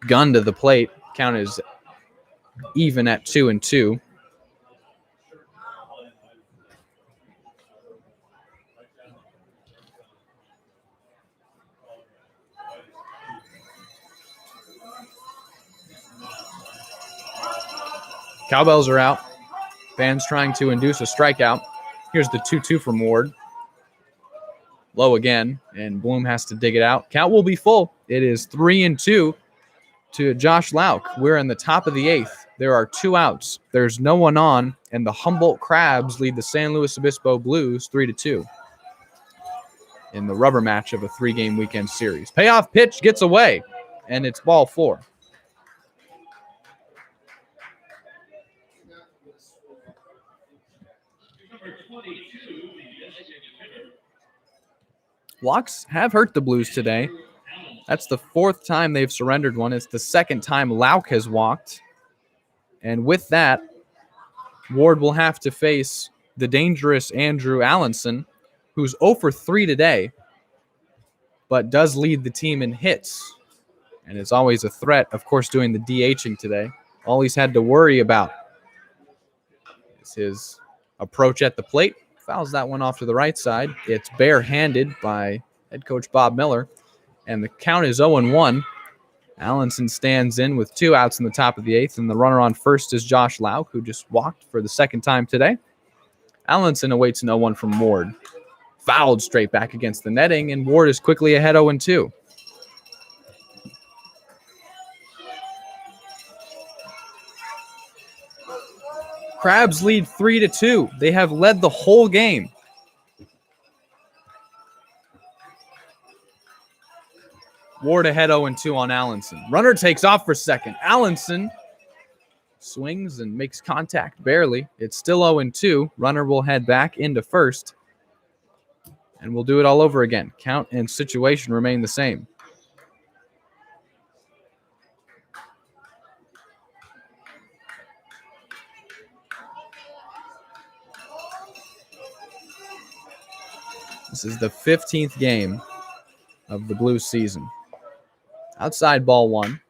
gunned to the plate. Count is even at 2-2. Cowbells are out. Fans trying to induce a strikeout. Here's the 2-2 from Ward. Low again, and Bloom has to dig it out. Count will be full. It is 3-2 to Josh Lauk. We're in the top of the 8th. There are 2 outs. There's no one on, and the Humboldt Crabs lead the San Luis Obispo Blues 3-2 in the rubber match of a 3-game weekend series. Payoff pitch gets away, and it's ball 4. Walks have hurt the Blues today. That's the 4th time they've surrendered one. It's the 2nd time Lauk has walked. And with that, Ward will have to face the dangerous Andrew Allenson, who's 0 for 3 today, but does lead the team in hits. And is always a threat, of course, doing the DHing today. All he's had to worry about is his approach at the plate. Fouls that one off to the right side. It's barehanded by head coach Bob Miller, and the count is 0-1. Allenson stands in with 2 outs in the top of the 8th, and the runner on first is Josh Lauk, who just walked for the 2nd time today. Allenson awaits an 0-1 from Ward. Fouled straight back against the netting, and Ward is quickly ahead 0-2. Crabs lead 3-2. They have led the whole game. Ward ahead 0-2 on Allenson. Runner takes off for second. Allenson swings and makes contact barely. It's still 0-2. Runner will head back into first. And we'll do it all over again. Count and situation remain the same. This is the 15th game of the Blues season. Outside ball 1.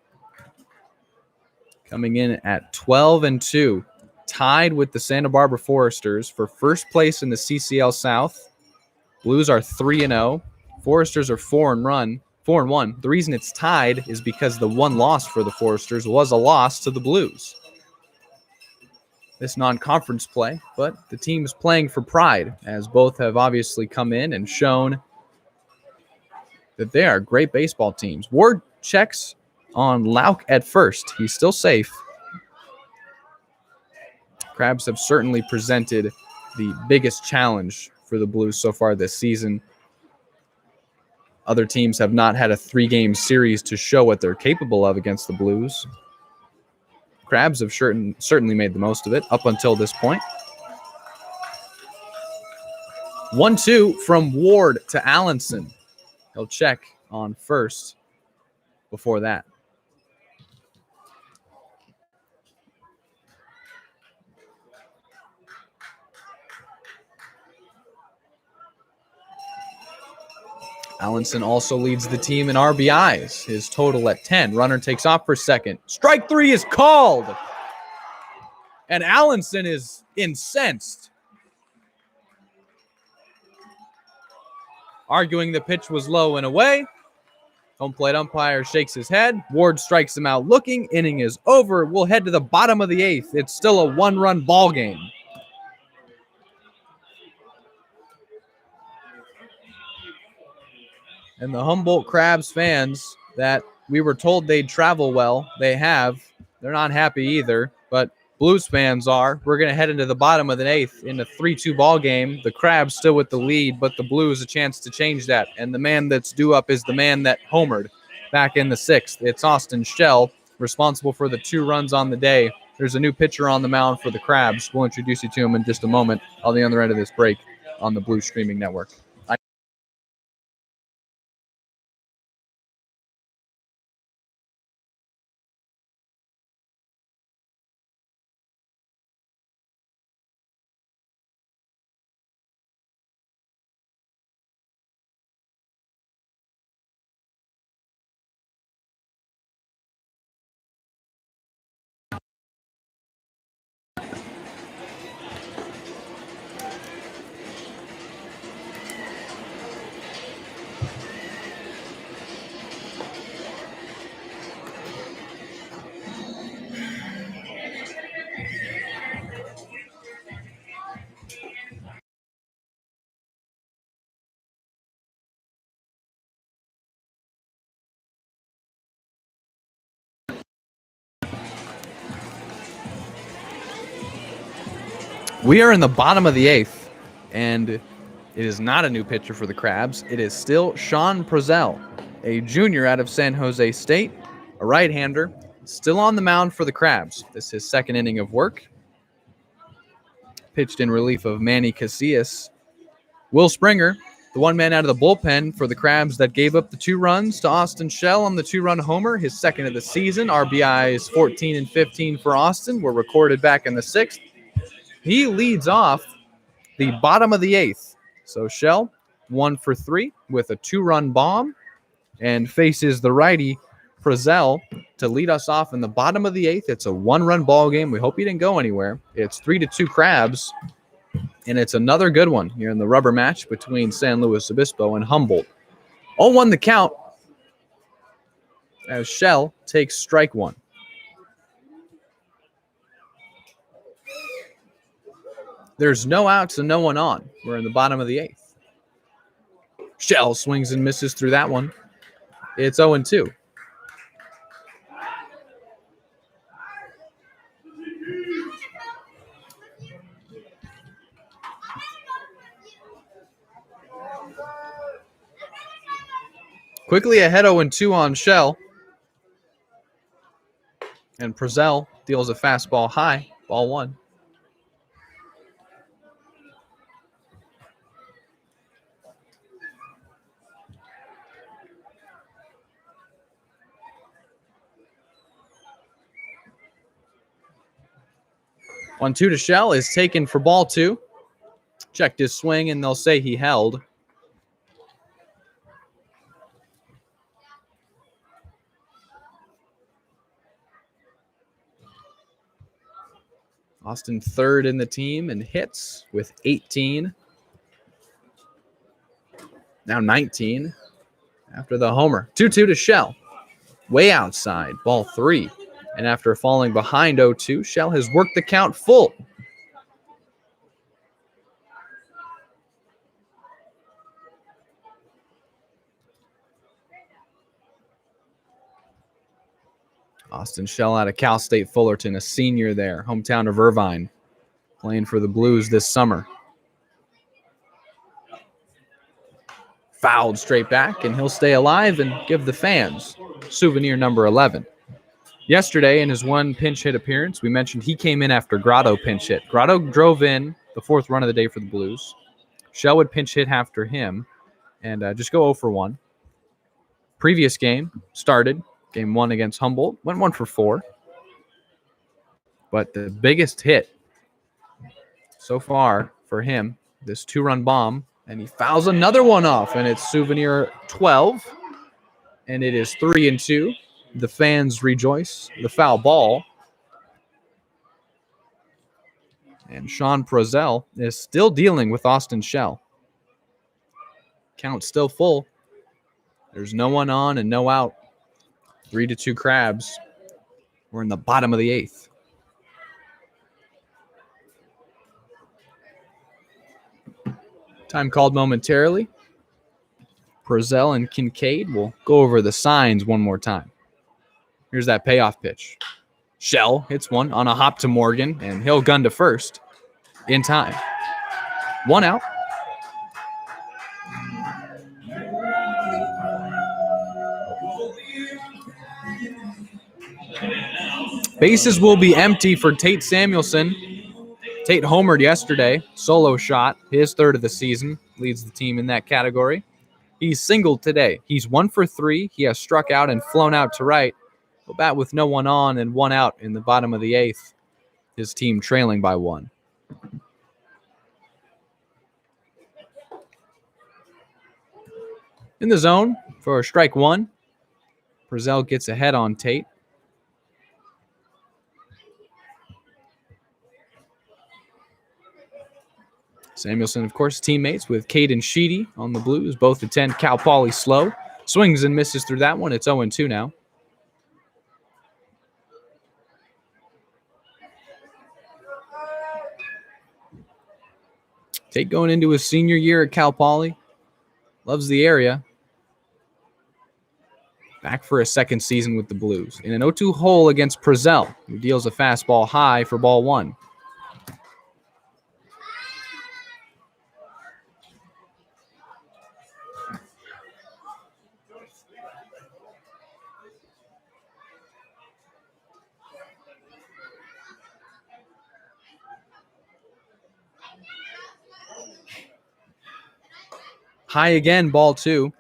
Coming in at 12-2. Tied with the Santa Barbara Foresters for first place in the CCL South. Blues are 3-0. Foresters are 4-1. The reason it's tied is because the one loss for the Foresters was a loss to the Blues. this non-conference play, but the team's playing for pride, as both have obviously come in and shown that they are great baseball teams. Ward checks on Lauk at first. He's still safe. Crabs have certainly presented the biggest challenge for the Blues so far this season. Other teams have not had a 3-game series to show what they're capable of against the Blues. Crabs have certainly made the most of it up until this point. 1-2 from Ward to Allenson. He'll check on first before that. Allenson also leads the team in RBIs, his total at 10. Runner takes off for second. Strike 3 is called. And Allenson is incensed. Arguing the pitch was low and away. Home plate umpire shakes his head. Ward strikes him out looking. Inning is over. We'll head to the bottom of the 8th. It's still a 1-run ball game. And the Humboldt Crabs fans that we were told they'd travel well, they have. They're not happy either, but Blues fans are. We're going to head into the bottom of the 8th in a 3-2 ball game. The Crabs still with the lead, but the Blues a chance to change that. And the man that's due up is the man that homered back in the 6th. It's Austin Schell, responsible for the 2 runs on the day. There's a new pitcher on the mound for the Crabs. We'll introduce you to him in just a moment on the other end of this break on the Blues Streaming Network. We are in the bottom of the 8th, and it is not a new pitcher for the Crabs. It is still Sean Prezell, a junior out of San Jose State, a right-hander, still on the mound for the Crabs. This is his second inning of work. Pitched in relief of Manny Casillas. Will Springer, the one man out of the bullpen for the Crabs that gave up the 2 runs to Austin Schell on the 2-run homer, his second of the season. RBIs 14 and 15 for Austin were recorded back in the 6th. He leads off the bottom of the 8th. So Schell, 1 for 3 with a 2-run bomb and faces the righty Prezell to lead us off in the bottom of the 8th. It's a 1-run ball game. We hope he didn't go anywhere. It's 3-2 Crabs, and it's another good one here in the rubber match between San Luis Obispo and Humboldt. 0-1 the count as Schell takes strike 1. There's no outs and no one on. We're in the bottom of the 8th. Schell swings and misses through that one. It's 0-2. Quickly ahead 0-2 on Schell. And Prezell deals a fastball high. Ball 1. On 2 to Schell is taken for ball 2. Checked his swing, and they'll say he held. Austin third in the team and hits with 18. Now 19 after the homer. 2-2 to Schell. Way outside, ball 3. And after falling behind 0-2, Schell has worked the count full Austin Shell out of Cal State Fullerton, a senior there, hometown of Irvine, playing for the Blues this summer. Fouled straight back, and he'll stay alive and give the fans souvenir number 11. Yesterday, in his one pinch hit appearance, we mentioned he came in after Grotto pinch hit. Grotto drove in the fourth run of the day for the Blues. Shell would pinch hit after him and just go 0 for 1. Previous game started, game 1 against Humboldt, went 1 for 4. But the biggest hit so far for him, this 2-run bomb, and he fouls another one off, and it's souvenir 12, and it is 3-2. The fans rejoice. The foul ball. And Sean Prozel is still dealing with Austin Shell. Count still full. There's no one on and no out. 3-2 Crabs. We're in the bottom of the 8th. Time called momentarily. Prozel and Kincaid will go over the signs one more time. Here's that payoff pitch. Shell hits one on a hop to Morgan, and he'll gun to first in time. 1 out. Bases will be empty for Tate Samuelson. Tate homered yesterday, solo shot, his third of the season, leads the team in that category. He's singled today. He's 1 for 3. He has struck out and flown out to right. He'll bat with no one on and 1 out in the bottom of the 8th. His team trailing by 1. In the zone for strike 1. Prozel gets ahead on Tate. Samuelson, of course, teammates with Caden Sheedy on the Blues. Both attend Cal Poly SLO. Swings and misses through that one. It's 0-2 now. Tate going into his senior year at Cal Poly. Loves the area. Back for a second season with the Blues. In an 0-2 hole against Prozel, who deals a fastball high for ball 1. High again, ball 2.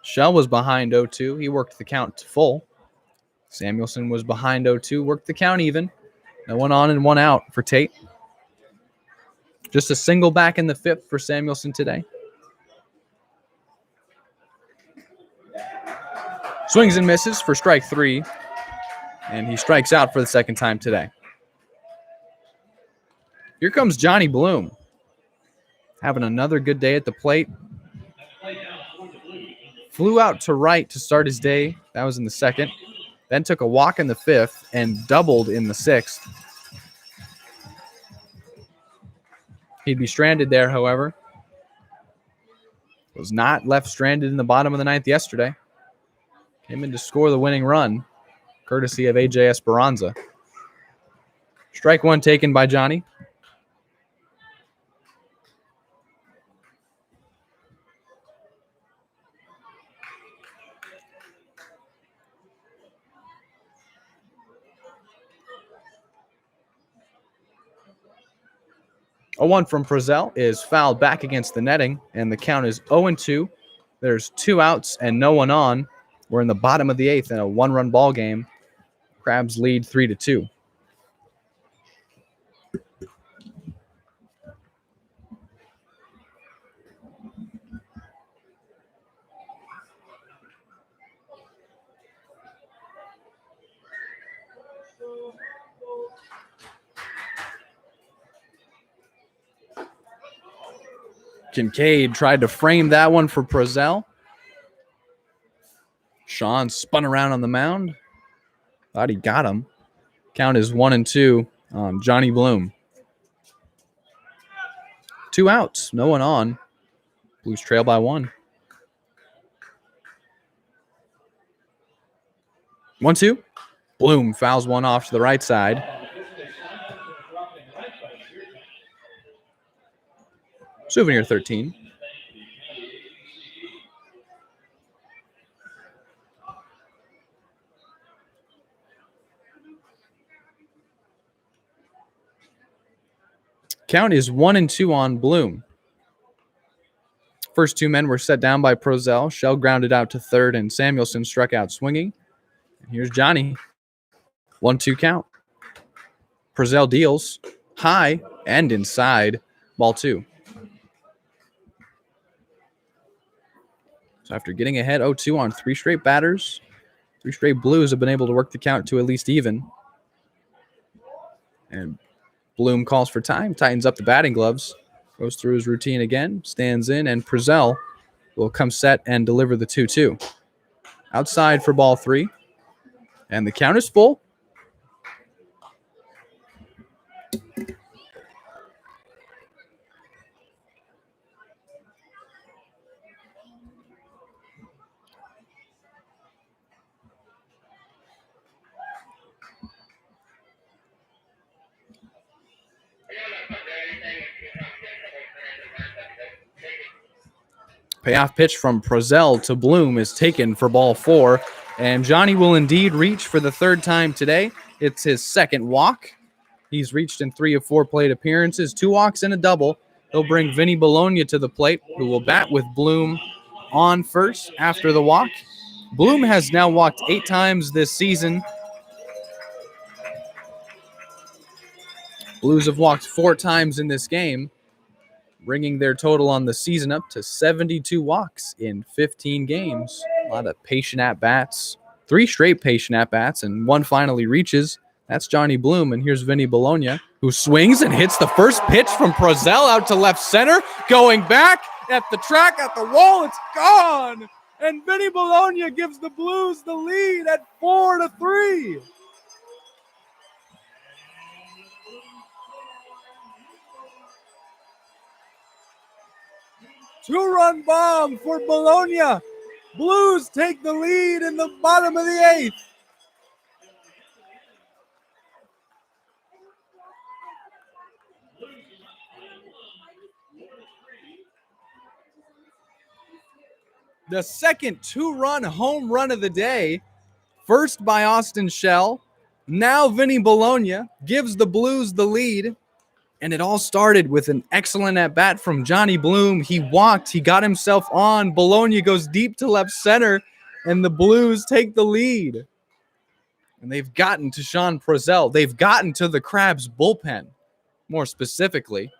Shell was behind 0-2. He worked the count to full. Samuelson was behind 0-2, worked the count even. No one on and 1 out for Tate. Just a single back in the 5th for Samuelson today. Swings and misses for strike 3. And he strikes out for the second time today. Here comes Johnny Bloom. Having another good day at the plate. Flew out to right to start his day. That was in the 2nd. Then took a walk in the 5th and doubled in the 6th. He'd be stranded there, however. Was not left stranded in the bottom of the 9th yesterday. Came in to score the winning run, courtesy of AJ Esperanza. Strike 1 taken by Johnny. A 1 from Prozel is fouled back against the netting, and the count is 0-2. There's 2 outs and no one on. We're in the bottom of the 8th in a 1-run ball game. Crabs lead 3-2. Kincaid tried to frame that one for Prozel. Sean spun around on the mound. Thought he got him. Count is 1-2 on Johnny Bloom. 2 outs, no one on. Blues trail by 1. 1-2. Bloom fouls one off to the right side. Souvenir 13. Count is 1-2 on Bloom. First two men were set down by Prozell. Shell grounded out to third, and Samuelson struck out swinging. And here's Johnny. 1-2 count. Prozell deals high and inside. Ball 2. So after getting ahead 0-2 on 3 straight batters, 3 straight Blues have been able to work the count to at least even. And Bloom calls for time, tightens up the batting gloves, goes through his routine again, stands in, and Prozell will come set and deliver the 2-2. Outside for ball 3, and the count is full. Payoff pitch from Prozell to Bloom is taken for ball 4, and Johnny will indeed reach for the third time today. It's his second walk. He's reached in 3 of 4 plate appearances, 2 walks and a double. He'll bring Vinny Bologna to the plate, who will bat with Bloom on first after the walk. Bloom has now walked 8 times this season. Blues have walked 4 times in this game, bringing their total on the season up to 72 walks in 15 games. A lot of patient at-bats. 3 straight patient at-bats, and 1 finally reaches. That's Johnny Bloom, and here's Vinny Bologna, who swings and hits the first pitch from Prozell out to left center. Going back at the track, at the wall, it's gone! And Vinny Bologna gives the Blues the lead at 4-3. Two-run bomb for Bologna. Blues take the lead in the bottom of the 8th. The second 2-run home run of the day, first by Austin Shell. Now Vinny Bologna gives the Blues the lead. And it all started with an excellent at-bat from Johnny Bloom. He walked. He got himself on. Bologna goes deep to left center, and the Blues take the lead. And they've gotten to Sean Prozell. They've gotten to the Crabs bullpen, more specifically.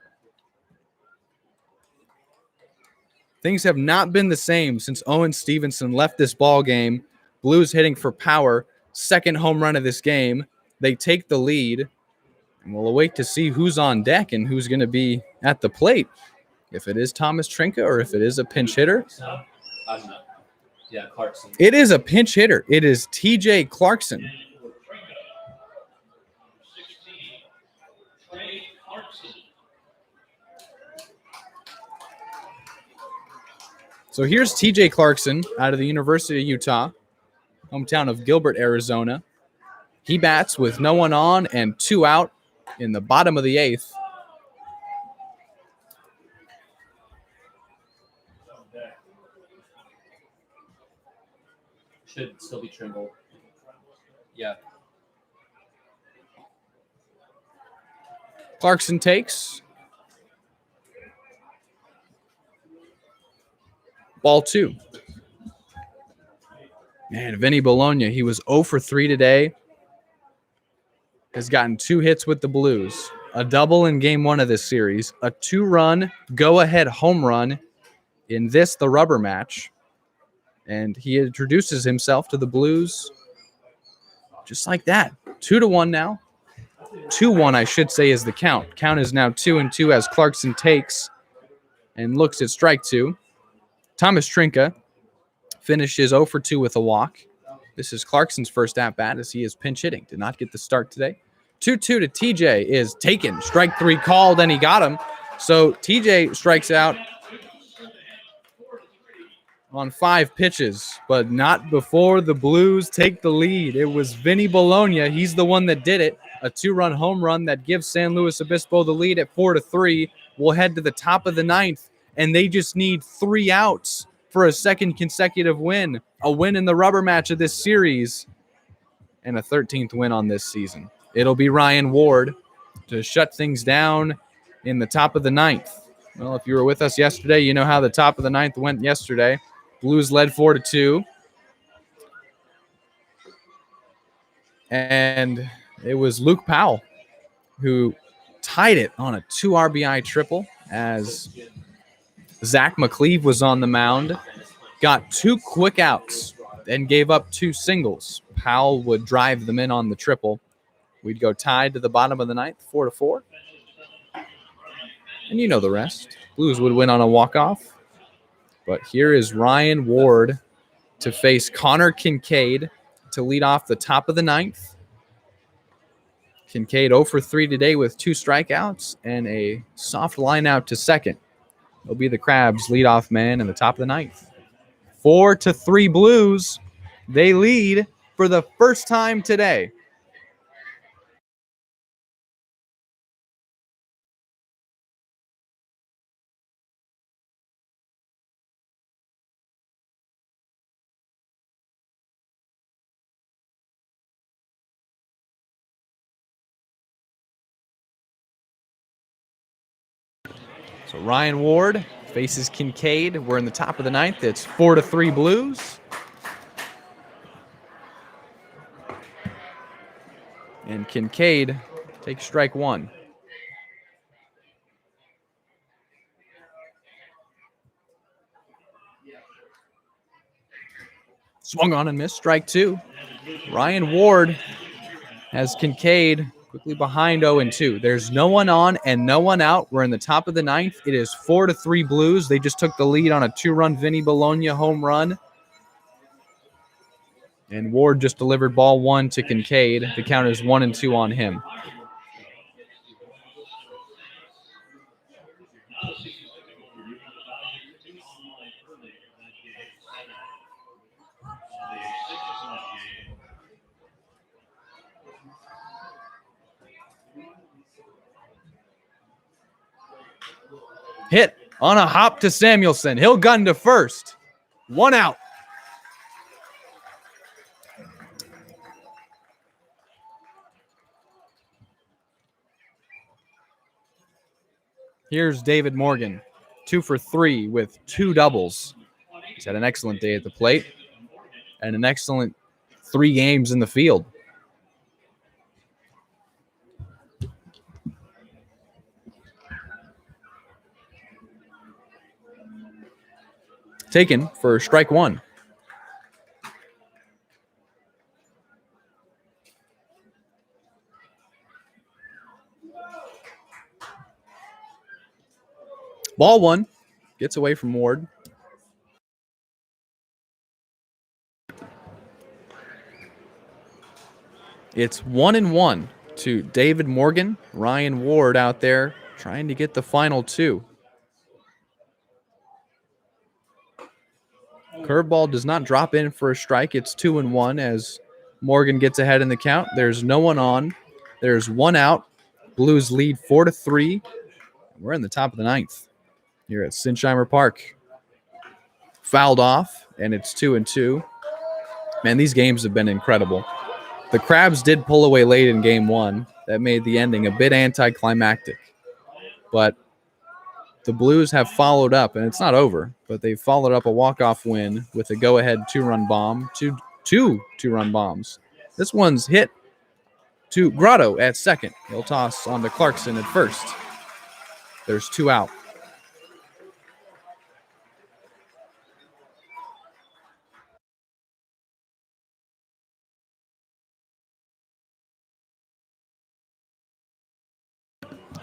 Things have not been the same since Owen Stevenson left this ball game. Blues hitting for power. Second home run of this game. They take the lead. And we'll await to see who's on deck and who's going to be at the plate. If it is Thomas Trinka or if it is a pinch hitter. Yeah, Clarkson. It is a pinch hitter. It is TJ Clarkson. So here's TJ Clarkson out of the University of Utah, hometown of Gilbert, Arizona. He bats with no one on and 2 out in the bottom of the 8th. Should still be Trimble. Yeah. Clarkson takes. Ball 2. Man, Vinny Bologna, he was 0 for 3 today. Has gotten 2 hits with the Blues. A double in game 1 of this series. A 2-run go-ahead home run in this, the rubber match. And he introduces himself to the Blues just like that. 2-1 now. 2-1, I should say, is the count. Count is now 2-2 as Clarkson takes and looks at strike 2. Thomas Trinka finishes 0 for 2 with a walk. This is Clarkson's first at-bat as he is pinch hitting. Did not get the start today. 2-2 to TJ is taken. Strike 3 called, and he got him. So TJ strikes out on 5 pitches, but not before the Blues take the lead. It was Vinny Bologna. He's the one that did it. A 2-run home run that gives San Luis Obispo the lead at 4-3. We'll head to the top of the 9th, and they just need 3 outs for a second consecutive win. A win in the rubber match of this series, and a 13th win on this season. It'll be Ryan Ward to shut things down in the top of the 9th. Well, if you were with us yesterday, you know how the top of the 9th went yesterday. Blues led 4-2. And it was Luke Powell who tied it on a 2 RBI triple as Zach McCleve was on the mound, got 2 quick outs, and gave up 2 singles. Powell would drive them in on the triple. We'd go tied to the bottom of the 9th, 4-4. And you know the rest. Blues would win on a walk-off. But here is Ryan Ward to face Connor Kincaid to lead off the top of the 9th. Kincaid 0 for 3 today with 2 strikeouts and a soft line out to second. He'll be the Crabs' leadoff man in the top of the 9th. 4-3 Blues. They lead for the first time today. So Ryan Ward faces Kincaid. We're in the top of the 9th. It's 4-3 Blues. And Kincaid takes strike 1. Swung on and missed. Strike 2. Ryan Ward has Kincaid quickly behind 0-2. There's no one on and no one out. We're in the top of the 9th. It is 4-3 Blues. They just took the lead on a 2-run Vinny Bologna home run. And Ward just delivered ball 1 to Kincaid. The count is 1-2 on him. Hit on a hop to Samuelson. He'll gun to first. 1 out. Here's David Morgan, 2 for 3 with 2 doubles. He's had an excellent day at the plate and an excellent 3 games in the field. Taken for strike 1. Ball 1 gets away from Ward. It's 1-1 to David Morgan. Ryan Ward out there trying to get the final 2. Curveball does not drop in for a strike. It's 2-1 as Morgan gets ahead in the count. There's no one on. There's 1 out. Blues lead 4-3. We're in the top of the 9th here at Sinsheimer Park. Fouled off, and it's 2-2. Man, these games have been incredible. The Crabs did pull away late in game 1. That made the ending a bit anticlimactic. But the Blues have followed up, and it's not over, but they've followed up a walk-off win with a go-ahead 2-run bomb, two 2-run bombs. This one's hit to Grotto at second. He'll toss on to Clarkson at first. There's 2 out.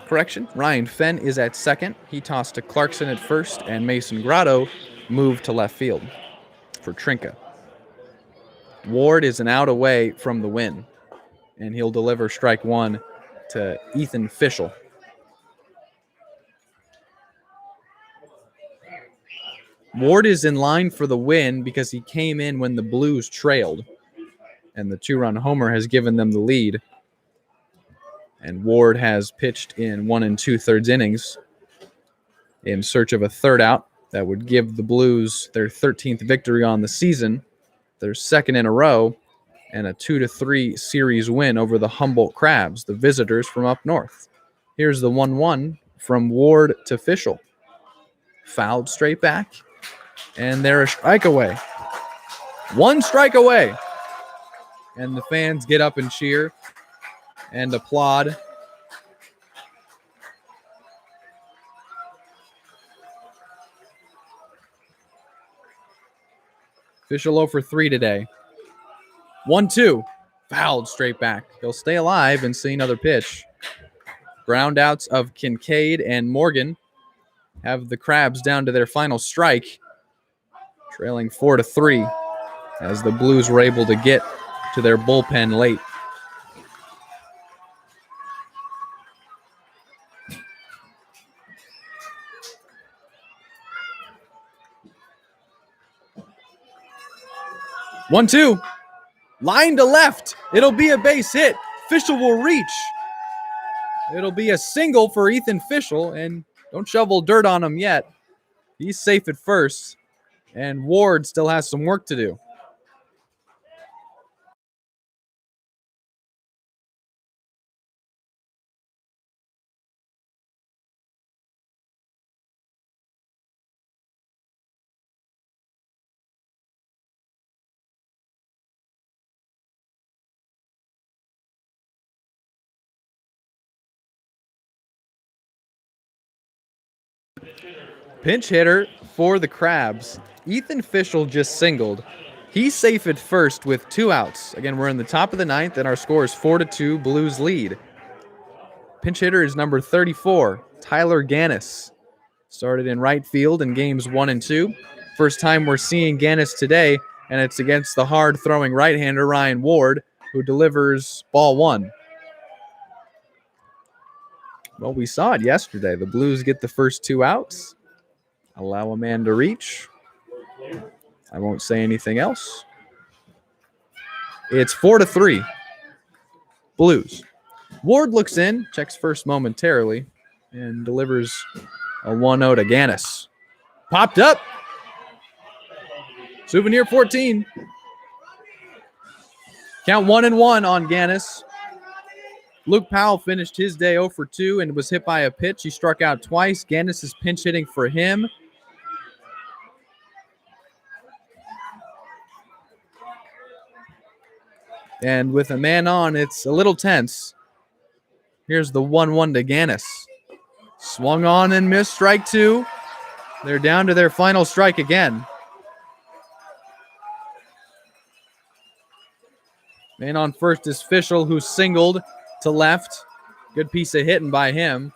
Correction, Ryan Fenn is at second. He tossed to Clarkson at first, and Mason Grotto moved to left field for Trinka. Ward is an out away from the win, and he'll deliver strike 1 to Ethan Fischel. Ward is in line for the win because he came in when the Blues trailed, and the 2-run homer has given them the lead. And Ward has pitched in 1 2/3 innings in search of a third out that would give the Blues their 13th victory on the season, their second in a row, and a 2-3 series win over the Humboldt Crabs, the visitors from up north. Here's the 1-1 from Ward to Fischel. Fouled straight back, and they're a strike away. 1 strike away. And the fans get up and cheer and applaud. Fischel 0 for 3 today. 1-2. Fouled straight back. He'll stay alive and see another pitch. Ground outs of Kincaid and Morgan have the Crabs down to their final strike, trailing 4-3 as the Blues were able to get to their bullpen late. One-two. Line to left. It'll be a base hit. Fischel will reach. It'll be a single for Ethan Fischel, and don't shovel dirt on him yet. He's safe at first, and Ward still has some work to do. Pinch hitter for the Crabs. Ethan Fischel just singled. He's safe at first with 2 outs. Again, we're in the top of the 9th, and our score is 4-2, Blues lead. Pinch hitter is number 34, Tyler Gannis. Started in right field in games 1 and 2. First time we're seeing Gannis today, and it's against the hard-throwing right-hander Ryan Ward, who delivers ball 1. Well, we saw it yesterday. The Blues get the first 2 outs, allow a man to reach. I won't say anything else. It's 4-3. Blues. Ward looks in, checks first momentarily, and delivers a 1-0 to Gannis. Popped up. Souvenir 14. Count 1-1 on Gannis. Luke Powell finished his day 0 for 2 and was hit by a pitch. He struck out twice. Gannis is pinch hitting for him. And with a man on, it's a little tense. Here's the 1-1 to Gannis. Swung on and missed, strike 2. They're down to their final strike again. Man on first is Fischel, who singled to left. Good piece of hitting by him.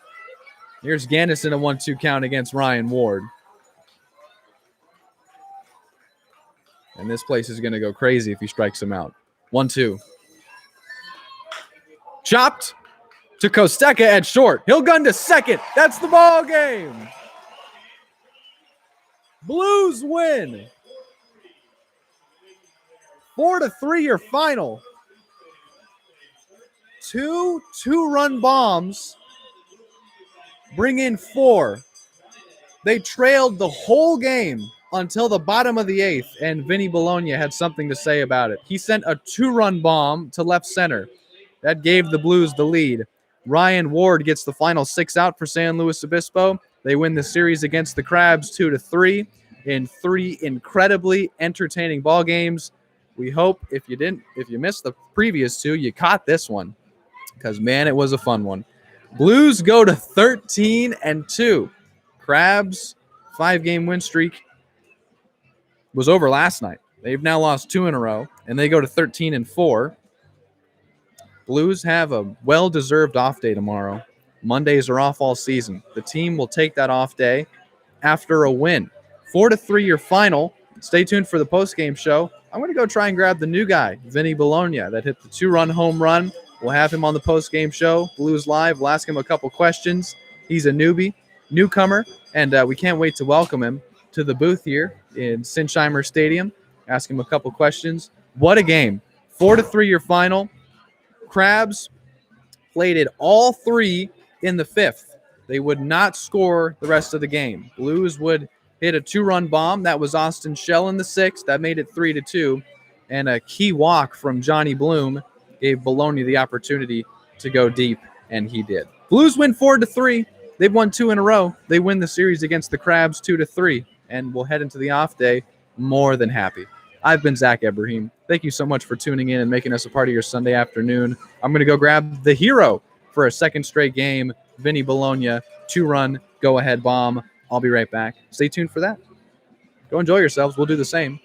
Here's Gannis in a 1-2 count against Ryan Ward. And this place is going to go crazy if he strikes him out. 1-2. Chopped to Kosteka at short. He'll gun to second. That's the ball game. Blues win. 4-3 your final. 2 2-run bombs bring in 4. They trailed the whole game until the bottom of the 8th, and Vinny Bologna had something to say about it. He sent a 2-run bomb to left center. That gave the Blues the lead. Ryan Ward gets the final 6 out for San Luis Obispo. They win the series against the Crabs 2-3 in 3 incredibly entertaining ball games. We hope if you missed the previous 2, you caught this one, because man, it was a fun one. Blues go to 13-2. Crabs 5-game win streak was over last night. They've now lost 2 in a row, and they go to 13-4. Blues have a well-deserved off day tomorrow. Mondays are off all season. The team will take that off day after a win. 4-3 your final. Stay tuned for the postgame show. I'm going to go try and grab the new guy, Vinny Bologna, that hit the 2-run home run. We'll have him on the postgame show, Blues Live. We'll ask him a couple questions. He's a newcomer, and we can't wait to welcome him. to the booth here in Sinsheimer Stadium. Ask him a couple questions. What a game. 4-3 your final. Crabs played it all three in the fifth. They would not score the rest of the game. Blues would hit a 2-run bomb. That was Austin Shell in the sixth. That made it 3-2. And a key walk from Johnny Bloom gave Bologna the opportunity to go deep, and he did. Blues win 4-3. They've won 2 in a row. They win the series against the Crabs 2-3, and we'll head into the off day more than happy. I've been Zach Ebrahim. Thank you so much for tuning in and making us a part of your Sunday afternoon. I'm going to go grab the hero for a second straight game, Vinny Bologna, 2-run go-ahead bomb. I'll be right back. Stay tuned for that. Go enjoy yourselves. We'll do the same.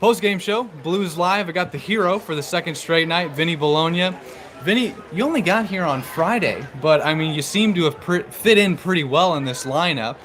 Post-game show, Blues Live. I got the hero for the second straight night, Vinny Bologna. Vinny, you only got here on Friday, but I mean, you seem to have fit in pretty well in this lineup.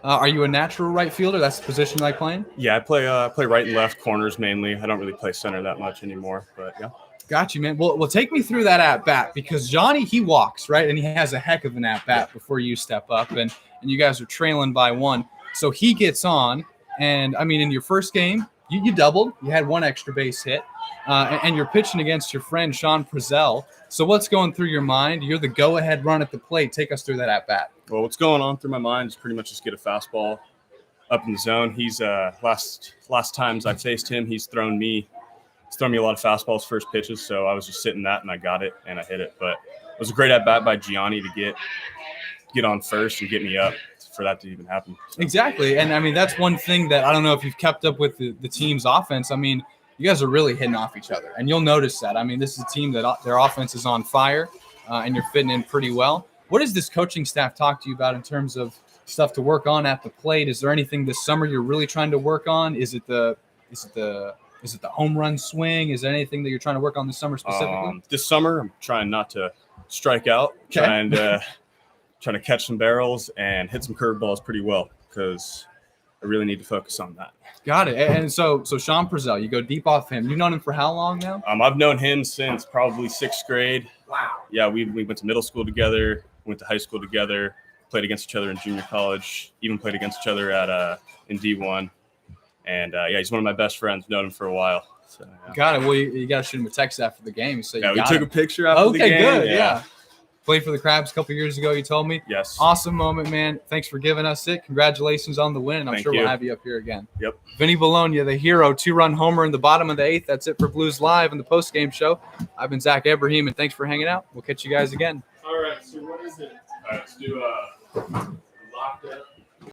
Are you a natural right fielder? That's the position you like playing? Yeah, I play right and left corners mainly. I don't really play center that much anymore, but yeah. Got you, man. Well, take me through that at-bat because Johnny, he walks, right? And he has a heck of an at-bat before you step up, and you guys are trailing by 1. So he gets on, and, I mean, in your first game, you doubled. You had 1 extra base hit, and you're pitching against your friend Sean Prezell. So what's going through your mind? You're the go-ahead run at the plate. Take us through that at-bat. Well, what's going on through my mind is pretty much just get a fastball up in the zone. He's last times I faced him, he's thrown me a lot of fastballs first pitches, so I was just sitting that and I got it and I hit it. But it was a great at bat by Gianni to get on first and get me up for that to even happen. So. Exactly, and I mean that's one thing that I don't know if you've kept up with the team's offense. I mean, you guys are really hitting off each other, and you'll notice that. I mean, this is a team that their offense is on fire, and you're fitting in pretty well. What does this coaching staff talk to you about in terms of stuff to work on at the plate? Is there anything this summer you're really trying to work on? Is it the home run swing? Is there anything that you're trying to work on this summer specifically? This summer, I'm trying not to strike out, trying to catch some barrels and hit some curveballs pretty well because I really need to focus on that. Got it. And so Sean Prezell, you go deep off him. You've known him for how long now? I've known him since probably 6th grade. Wow. Yeah, we went to middle school together, went to high school together, played against each other in junior college, even played against each other in D1. And, he's one of my best friends. Known him for a while. So, yeah. Got it. Well, you got to shoot him a text after the game. So we took a picture after the game. Okay, good. Yeah. Played for the Crabs a couple years ago, you told me. Yes. Awesome moment, man. Thanks for giving us it. Congratulations on the win. I'm Thank sure you. We'll have you up here again. Yep. Vinny Bologna, the hero, 2-run homer in the bottom of the 8th. That's it for Blues Live in the post-game show. I've been Zach Ebrahim, and thanks for hanging out. We'll catch you guys again. All right. So what is it? All right. Let's do locked up.